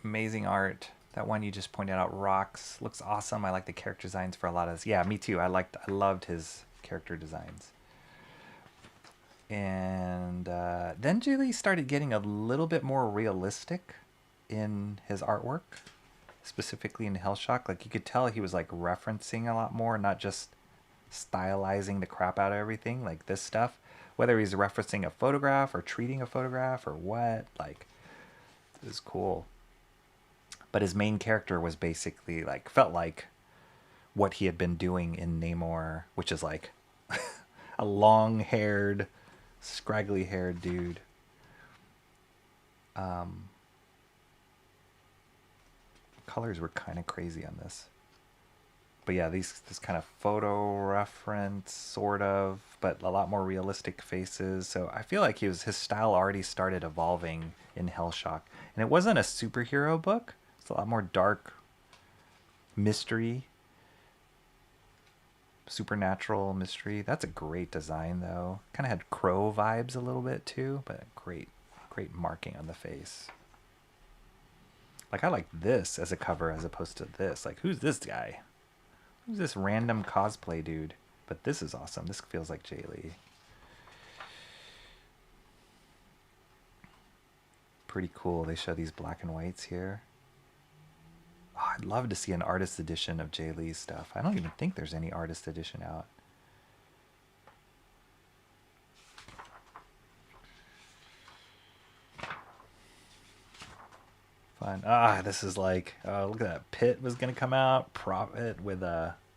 Amazing art. That one you just pointed out, Rocks, looks awesome. I like the character designs for a lot of this. Yeah, me too. I loved his character designs. And then Jay Lee started getting a little bit more realistic in his artwork. specifically in Hellshock. Like you could tell he was like referencing a lot more, not just stylizing the crap out of everything like this stuff. Whether he's referencing a photograph or treating a photograph or what, like, this is cool. But his main character was basically like, felt like what he had been doing in Namor, which is like a long-haired, scraggly-haired dude. Colors were kind of crazy on this. But yeah, this kind of photo reference, sort of, but a lot more realistic faces. So I feel like his style already started evolving in Hellshock. And it wasn't a superhero book. It's a lot more dark mystery, supernatural mystery. That's a great design, though. Kind of had Crow vibes a little bit, too, but great marking on the face. Like, I like this as a cover as opposed to this. Like, who's this guy? Who's this random cosplay dude? But this is awesome. This feels like Jay Lee. Pretty cool. They show these black and whites here. Oh, I'd love to see an artist edition of Jay Lee's stuff. I don't even think there's any artist edition out. Fun. This is like, look at that. Pitt was going to come out. Prophet with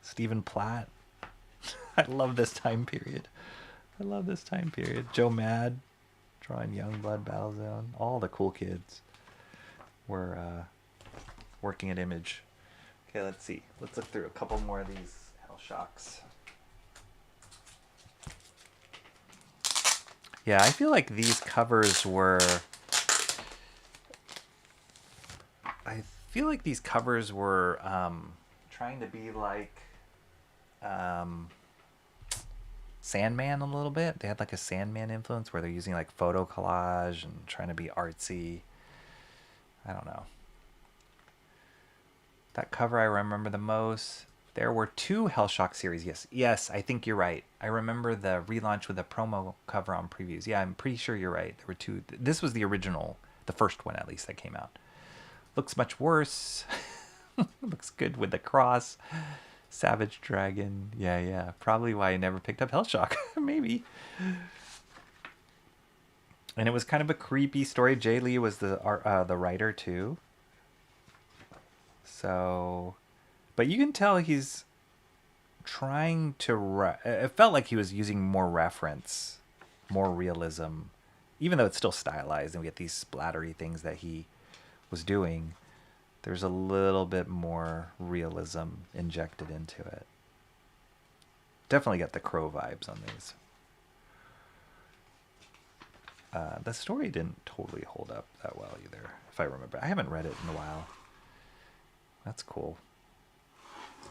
Stephen Platt. I love this time period. Joe Mad drawing Youngblood, Battlezone. All the cool kids were working at Image. Okay, let's see. Let's look through a couple more of these Hellshocks. Yeah, I feel like these covers were... trying to be like Sandman a little bit. They had like a Sandman influence where they're using like photo collage and trying to be artsy. I don't know. That cover I remember the most. There were 2 Hellshock series. Yes, I think you're right. I remember the relaunch with a promo cover on previews. Yeah, I'm pretty sure you're right. There were 2. This was the original, the first one at least that came out. Looks much worse. Looks good with the cross. Savage Dragon. Yeah. Probably why I never picked up Hellshock. Maybe. And it was kind of a creepy story. Jay Lee was the writer too. So, but you can tell he's trying to... it felt like he was using more reference, more realism. Even though it's still stylized and we get these splattery things that he was doing, there's a little bit more realism injected into it. Definitely got the Crow vibes on these. The story didn't totally hold up that well either, if I remember. I haven't read it in a while. That's cool.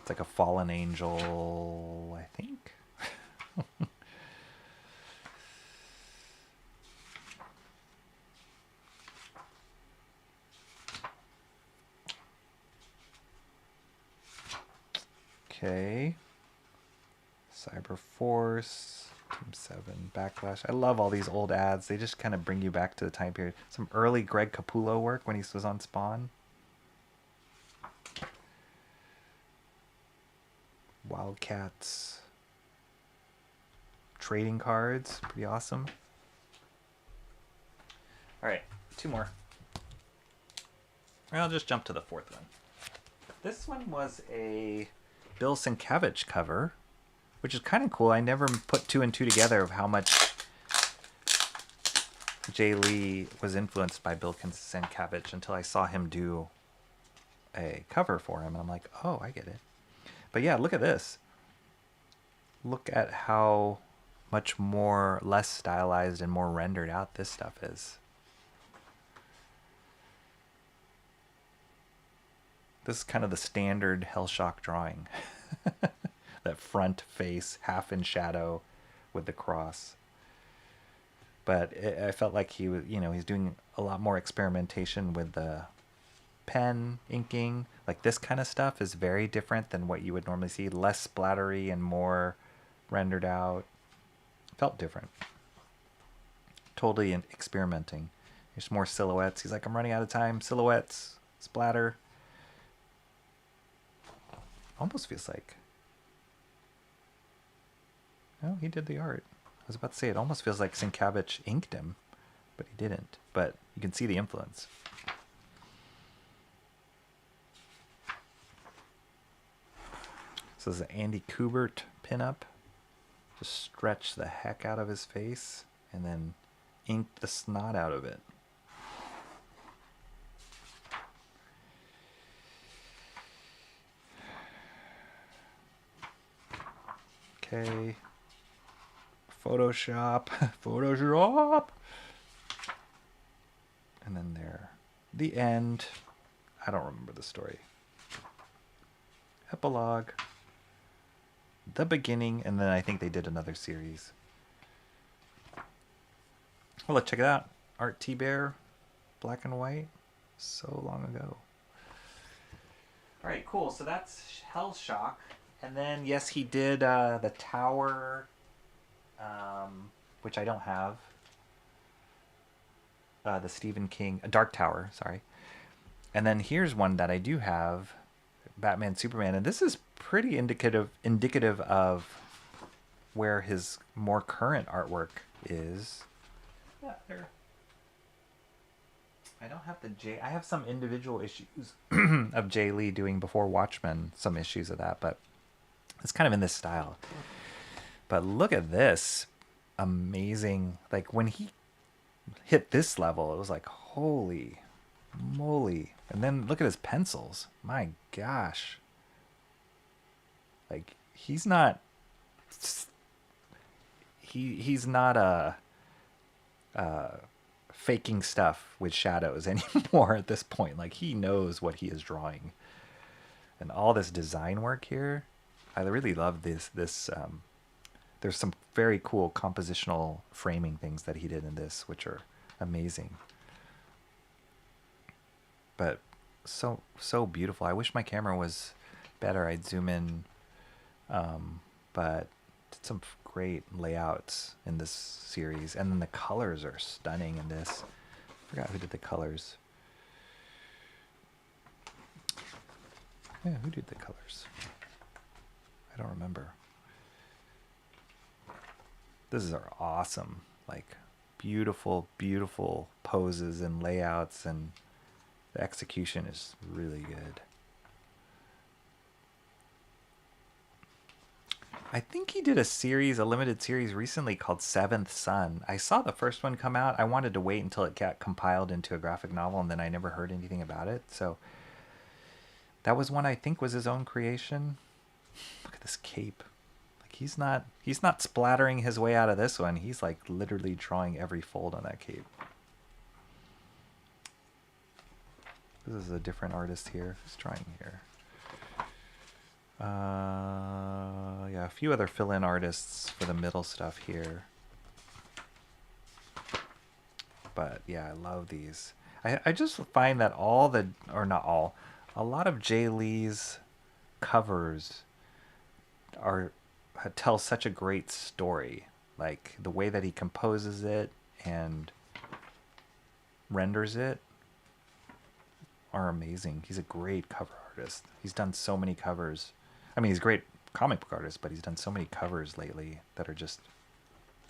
It's like a fallen angel, I think. Okay. Cyber Force, Team 7, Backlash. I love all these old ads. They just kind of bring you back to the time period. Some early Greg Capullo work when he was on Spawn. Wildcats. Trading cards. Pretty awesome. Alright, 2 more. I'll just jump to the 4th one. This one was a Bill Sienkiewicz cover, which is kind of cool. I never put 2 and 2 together of how much Jay Lee was influenced by Bill Sienkiewicz until I saw him do a cover for him. And I'm like, oh, I get it. But yeah, look at this. Look at how much more, less stylized and more rendered out this stuff is. This is kind of the standard Hellshock drawing. That front face, half in shadow with the cross. But I felt like he was, he's doing a lot more experimentation with the pen inking. Like this kind of stuff is very different than what you would normally see. Less splattery and more rendered out. Felt different. Totally experimenting. There's more silhouettes. He's like, I'm running out of time. Silhouettes, splatter. Almost feels like... No, he did the art. I was about to say, it almost feels like Sienkiewicz inked him, but he didn't. But you can see the influence. So this is an Andy Kubert pinup. Just stretch the heck out of his face and then ink the snot out of it. Okay. Photoshop. Photoshop. And then there. The end. I don't remember the story. Epilogue. The beginning. And then I think they did another series. Well, let's check it out. Art T-Bear. Black and white. So long ago. Alright, cool. So that's Hellshock. And then, yes, he did the Tower, which I don't have. The Stephen King, Dark Tower, sorry. And then here's one that I do have, Batman, Superman. And this is pretty indicative of where his more current artwork is. Yeah, there. I don't have I have some individual issues of Jay Lee doing Before Watchmen, some issues of that, but it's kind of in this style. But look at this. Amazing. Like when he hit this level, it was like, holy moly. And then look at his pencils. My gosh. Like he's not faking stuff with shadows anymore at this point. Like he knows what he is drawing. And all this design work here, I really love this. There's some very cool compositional framing things that he did in this, which are amazing. But so beautiful. I wish my camera was better. I'd zoom in. But did some great layouts in this series. And then the colors are stunning in this. I forgot who did the colors. Yeah, who did the colors? I don't remember. This is awesome. Like beautiful, beautiful poses and layouts, and the execution is really good. I think he did a limited series recently called Seventh Son. I saw the first one come out. I wanted to wait until it got compiled into a graphic novel, and then I never heard anything about it. So that was one I think was his own creation. Look at this cape. Like he's not splattering his way out of this one. He's like literally drawing every fold on that cape. This is a different artist here. Who's drawing here? Yeah, a few other fill-in artists for the middle stuff here. But yeah, I love these. I just find that a lot of Jay Lee's covers tell such a great story. Like the way that he composes it and renders it are amazing. He's a great cover artist. He's done so many covers. I mean, he's a great comic book artist, but he's done so many covers lately that are just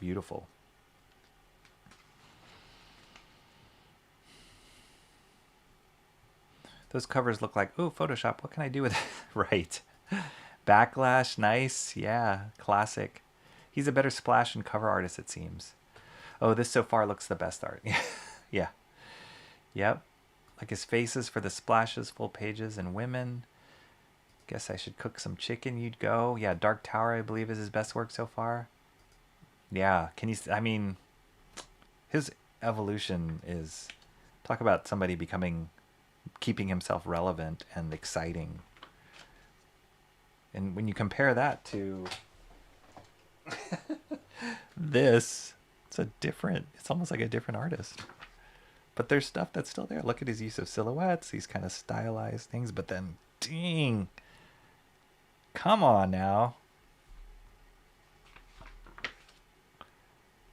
beautiful. Those covers look like, oh, Photoshop, what can I do with it? Right. Backlash, nice. Yeah, classic. He's a better splash and cover artist, it seems. Oh, this so far looks the best art. Yeah. Yep. Like his faces for the splashes, full pages, and women. Guess I should cook some chicken, you'd go. Yeah, Dark Tower, I believe, is his best work so far. Yeah, I mean, his evolution is, talk about somebody keeping himself relevant and exciting. And when you compare that to this, it's almost like a different artist. But there's stuff that's still there. Look at his use of silhouettes, these kind of stylized things, but then, dang, come on now.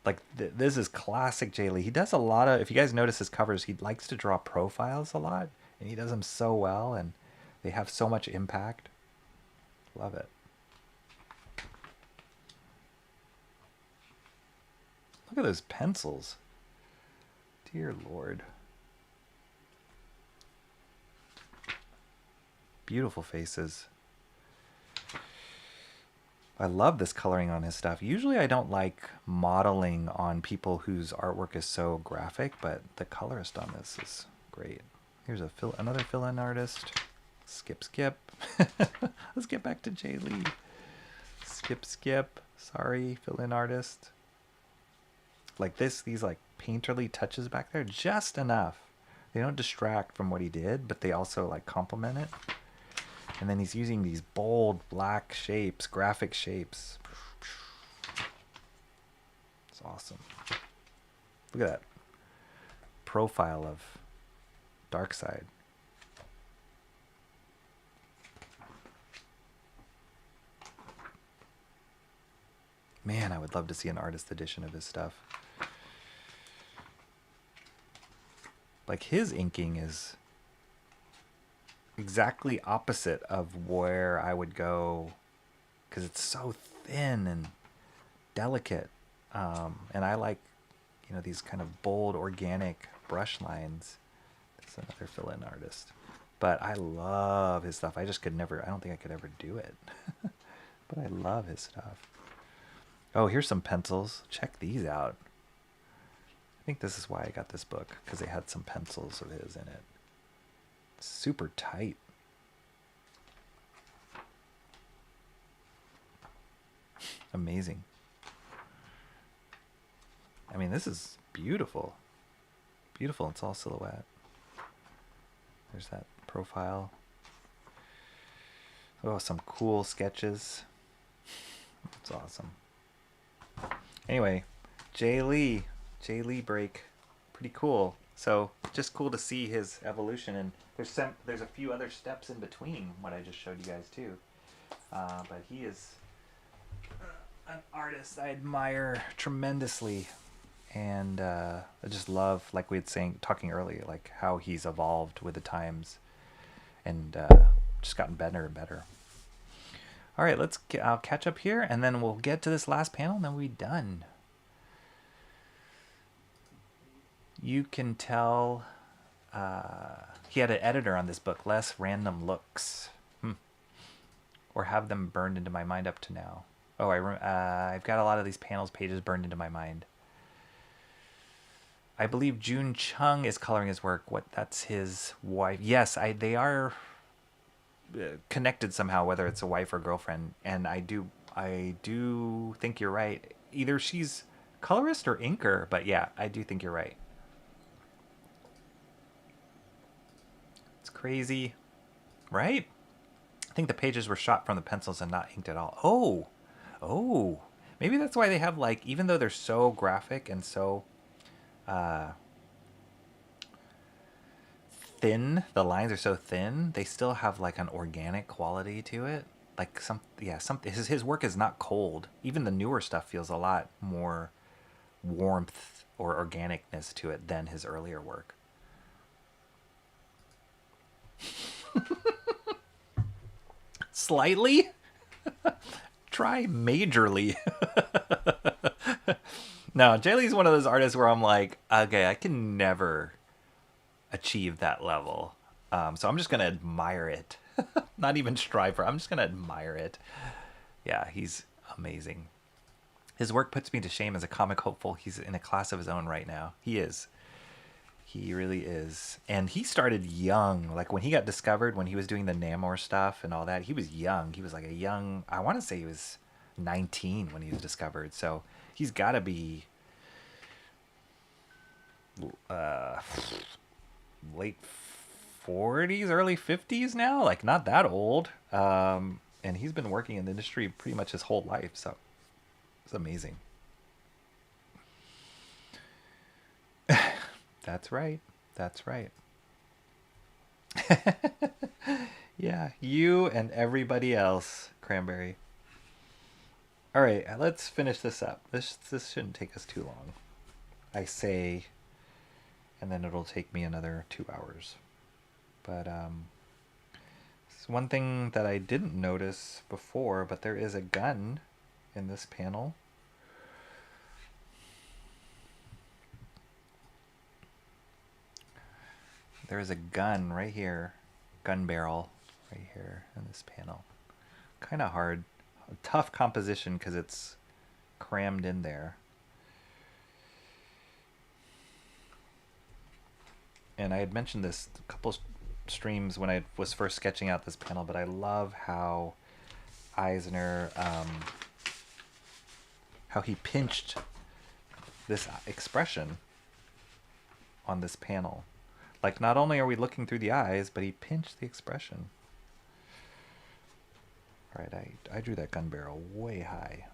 Like, this is classic Jay Lee. He does a lot of, if you guys notice his covers, he likes to draw profiles a lot, and he does them so well, and they have so much impact. Love it. Look at those pencils. Dear Lord. Beautiful faces. I love this coloring on his stuff. Usually I don't like modeling on people whose artwork is so graphic, but the colorist on this is great. Here's another fill-in artist. Skip. Let's get back to Jay Lee. Skip. Sorry, fill-in artist. Like these like painterly touches back there, just enough. They don't distract from what he did, but they also like complement it. And then he's using these bold black shapes, graphic shapes. It's awesome. Look at that profile of Darkseid. Man, I would love to see an artist edition of his stuff. Like his inking is exactly opposite of where I would go because it's so thin and delicate. And I like, you know, these kind of bold, organic brush lines. That's another fill-in artist. But I love his stuff. I just could never, I don't think I could ever do it. But I love his stuff. Oh, here's some pencils. Check these out. I think this is why I got this book, because they had some pencils of his in it. Super tight. Amazing. I mean, this is beautiful. Beautiful. It's all silhouette. There's that profile. Oh, some cool sketches. It's awesome. Anyway, Jay Lee break. Pretty cool. So just cool to see his evolution, and there's a few other steps in between what I just showed you guys too. But he is an artist I admire tremendously, and I just love, like we had talking earlier, like how he's evolved with the times, and just gotten better and better. All right, I'll catch up here, and then we'll get to this last panel, and then we'll be done. You can tell he had an editor on this book, Less Random Looks. Or have them burned into my mind up to now. Oh, I've got a lot of these pages burned into my mind. I believe June Chung is coloring his work. That's his wife. Yes, they are connected somehow, whether it's a wife or girlfriend. And I do think you're right. Either she's colorist or inker, but yeah, I do think you're right. It's crazy, right? I think the pages were shot from the pencils and not inked at all. Oh, maybe that's why they have, like, even though they're so graphic and so thin, the lines are so thin, they still have like an organic quality to it. Like his work is not cold. Even the newer stuff feels a lot more warmth or organicness to it than his earlier work. Slightly? Try majorly. No, Jay Lee's one of those artists where I'm like, okay, I can never achieve that level. So I'm just going to admire it. Not even strive for it. I'm just going to admire it. Yeah, he's amazing. His work puts me to shame as a comic hopeful. He's in a class of his own right now. He is. He really is. And he started young. Like when he got discovered, when he was doing the Namor stuff and all that, he was young. He was like I want to say he was 19 when he was discovered. So he's got to be late 40s, early 50s now. Like not that old. And he's been working in the industry pretty much his whole life. So it's amazing. That's right. That's right. Yeah, you and everybody else, Cranberry. All right, let's finish this up. This shouldn't take us too long. I say, and then it'll take me another 2 hours. But this one thing that I didn't notice before, but there is a gun in this panel. There is a gun right here, gun barrel right here in this panel. Kind of hard, tough composition because it's crammed in there. And I had mentioned this a couple streams when I was first sketching out this panel, but I love how Eisner, how he pinched this expression on this panel. Like, not only are we looking through the eyes, but he pinched the expression. All right, I drew that gun barrel way high.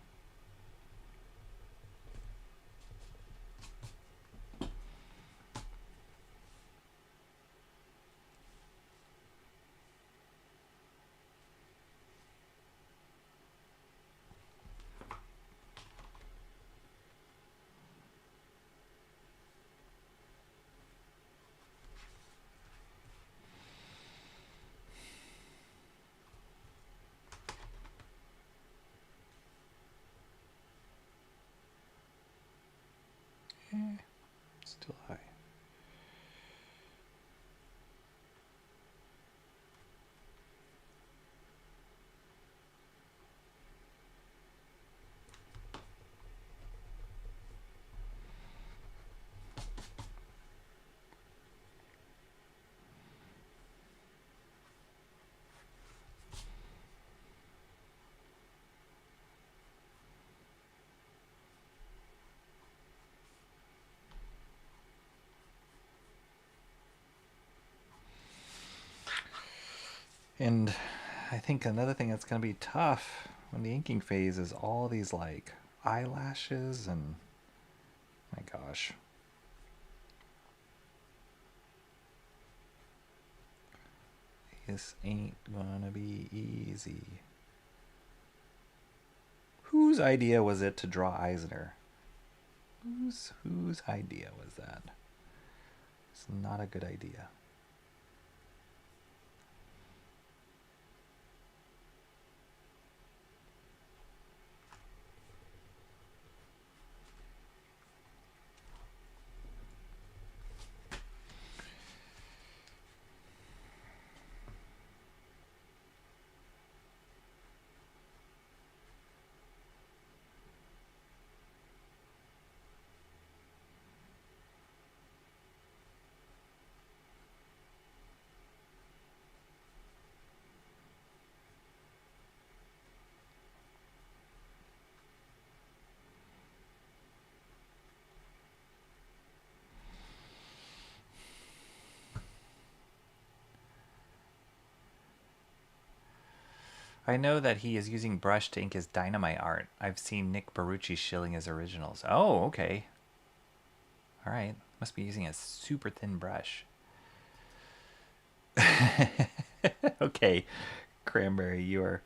Still high. And I think another thing that's going to be tough in the inking phase is all these like eyelashes and my gosh. This ain't gonna be easy. Whose idea was it to draw Eisner? Whose idea was that? It's not a good idea. I know that he is using brush to ink his Dynamite art. I've seen Nick Barucci shilling his originals. Oh, okay. All right. Must be using a super thin brush. Okay, Cranberry, you are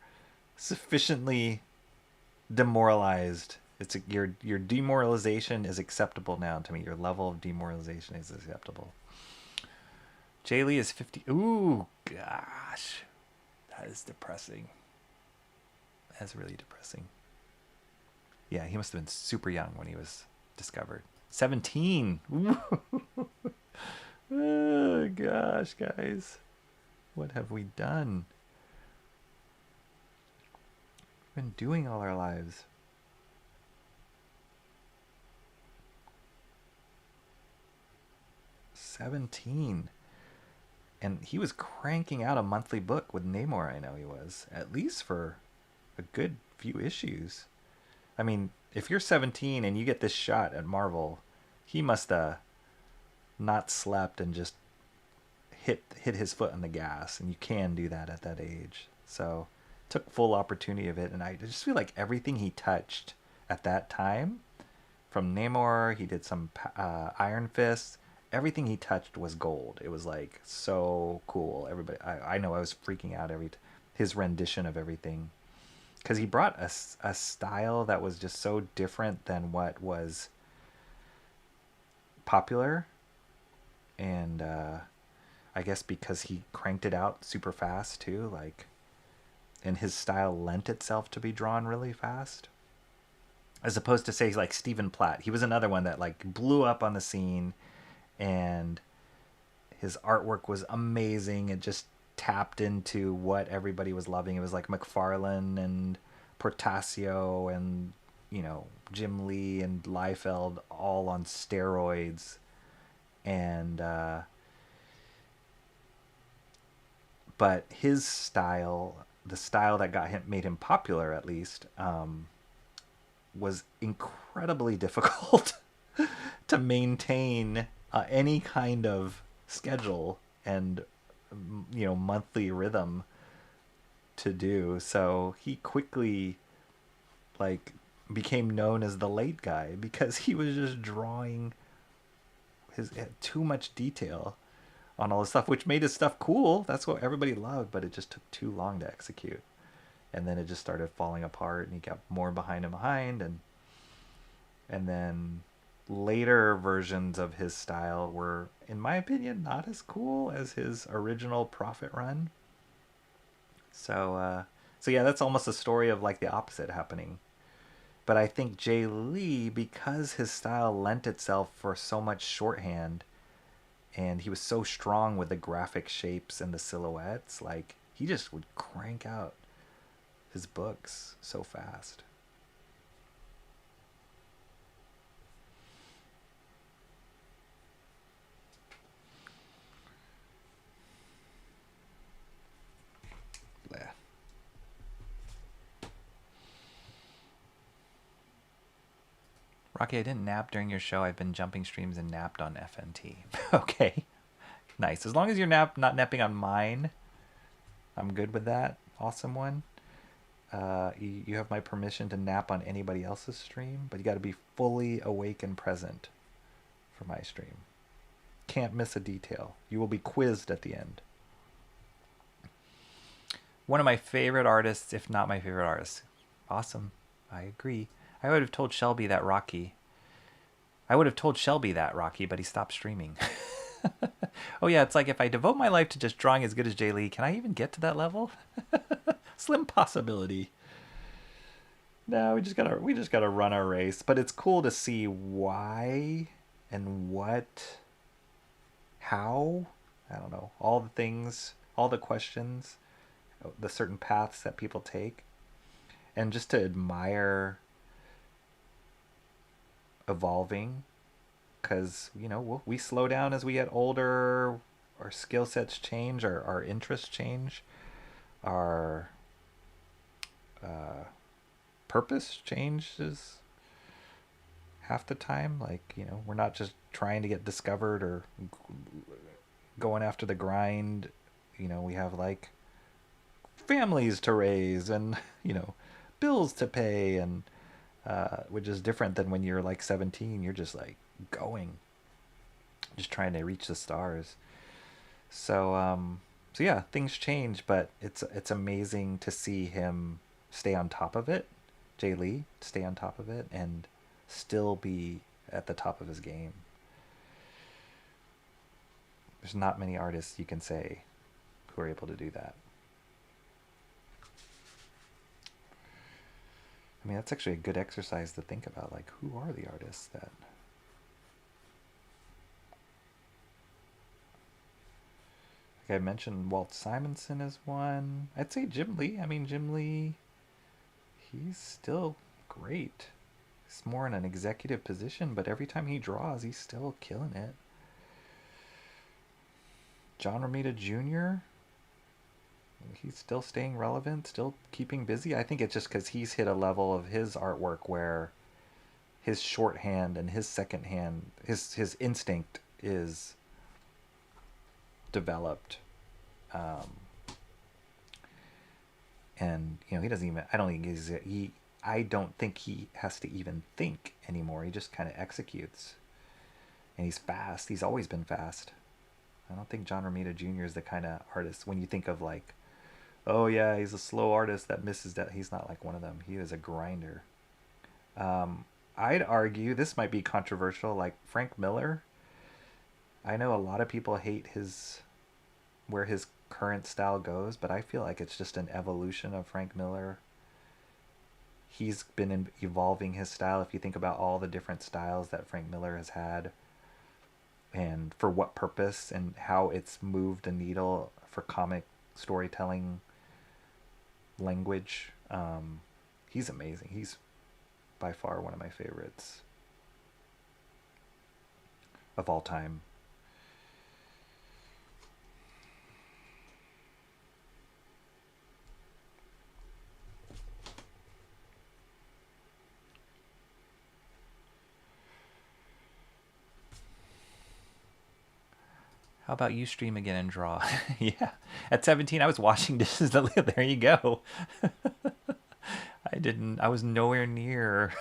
sufficiently demoralized. Your demoralization is acceptable now to me. Your level of demoralization is acceptable. Jaylee is 50. Ooh, gosh. That is depressing. That's really depressing. Yeah, he must have been super young when he was discovered. 17. Oh, gosh, guys. What have we done? We've been doing all our lives. $17. And he was cranking out a monthly book with Namor, I know he was. At least for a good few issues. I mean, if you're 17 and you get this shot at Marvel, he must have not slept and just hit his foot on the gas, and you can do that at that age. So took full opportunity of it, and I just feel like everything he touched at that time, from Namor, he did some Iron Fist, everything he touched was gold. It was like so cool. Everybody, I know I was freaking out his rendition of everything, because he brought a style that was just so different than what was popular. And I guess because he cranked it out super fast too, like, and his style lent itself to be drawn really fast. As opposed to say like Stephen Platt, he was another one that like blew up on the scene, and his artwork was amazing. It just tapped into what everybody was loving. It was like McFarlane and Portasio and, you know, Jim Lee and Liefeld all on steroids. And but his style, the style that got him, made him popular at least, was incredibly difficult to maintain any kind of schedule and, you know, monthly rhythm to do. So he quickly like became known as the late guy because he was just drawing his too much detail on all this stuff, which made his stuff cool. That's what everybody loved, but it just took too long to execute. And then it just started falling apart, and he got more behind and behind, and then later versions of his style were, in my opinion, not as cool as his original Prophet run. So yeah, that's almost a story of like the opposite happening. But I think Jay Lee, because his style lent itself for so much shorthand, and he was so strong with the graphic shapes and the silhouettes, like he just would crank out his books so fast. Bleh. Rocky, I didn't nap during your show. I've been jumping streams and napped on FNT. Okay. Nice. As long as you're not napping on mine, I'm good with that. Awesome one. You have my permission to nap on anybody else's stream, but you got to be fully awake and present for my stream. Can't miss a detail. You will be quizzed at the end. One of my favorite artists, if not my favorite artist. Awesome. I agree. I would have told Shelby that Rocky, but he stopped streaming. Oh yeah, it's like if I devote my life to just drawing as good as Jay Lee, can I even get to that level? Slim possibility. No, we just gotta run our race. But it's cool to see why and what, how, I don't know, all the things, all the questions, the certain paths that people take, and just to admire evolving, because, you know, we slow down as we get older, our skill sets change, our interests change, our purpose changes half the time. Like, you know, we're not just trying to get discovered or going after the grind. You know, we have like families to raise and, you know, bills to pay, and which is different than when you're like 17. You're just like going, just trying to reach the stars. So yeah, things change, but it's amazing to see him stay on top of it, Jay Lee stay on top of it, and still be at the top of his game. There's not many artists you can say who are able to do that. I mean, that's actually a good exercise to think about, like, who are the artists that... Like I mentioned, Walt Simonson is one. I'd say Jim Lee. I mean, Jim Lee, he's still great. He's more in an executive position, but every time he draws, he's still killing it. John Romita Jr., he's still staying relevant, still keeping busy. I think it's just because he's hit a level of his artwork where his shorthand and his second hand, his instinct is developed. And, you know, he doesn't even, I don't think he has to even think anymore. He just kind of executes. And he's fast. He's always been fast. I don't think John Romita Jr. is the kind of artist, when you think of like, oh yeah, he's a slow artist that misses that. He's not like one of them. He is a grinder. I'd argue, this might be controversial, like Frank Miller. I know a lot of people hate his where his current style goes, but I feel like it's just an evolution of Frank Miller. He's been evolving his style. If you think about all the different styles that Frank Miller has had, and for what purpose, and how it's moved a needle for comic storytelling language, he's amazing. He's by far one of my favorites of all time. How about you stream again and draw? Yeah. At 17, I was washing dishes. There you go. I was nowhere near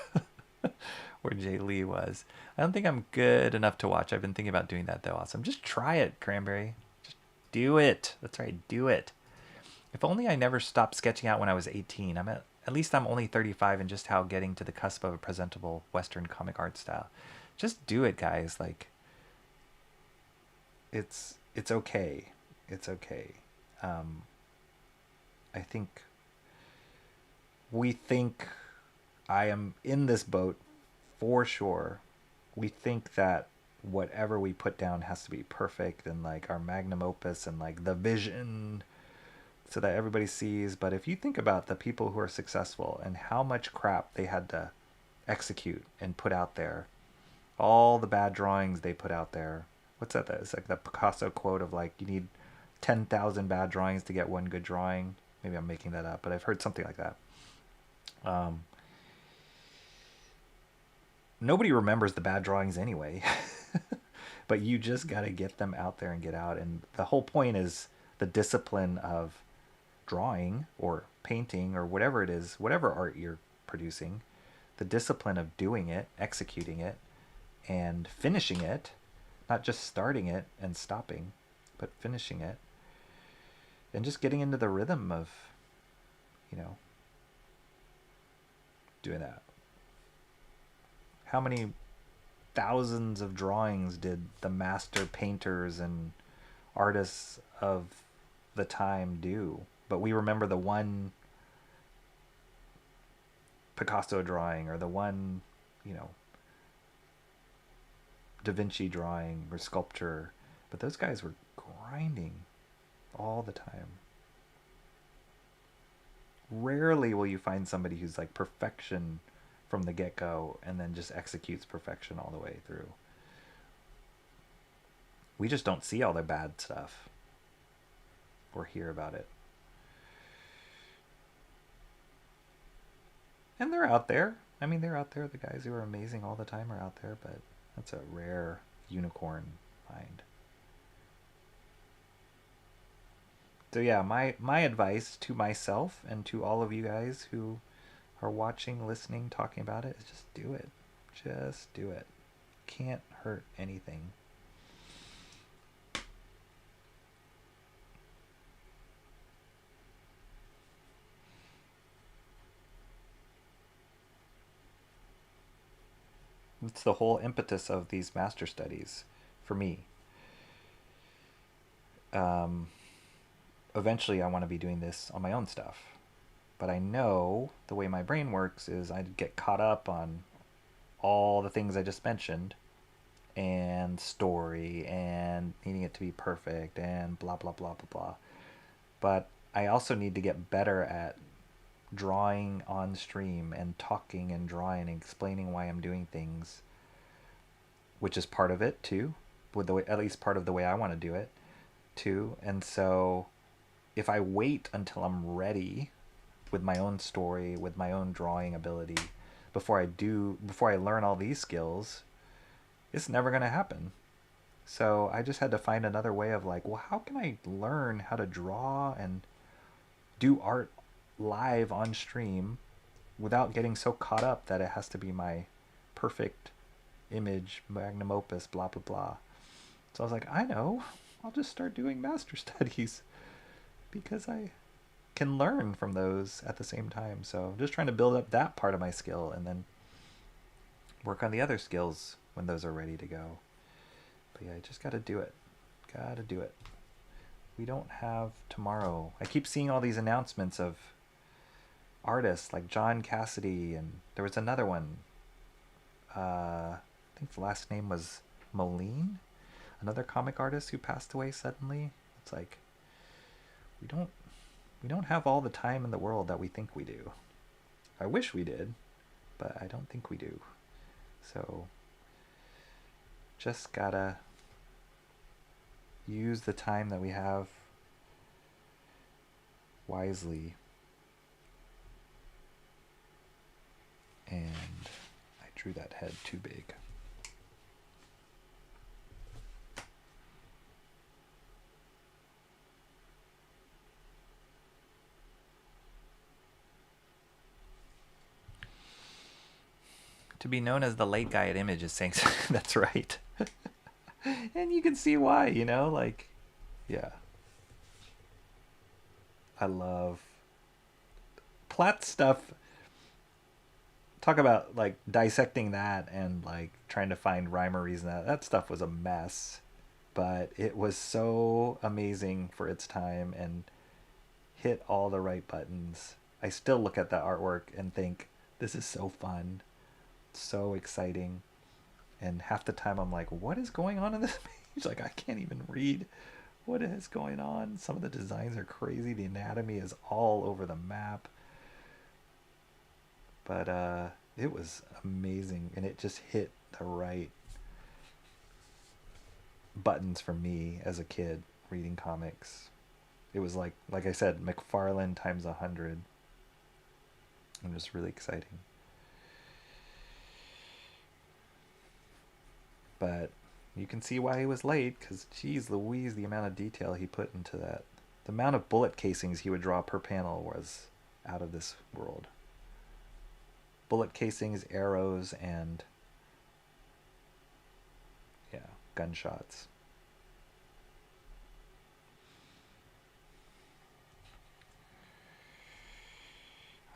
where Jay Lee was. I don't think I'm good enough to watch. I've been thinking about doing that, though. Awesome. Just try it, Cranberry. Just do it. That's right. Do it. If only I never stopped sketching out when I was 18. At least I'm only 35 and just how getting to the cusp of a presentable Western comic art style. Just do it, guys. Like, it's okay. It's okay. I think we think I am in this boat for sure. We think that whatever we put down has to be perfect and like our magnum opus and like the vision so that everybody sees. But if you think about the people who are successful and how much crap they had to execute and put out there, all the bad drawings they put out there. What's that? It's like the Picasso quote of like, you need 10,000 bad drawings to get one good drawing. Maybe I'm making that up, but I've heard something like that. Nobody remembers the bad drawings anyway, but you just got to get them out there and get out. And the whole point is the discipline of drawing or painting or whatever it is, whatever art you're producing, the discipline of doing it, executing it, and finishing it. Not just starting it and stopping, but finishing it. And just getting into the rhythm of, doing that. How many thousands of drawings did the master painters and artists of the time do? But we remember the one Picasso drawing or the one, Da Vinci drawing or sculpture, but those guys were grinding all the time. Rarely will you find somebody who's like perfection from the get-go and then just executes perfection all the way through. We just don't see all their bad stuff or hear about it. And they're out there. I mean, they're out there. The guys who are amazing all the time are out there, but that's a rare unicorn find. So yeah, my advice to myself and to all of you guys who are watching, listening, talking about it is just do it. Just do it. Can't hurt anything. It's the whole impetus of these master studies for me. Eventually I want to be doing this on my own stuff. But I know the way my brain works is I get caught up on all the things I just mentioned and story and needing it to be perfect and blah, blah, blah, blah, blah. But I also need to get better at drawing on stream and talking and drawing and explaining why I'm doing things, which is part of it too, with the way, at least part of the way I want to do it too. And so if I wait until I'm ready with my own story, with my own drawing ability, before I learn all these skills, it's never going to happen. So I just had to find another way of like, well, how can I learn how to draw and do art live on stream without getting so caught up that it has to be my perfect image, magnum opus, blah, blah, blah. So I was like, I know, I'll just start doing master studies because I can learn from those at the same time. So just trying to build up that part of my skill and then work on the other skills when those are ready to go. But yeah, I just got to do it. Got to do it. we don't have tomorrow. I keep seeing all these announcements of artists like John Cassidy, and there was another one. I think the last name was Moline, another comic artist who passed away suddenly. It's like we don't have all the time in the world that we think we do. I wish we did, but I don't think we do. So just gotta use the time that we have wisely. And I drew that head too big. To be known as the late guy at Image is saying that's right. And you can see why, you know, like, yeah. I love Platt stuff. Talk about like dissecting that and like trying to find rhyme or reason. That stuff was a mess, but it was so amazing for its time and hit all the right buttons. I still look at the artwork and think, this is so fun, so exciting. And half the time I'm like, what is going on in this page? Like, I can't even read what is going on. Some of the designs are crazy. The anatomy is all over the map. But it was amazing, and it just hit the right buttons for me as a kid reading comics. It was like I said, McFarlane times 100. And just really exciting. But you can see why he was late, because geez Louise, the amount of detail he put into that. The amount of bullet casings he would draw per panel was out of this world. Bullet casings, arrows, and yeah, gunshots.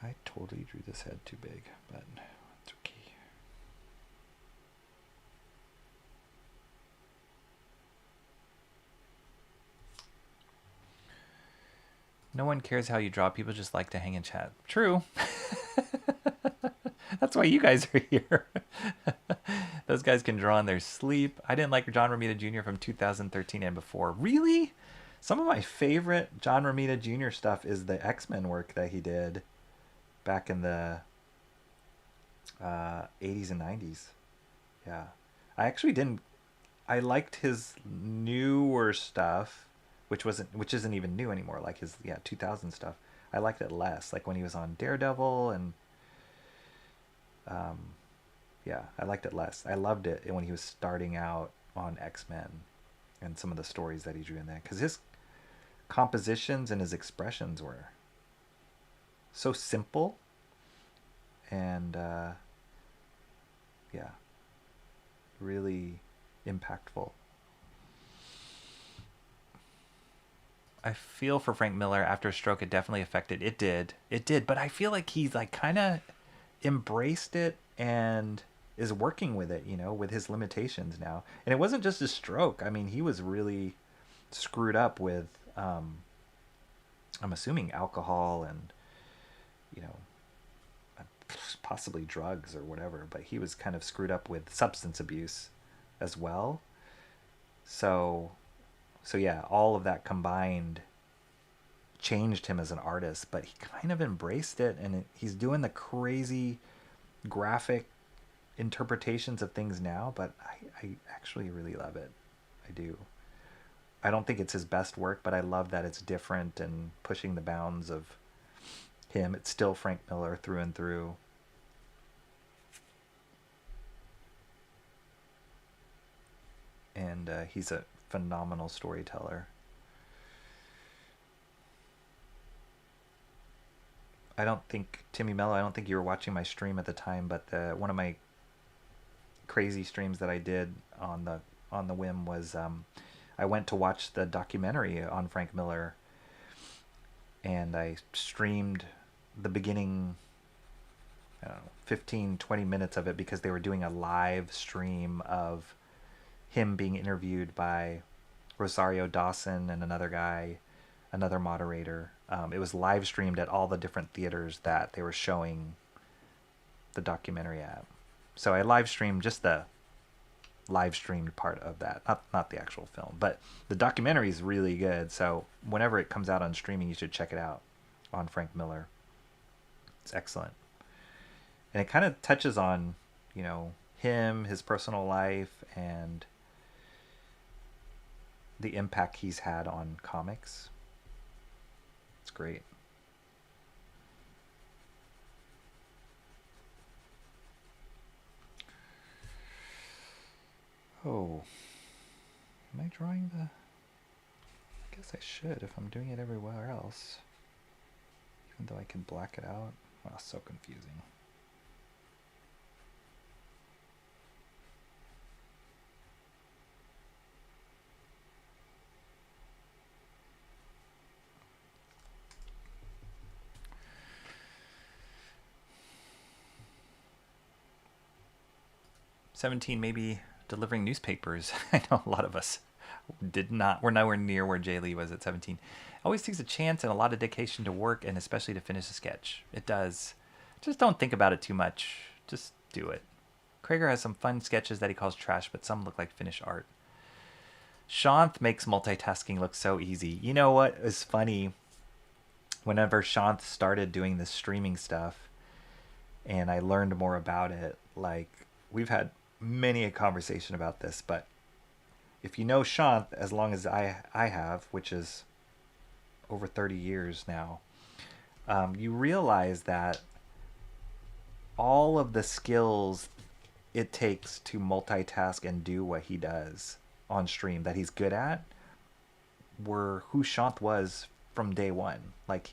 I totally drew this head too big, but it's okay. No one cares how you draw. People just like to hang and chat. True. That's why you guys are here. Those guys can draw in their sleep. I didn't like John Romita Jr. from 2013 and before. Really? Some of my favorite John Romita Jr. stuff is the X-Men work that he did back in the 80s and 90s. Yeah. I actually didn't... I liked his newer stuff, which isn't even new anymore, like his 2000 stuff. I liked it less, like when he was on Daredevil, and I liked it less. I loved it when he was starting out on X-Men and some of the stories that he drew in there, because his compositions and his expressions were so simple and really impactful. I feel for Frank Miller. After a stroke, it definitely affected. It did, but I feel like he's like kind of embraced it and is working with it, you know, with his limitations now. And it wasn't just a stroke. I mean, he was really screwed up with I'm assuming alcohol and, you know, possibly drugs or whatever, but he was kind of screwed up with substance abuse as well. So yeah, all of that combined changed him as an artist, but he kind of embraced it, and he's doing the crazy graphic interpretations of things now, but I actually really love it. I do. I don't think it's his best work, but I love that it's different and pushing the bounds of him. It's still Frank Miller through and through. And he's a phenomenal storyteller. I don't think, Timmy Mello, I don't think you were watching my stream at the time, but one of my crazy streams that I did on the whim was I went to watch the documentary on Frank Miller, and I streamed the beginning, I don't know, 15, 20 minutes of it, because they were doing a live stream of him being interviewed by Rosario Dawson and another guy, another moderator. It was live streamed at all the different theaters that they were showing the documentary at. So I live streamed just the live streamed part of that, not the actual film, but the documentary is really good. So whenever it comes out on streaming, you should check it out on Frank Miller. It's excellent, and it kind of touches on, you know, him, his personal life, and the impact he's had on comics. It's great. Oh, am I drawing the... I guess I should if I'm doing it everywhere else. Even though I can black it out. Oh, so confusing. "17 maybe delivering newspapers." I know a lot of us did not. We're nowhere near where Jay Lee was at 17. Always takes a chance and a lot of dedication to work, and especially to finish a sketch. It does. Just don't think about it too much. Just do it. Krager has some fun sketches that he calls trash, but some look like finished art. Shanth makes multitasking look so easy. You know what is funny? Whenever Shanth started doing this streaming stuff, and I learned more about it, like, we've had many a conversation about this, but if you know Shanth as long as I have, which is over 30 years now, you realize that all of the skills it takes to multitask and do what he does on stream that he's good at were who Shanth was from day one. Like,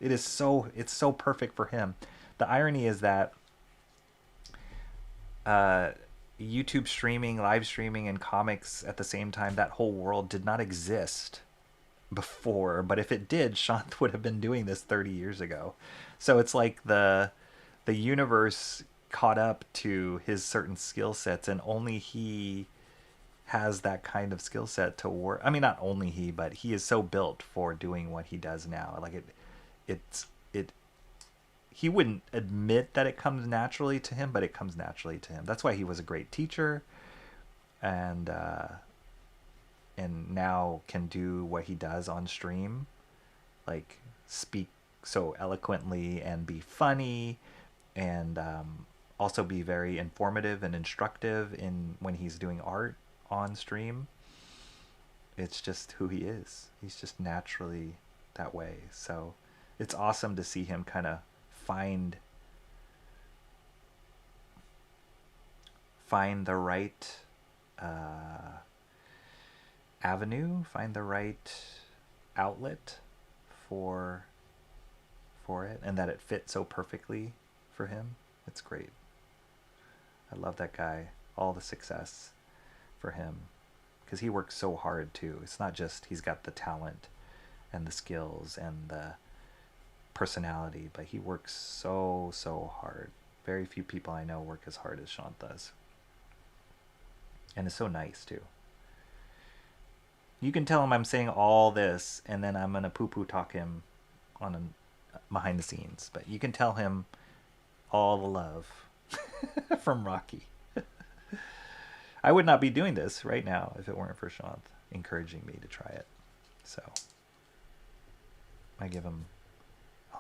it's so perfect for him. The irony is that YouTube streaming, live streaming, and comics at the same time, that whole world did not exist before. But if it did, Shanth would have been doing this 30 years ago. So it's like the universe caught up to his certain skill sets, and only he has that kind of skill set to work. I mean, not only he, but he is so built for doing what he does now. Like he wouldn't admit that it comes naturally to him, but it comes naturally to him. That's why he was a great teacher, and now can do what he does on stream, like speak so eloquently and be funny, and also be very informative and instructive in when he's doing art on stream. It's just who he is. He's just naturally that way. So it's awesome to see him kind of find the right avenue, find the right outlet for it, and that it fits so perfectly for him. It's great. I love that guy. All the success for him, because he works so hard too. It's not just he's got the talent and the skills and the personality, but he works so hard. Very few people I know work as hard as Shanth does, and is so nice too. You can tell him I'm saying all this, and then I'm gonna poo-poo talk him on behind the scenes, but you can tell him all the love from Rocky. I would not be doing this right now if it weren't for Shanth encouraging me to try it. So I give him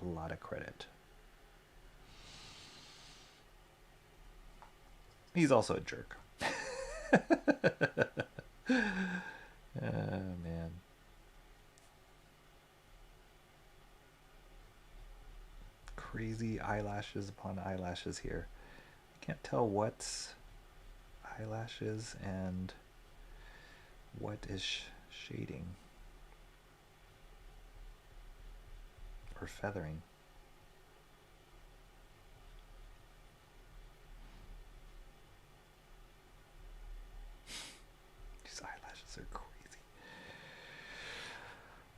a lot of credit. He's also a jerk. Oh, man. Crazy eyelashes upon eyelashes here. I can't tell what's eyelashes and what is shading or feathering. These eyelashes are crazy.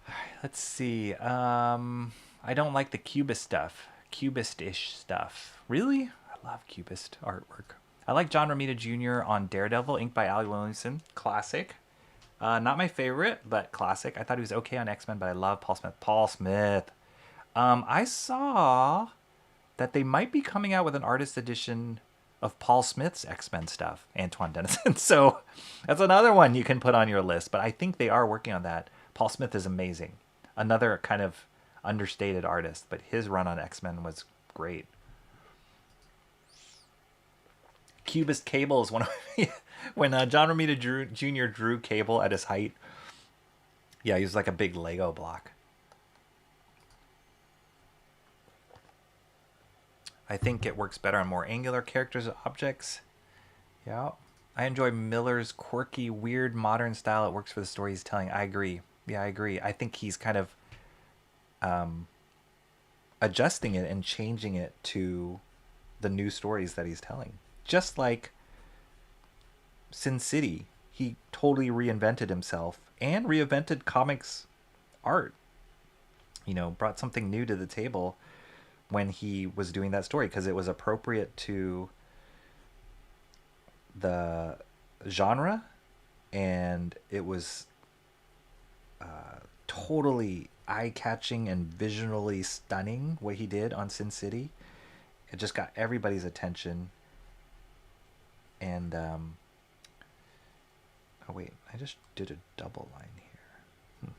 All right, let's see. I don't like the cubist stuff. Cubist-ish stuff. Really? I love cubist artwork. I like John Romita Jr. on Daredevil, inked by Ali Williamson. Classic. Not my favorite, but classic. I thought he was okay on X-Men, but I love Paul Smith. Paul Smith. I saw that they might be coming out with an artist edition of Paul Smith's X-Men stuff, Antoine Dennison. So that's another one you can put on your list. But I think they are working on that. Paul Smith is amazing. Another kind of understated artist, but his run on X-Men was great. Cubist Cable is one of when John Romita Jr. drew Cable at his height. Yeah, he was like a big Lego block. I think it works better on more angular characters and objects. Yeah. I enjoy Miller's quirky, weird, modern style. It works for the story he's telling. I agree. Yeah, I agree. I think he's kind of adjusting it and changing it to the new stories that he's telling. Just like Sin City, he totally reinvented himself and reinvented comics art. You know, brought something new to the table when he was doing that story because it was appropriate to the genre, and it was totally eye-catching and visually stunning what he did on Sin City. It just got everybody's attention. And oh wait, I just did a double line here.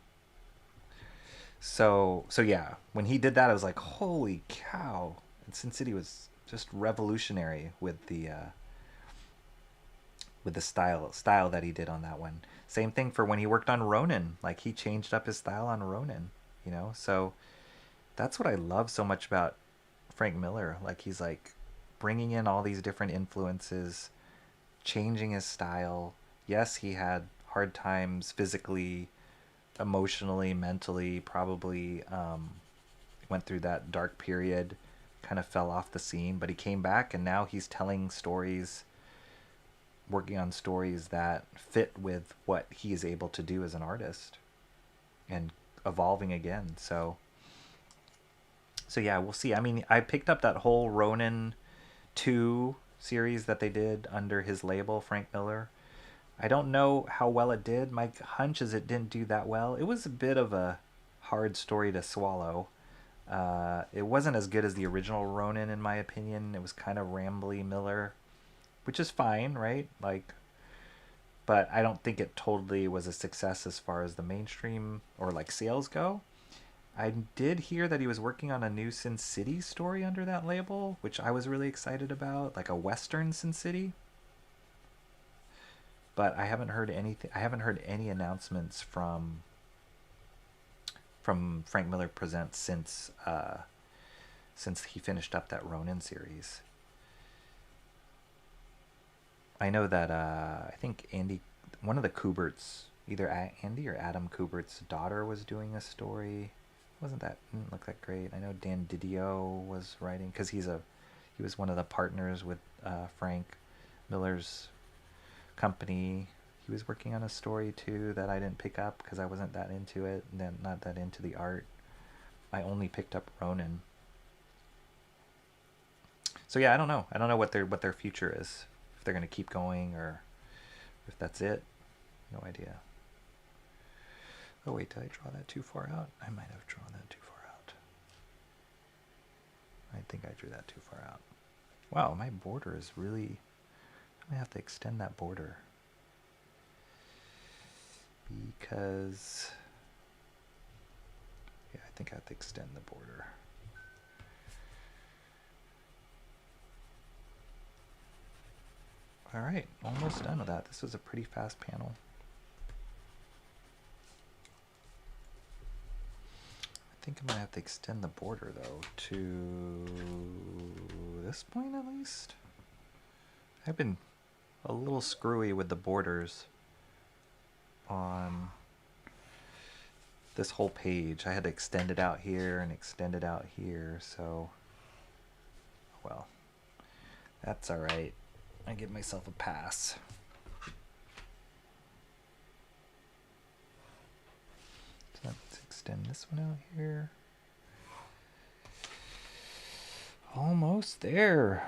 So yeah, when he did that, I was like, holy cow! And Sin City was just revolutionary with the style that he did on that one. Same thing for when he worked on Ronin. Like, he changed up his style on Ronin, you know? So that's what I love so much about Frank Miller. Like, he's like bringing in all these different influences, changing his style. Yes, he had hard times physically, emotionally, mentally, probably went through that dark period, kind of fell off the scene, but he came back, and now he's telling stories, working on stories that fit with what he is able to do as an artist and evolving again. So yeah, we'll see. I mean, I picked up that whole Ronin 2 series that they did under his label, Frank Miller. I don't know how well it did. My hunch is it didn't do that well. It was a bit of a hard story to swallow. It wasn't as good as the original Ronin, in my opinion. It was kind of rambly Miller, which is fine, right? Like, but I don't think it totally was a success as far as the mainstream or like sales go. I did hear that he was working on a new Sin City story under that label, which I was really excited about, like a Western Sin City. But I haven't heard anything. I haven't heard any announcements from Frank Miller Presents since he finished up that Ronin series. I know that I think Andy, one of the Kuberts, either Andy or Adam Kubert's daughter was doing a story. Didn't look that great. I know Dan Didio was writing, because he was one of the partners with Frank Miller's company. He was working on a story too that I didn't pick up because I wasn't that into it, and then not that into the art. I only picked up Ronin. So yeah, I don't know. I don't know what their future is. If they're gonna keep going or if that's it. No idea. Oh wait, did I draw that too far out? I might have drawn that too far out. I think I drew that too far out. Wow, my border is really... I have to extend that border. Because... yeah, I think I have to extend the border. Alright, almost done with that. This was a pretty fast panel. I think I'm going to have to extend the border, though, to this point at least. I've been a little screwy with the borders on this whole page. I had to extend it out here and extend it out here, so, well, that's alright. I give myself a pass. So let's extend this one out here. Almost there.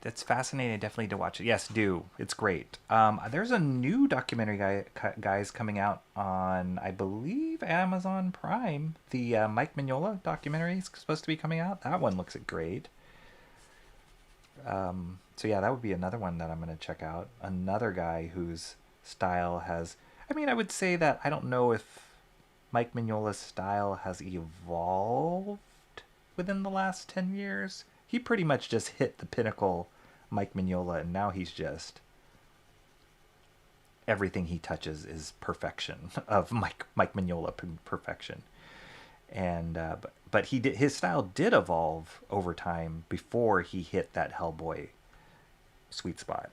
It's fascinating. Definitely to watch it. Yes, do. It's great. There's a new documentary guys coming out on, I believe, Amazon Prime. The Mike Mignola documentary is supposed to be coming out. That one looks great. So yeah, that would be another one that I'm going to check out. Another guy whose style has, I mean, I would say that I don't know if Mike Mignola's style has evolved within the last 10 years. He pretty much just hit the pinnacle Mike Mignola, and now he's just, everything he touches is perfection of Mike Mignola perfection. And but his style did evolve over time before he hit that Hellboy sweet spot.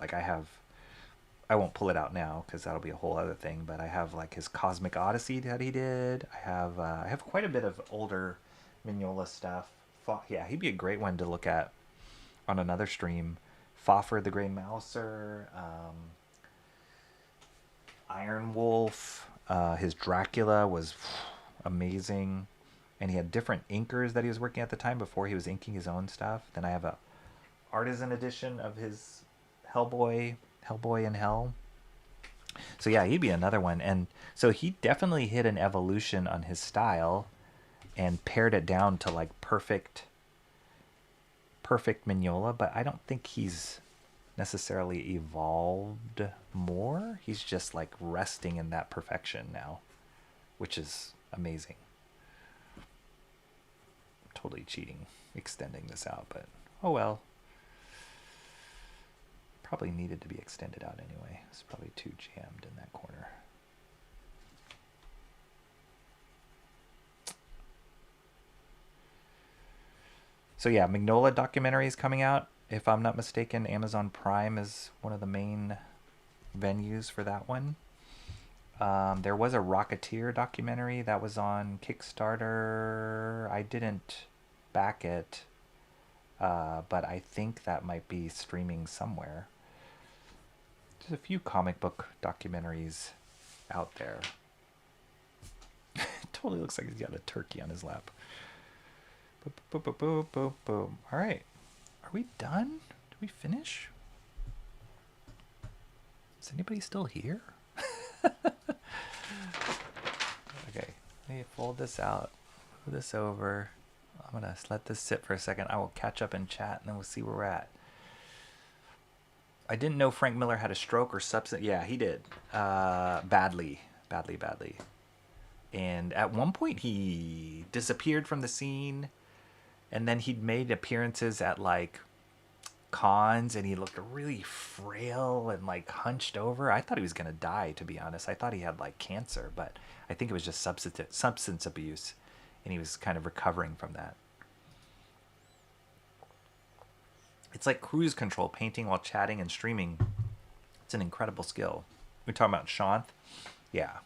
Like I won't pull it out now because that'll be a whole other thing, but I have like his Cosmic Odyssey that he did. I have quite a bit of older Mignola stuff. Yeah, he'd be a great one to look at on another stream. Fafhrd the Grey Mouser, Iron Wolf, his Dracula was amazing, and he had different inkers that he was working at the time before he was inking his own stuff. Then I have a artisan edition of his Hellboy in Hell. So yeah, he'd be another one. And so he definitely hit an evolution on his style and pared it down to like perfect Mignola, but I don't think he's necessarily evolved more. He's just like resting in that perfection now, which is amazing. Totally cheating, extending this out, but oh well. Probably needed to be extended out anyway. It's probably too jammed in that corner. So yeah, Mignola documentary is coming out. If I'm not mistaken, Amazon Prime is one of the main venues for that one. There was a Rocketeer documentary that was on Kickstarter. I didn't back it, but I think that might be streaming somewhere. There's a few comic book documentaries out there. It totally looks like he's got a turkey on his lap. Boom, boom, boom, boom, boom. All right. Are we done? Did we finish? Is anybody still here? Okay. Let me fold this out. Move this over. I'm going to let this sit for a second. I will catch up in chat and then we'll see where we're at. I didn't know Frank Miller had a stroke or substance. Yeah, he did. Badly. And at one point he disappeared from the scene. And then he'd made appearances at like cons and he looked really frail and like hunched over. I thought he was going to die, to be honest. I thought he had like cancer, but I think it was just substance abuse. And he was kind of recovering from that. It's like cruise control, painting while chatting and streaming. It's an incredible skill. We're talking about Shanth. Yeah,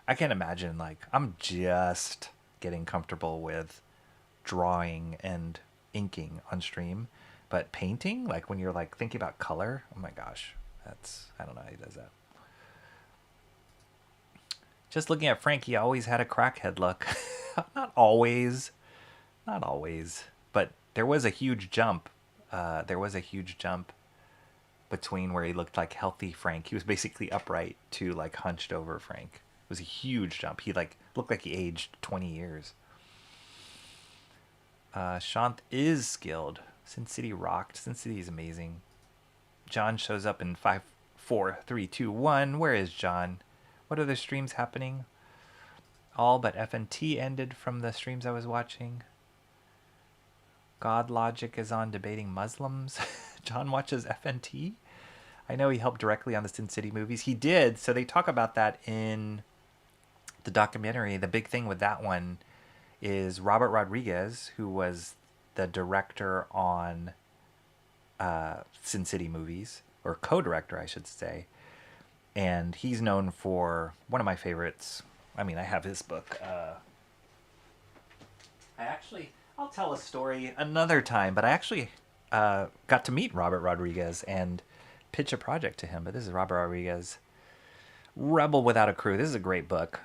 I can't imagine, like, I'm just getting comfortable with drawing and inking on stream, but painting, like when you're like thinking about color, oh my gosh, I don't know how he does that. Just looking at Frank, he always had a crackhead look. Not always, but there was a huge jump. Between where he looked like healthy Frank. He was basically upright to like hunched over Frank. It was a huge jump. He like looked like he aged 20 years. Shanth is skilled. Sin City rocked. Sin City is amazing. John shows up in 5, 4, 3, 2, 1. Where is John? What other streams happening? All but FNT ended from the streams I was watching. God Logic is on debating Muslims. John watches FNT. I know he helped directly on the Sin City movies. He did. So they talk about that in the documentary. The big thing with that one is Robert Rodriguez, who was the director on Sin City movies, or co-director, I should say. And he's known for one of my favorites. I mean, I have his book. I'll tell a story another time, but I actually got to meet Robert Rodriguez and pitch a project to him. But this is Robert Rodriguez, Rebel Without a Crew. This is a great book.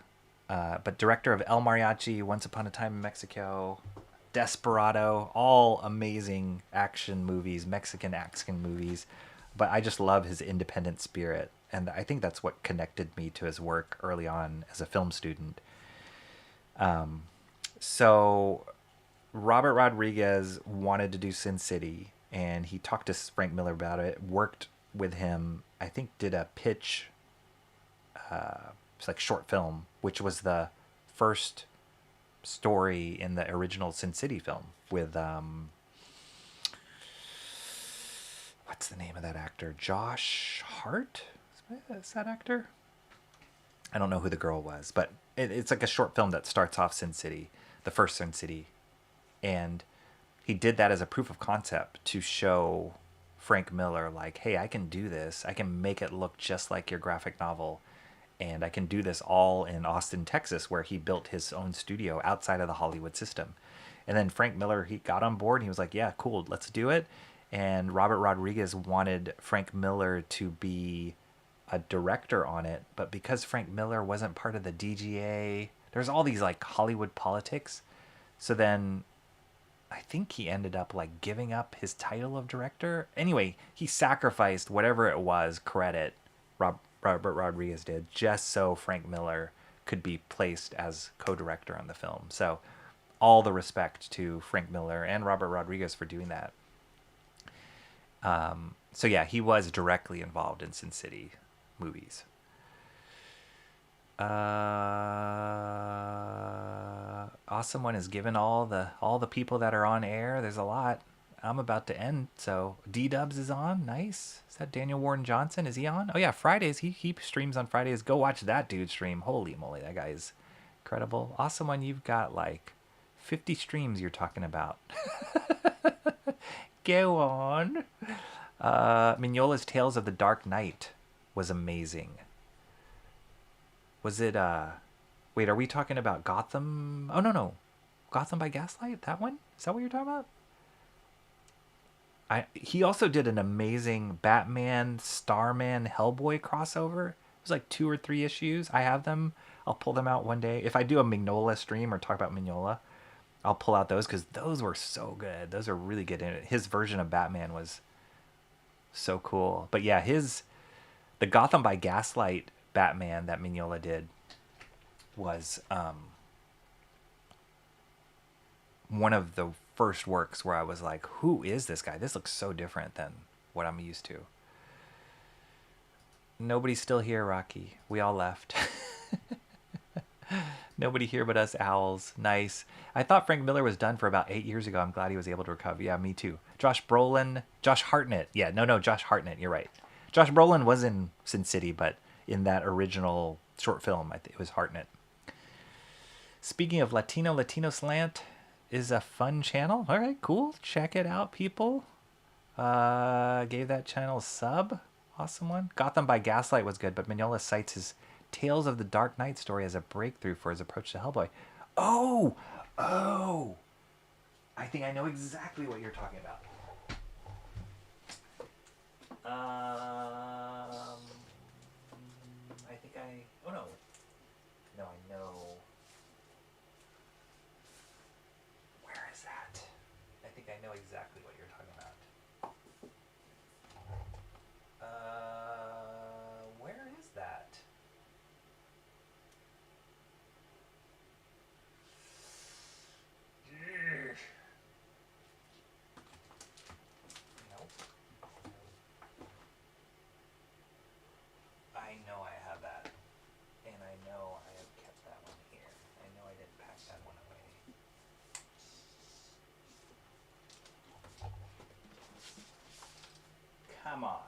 But director of El Mariachi, Once Upon a Time in Mexico, Desperado, all amazing action movies, Mexican action movies. But I just love his independent spirit. And I think that's what connected me to his work early on as a film student. So Robert Rodriguez wanted to do Sin City, and he talked to Frank Miller about it, worked with him, I think did a pitch, it's like short film, which was the first story in the original Sin City film with, what's the name of that actor? Josh Hart? Is that actor? I don't know who the girl was, but it's like a short film that starts off Sin City, the first Sin City. And he did that as a proof of concept to show Frank Miller, like, hey, I can do this. I can make it look just like your graphic novel. And I can do this all in Austin, Texas, where he built his own studio outside of the Hollywood system. And then Frank Miller, he got on board. And he was like, yeah, cool, let's do it. And Robert Rodriguez wanted Frank Miller to be a director on it. But because Frank Miller wasn't part of the DGA, there's all these like Hollywood politics. So then I think he ended up like giving up his title of director. Anyway, he sacrificed whatever it was, credit, Robert Rodriguez did, just so Frank Miller could be placed as co-director on the film. So all the respect to Frank Miller and Robert Rodriguez for doing that. So yeah, he was directly involved in Sin City movies. Awesome One is given all the people that are on air. There's a lot. I'm about to end, so D-Dubs is on. Nice. Is that Daniel Warren Johnson? Is he on? Oh yeah, Fridays. He streams on Fridays. Go watch that dude stream. Holy moly, that guy is incredible. Awesome One, you've got like 50 streams you're talking about. Go on. Mignola's Tales of the Dark Knight was amazing. Was it, wait, are we talking about Gotham? Oh, no. Gotham by Gaslight? That one? Is that what you're talking about? He also did an amazing Batman, Starman, Hellboy crossover. It was like 2 or 3 issues. I have them. I'll pull them out one day. If I do a Mignola stream or talk about Mignola, I'll pull out those because those were so good. Those are really good. His version of Batman was so cool. But yeah, the Gotham by Gaslight Batman that Mignola did was one of the first works where I was like, who is this guy? This looks so different than what I'm used to. Nobody's still here, Rocky. We all left. Nobody here but us owls. Nice. I thought Frank Miller was done for about 8 years ago. I'm glad he was able to recover. Yeah, me too. Josh Hartnett. Yeah, no, Josh Hartnett. You're right. Josh Brolin was in Sin City, but in that original short film, I think it was Hartnett. Speaking of Latino Slant is a fun channel. All right, cool. Check it out, people. Gave that channel a sub. Awesome one. Gotham by Gaslight was good, but Mignola cites his Tales of the Dark Knight story as a breakthrough for his approach to Hellboy. Oh! I think I know exactly what you're talking about. Oh no. No, I know. Where is that? I think I know exactly what you're talking about. Where is that? Nope. I know I have that. And I know I have kept that one here. I know I didn't pack that one away. Come on.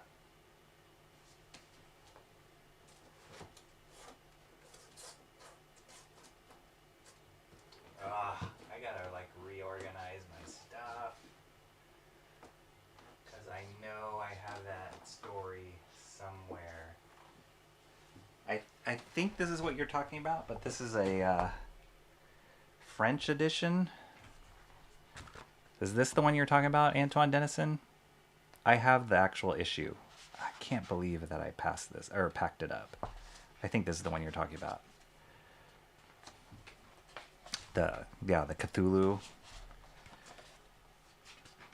I gotta like reorganize my stuff. Because I know I have that story somewhere. I think this is what you're talking about, but this is a French edition. Is this the one you're talking about, Antoine Dennison? I have the actual issue. I can't believe that I passed this or packed it up. I think this is the one you're talking about. The Cthulhu.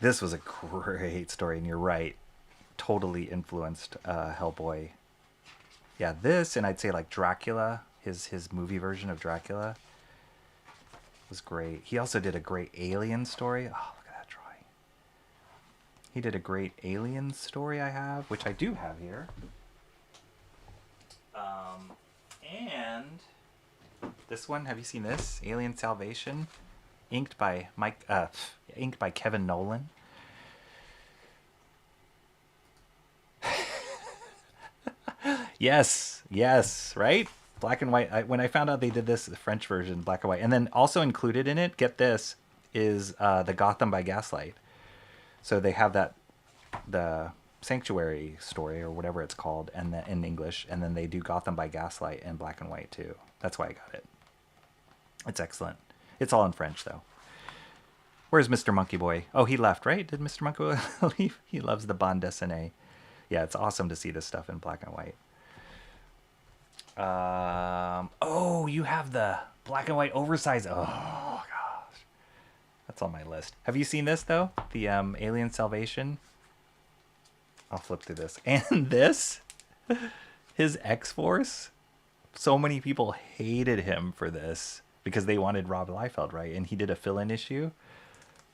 This was a great story, and you're right. Totally influenced Hellboy. Yeah, this, and I'd say like Dracula, his movie version of Dracula was great. He also did a great Alien story. Oh, look at that drawing. He did a great Alien story I have, which I do have here. And this one, have you seen this? Alien Salvation, inked by Kevin Nolan. Yes, right? Black and white. When I found out they did this, the French version, black and white. And then also included in it, get this, is the Gotham by Gaslight. So they have the Sanctuary story, or whatever it's called, and in English, and then they do Gotham by Gaslight in black and white too. That's why I got it. It's excellent. It's all in French, though. Where's Mr. Monkey Boy? Oh, he left, right? Did Mr. Monkey Boy leave? He loves the bande dessinée. Yeah, it's awesome to see this stuff in black and white. Oh, you have the black and white oversized. Oh, gosh. That's on my list. Have you seen this, though? The Alien Salvation? I'll flip through this. And this? His X-Force? So many people hated him for this because they wanted Rob Liefeld, right? And he did a fill-in issue.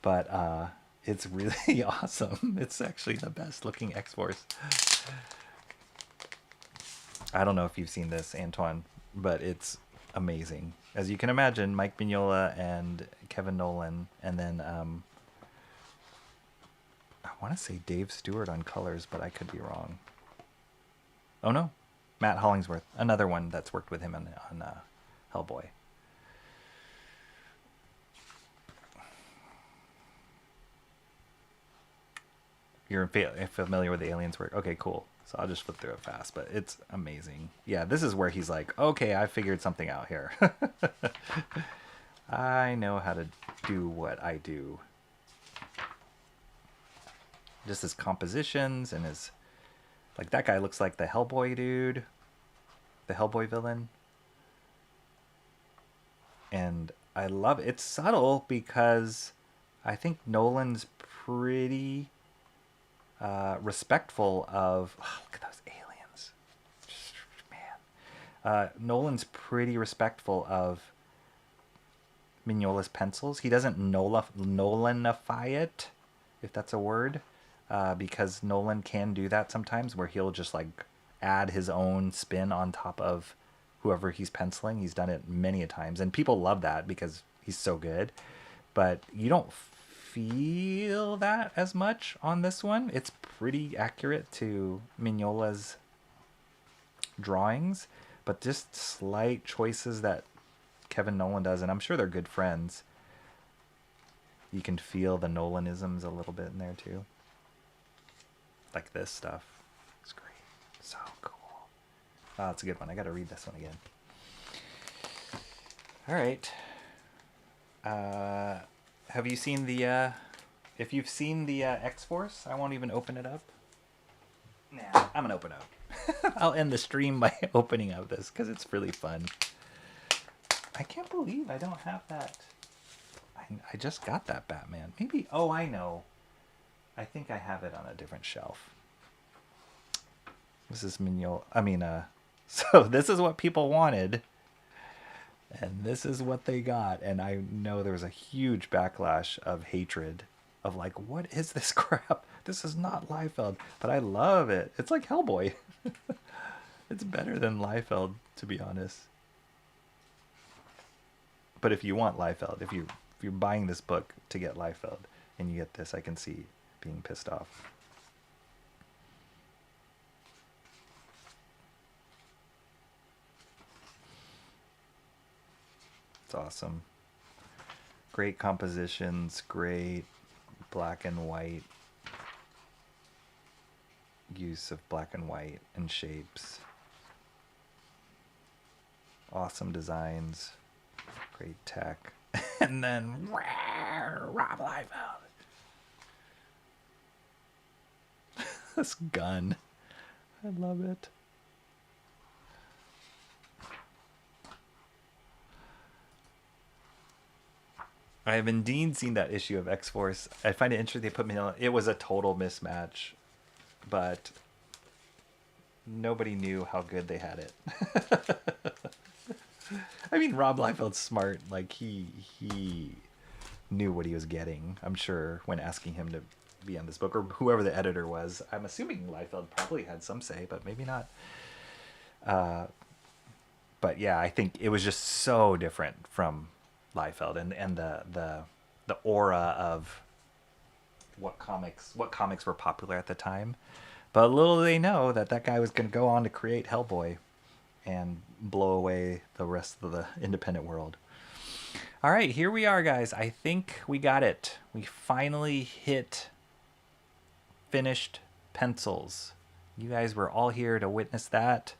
But it's really awesome. It's actually the best looking X-Force. I don't know if you've seen this, Antoine, but it's amazing. As you can imagine, Mike Mignola and Kevin Nolan, and then I want to say Dave Stewart on colors, but I could be wrong. Oh no, Matt Hollingsworth, another one that's worked with him on Hellboy. You're familiar with the aliens work? Okay, cool. So I'll just flip through it fast, but it's amazing. Yeah, this is where he's like, okay, I figured something out here. I know how to do what I do. Just his compositions and his... Like, that guy looks like the Hellboy dude. The Hellboy villain. And I love it. It's subtle because I think Nolan's pretty... respectful of... Oh, look at those aliens. Man. Nolan's pretty respectful of Mignola's pencils. He doesn't Nolanify it, if that's a word, because Nolan can do that sometimes, where he'll just like add his own spin on top of whoever he's penciling. He's done it many a times, and people love that because he's so good. But you don't feel that as much on this one. It's pretty accurate to Mignola's drawings, but just slight choices that Kevin Nolan does, and I'm sure they're good friends. You can feel the Nolanisms a little bit in there too. Like this stuff. It's great. So cool. Oh, that's a good one. I gotta read this one again. Alright. Have you seen the, if you've seen the X-Force, I won't even open it up. Nah, I'm gonna open up. I'll end the stream by opening up this, because it's really fun. I can't believe I don't have that. I just got that Batman. Maybe, oh, I know. I think I have it on a different shelf. This is Mignola. I mean, so this is what people wanted. And this is what they got. And I know there was a huge backlash of hatred of like, what is this crap? This is not Liefeld. But I love it. It's like Hellboy. It's better than Liefeld, to be honest. But if you want Liefeld, if you're buying this book to get Liefeld and you get this, I can see being pissed off. It's awesome. Great compositions, great black and white use of black and white and shapes. Awesome designs, great tech. And then Rob Liefeld. This gun. I love it. I have indeed seen that issue of X-Force. I find it interesting they put me on. It was a total mismatch, but nobody knew how good they had it. I mean, Rob Liefeld's smart. Like, he knew what he was getting, I'm sure, when asking him to be on this book, or whoever the editor was. I'm assuming Liefeld probably had some say, but maybe not. But yeah, I think it was just so different from Liefeld and the aura of what comics were popular at the time. But little do they know that that guy was going to go on to create Hellboy and blow away the rest of the independent world. All right, here we are, guys. I think we got it. We finally hit finished pencils. You guys were all here to witness that.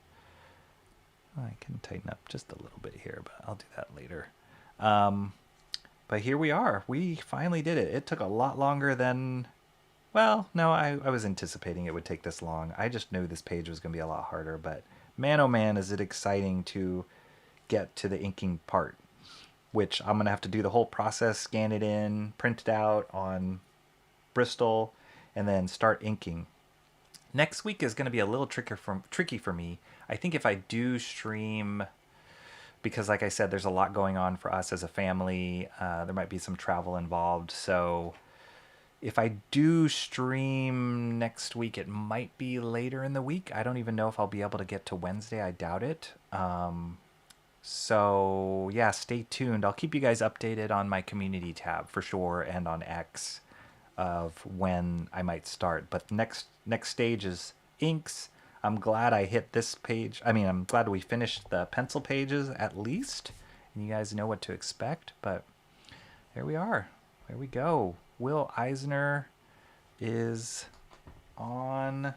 I can tighten up just a little bit here, but I'll do that later. But here we are. We finally did it. It took a lot longer than... Well, no, I was anticipating it would take this long. I just knew this page was going to be a lot harder, but man, oh man, is it exciting to get to the inking part, which I'm going to have to do the whole process, scan it in, print it out on Bristol, and then start inking. Next week is going to be a little tricky for me. I think if I do stream, because like I said, there's a lot going on for us as a family. There might be some travel involved. So if I do stream next week, it might be later in the week. I don't even know if I'll be able to get to Wednesday. I doubt it. So yeah, stay tuned. I'll keep you guys updated on my community tab for sure, and on X, of when I might start. But next stage is inks. I'm glad I hit this page. I mean, I'm glad we finished the pencil pages at least, and you guys know what to expect. But there we are. There we go. Will Eisner is on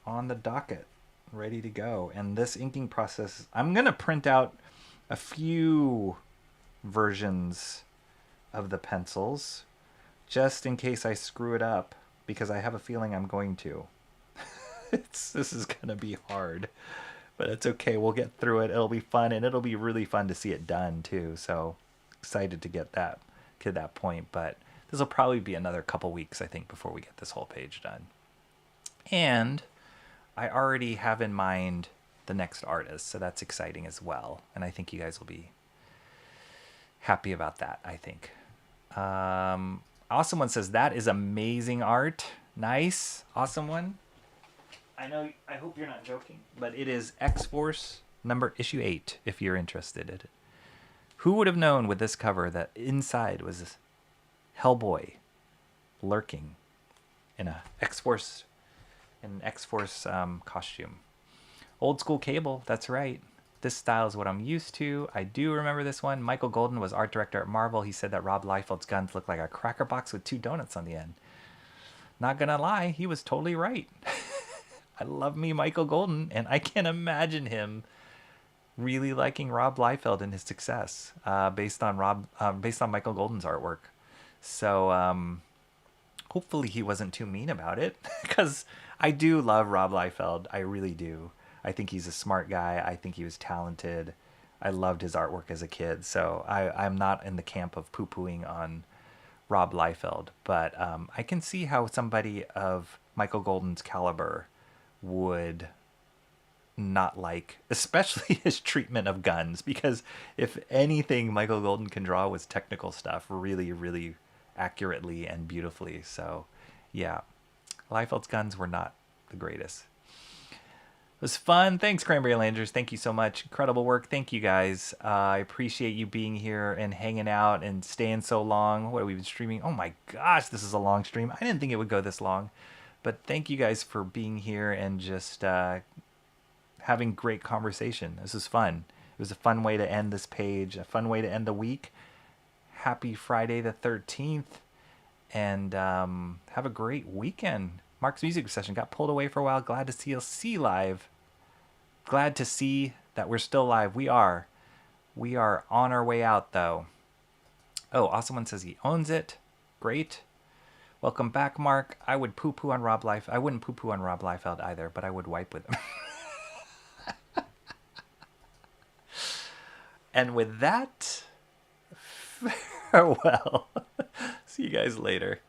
the docket, ready to go. And this inking process, I'm gonna print out a few versions of the pencils just in case I screw it up, because I have a feeling I'm going to. This is gonna be hard, but it's okay. We'll get through it. It'll be fun, and it'll be really fun to see it done too. So excited to get that to that point. But this will probably be another couple weeks, I think, before we get this whole page done. And I already have in mind the next artist, so that's exciting as well. And I think you guys will be happy about that, I think. Awesome One says, that is amazing art. Nice. Awesome One. I hope you're not joking, but it is X-Force issue 8, if you're interested in it. Who would have known with this cover that inside was Hellboy lurking in an X-Force costume? Old school Cable, that's right. This style is what I'm used to. I do remember this one. Michael Golden was art director at Marvel. He said that Rob Liefeld's guns look like a cracker box with 2 donuts on the end. Not gonna lie, he was totally right. I love me Michael Golden, and I can't imagine him really liking Rob Liefeld and his success based on Michael Golden's artwork. So hopefully he wasn't too mean about it, because I do love Rob Liefeld. I really do. I think he's a smart guy. I think he was talented. I loved his artwork as a kid. So I'm not in the camp of poo-pooing on Rob Liefeld, but I can see how somebody of Michael Golden's caliber would not like, especially his treatment of guns, because if anything Michael Golden can draw was technical stuff really, really accurately and beautifully. So yeah, Liefeld's guns were not the greatest. It was fun. Thanks, Cranberry Landers. Thank you so much. Incredible work. Thank you, guys. I appreciate you being here and hanging out and staying so long. What have we been streaming? Oh my gosh, this is a long stream. I didn't think it would go this long. But thank you guys for being here and just having great conversation. This was fun. It was a fun way to end this page, a fun way to end the week. Happy Friday the 13th. And have a great weekend. Mark's music session got pulled away for a while. Glad to see live. Glad to see that we're still live. We are on our way out, though. Oh, Awesome One says he owns it. Great. Welcome back, Mark. I would poo-poo on Rob Liefeld. I wouldn't poo-poo on Rob Liefeld either, but I would wipe with him. And with that, Farewell. See you guys later.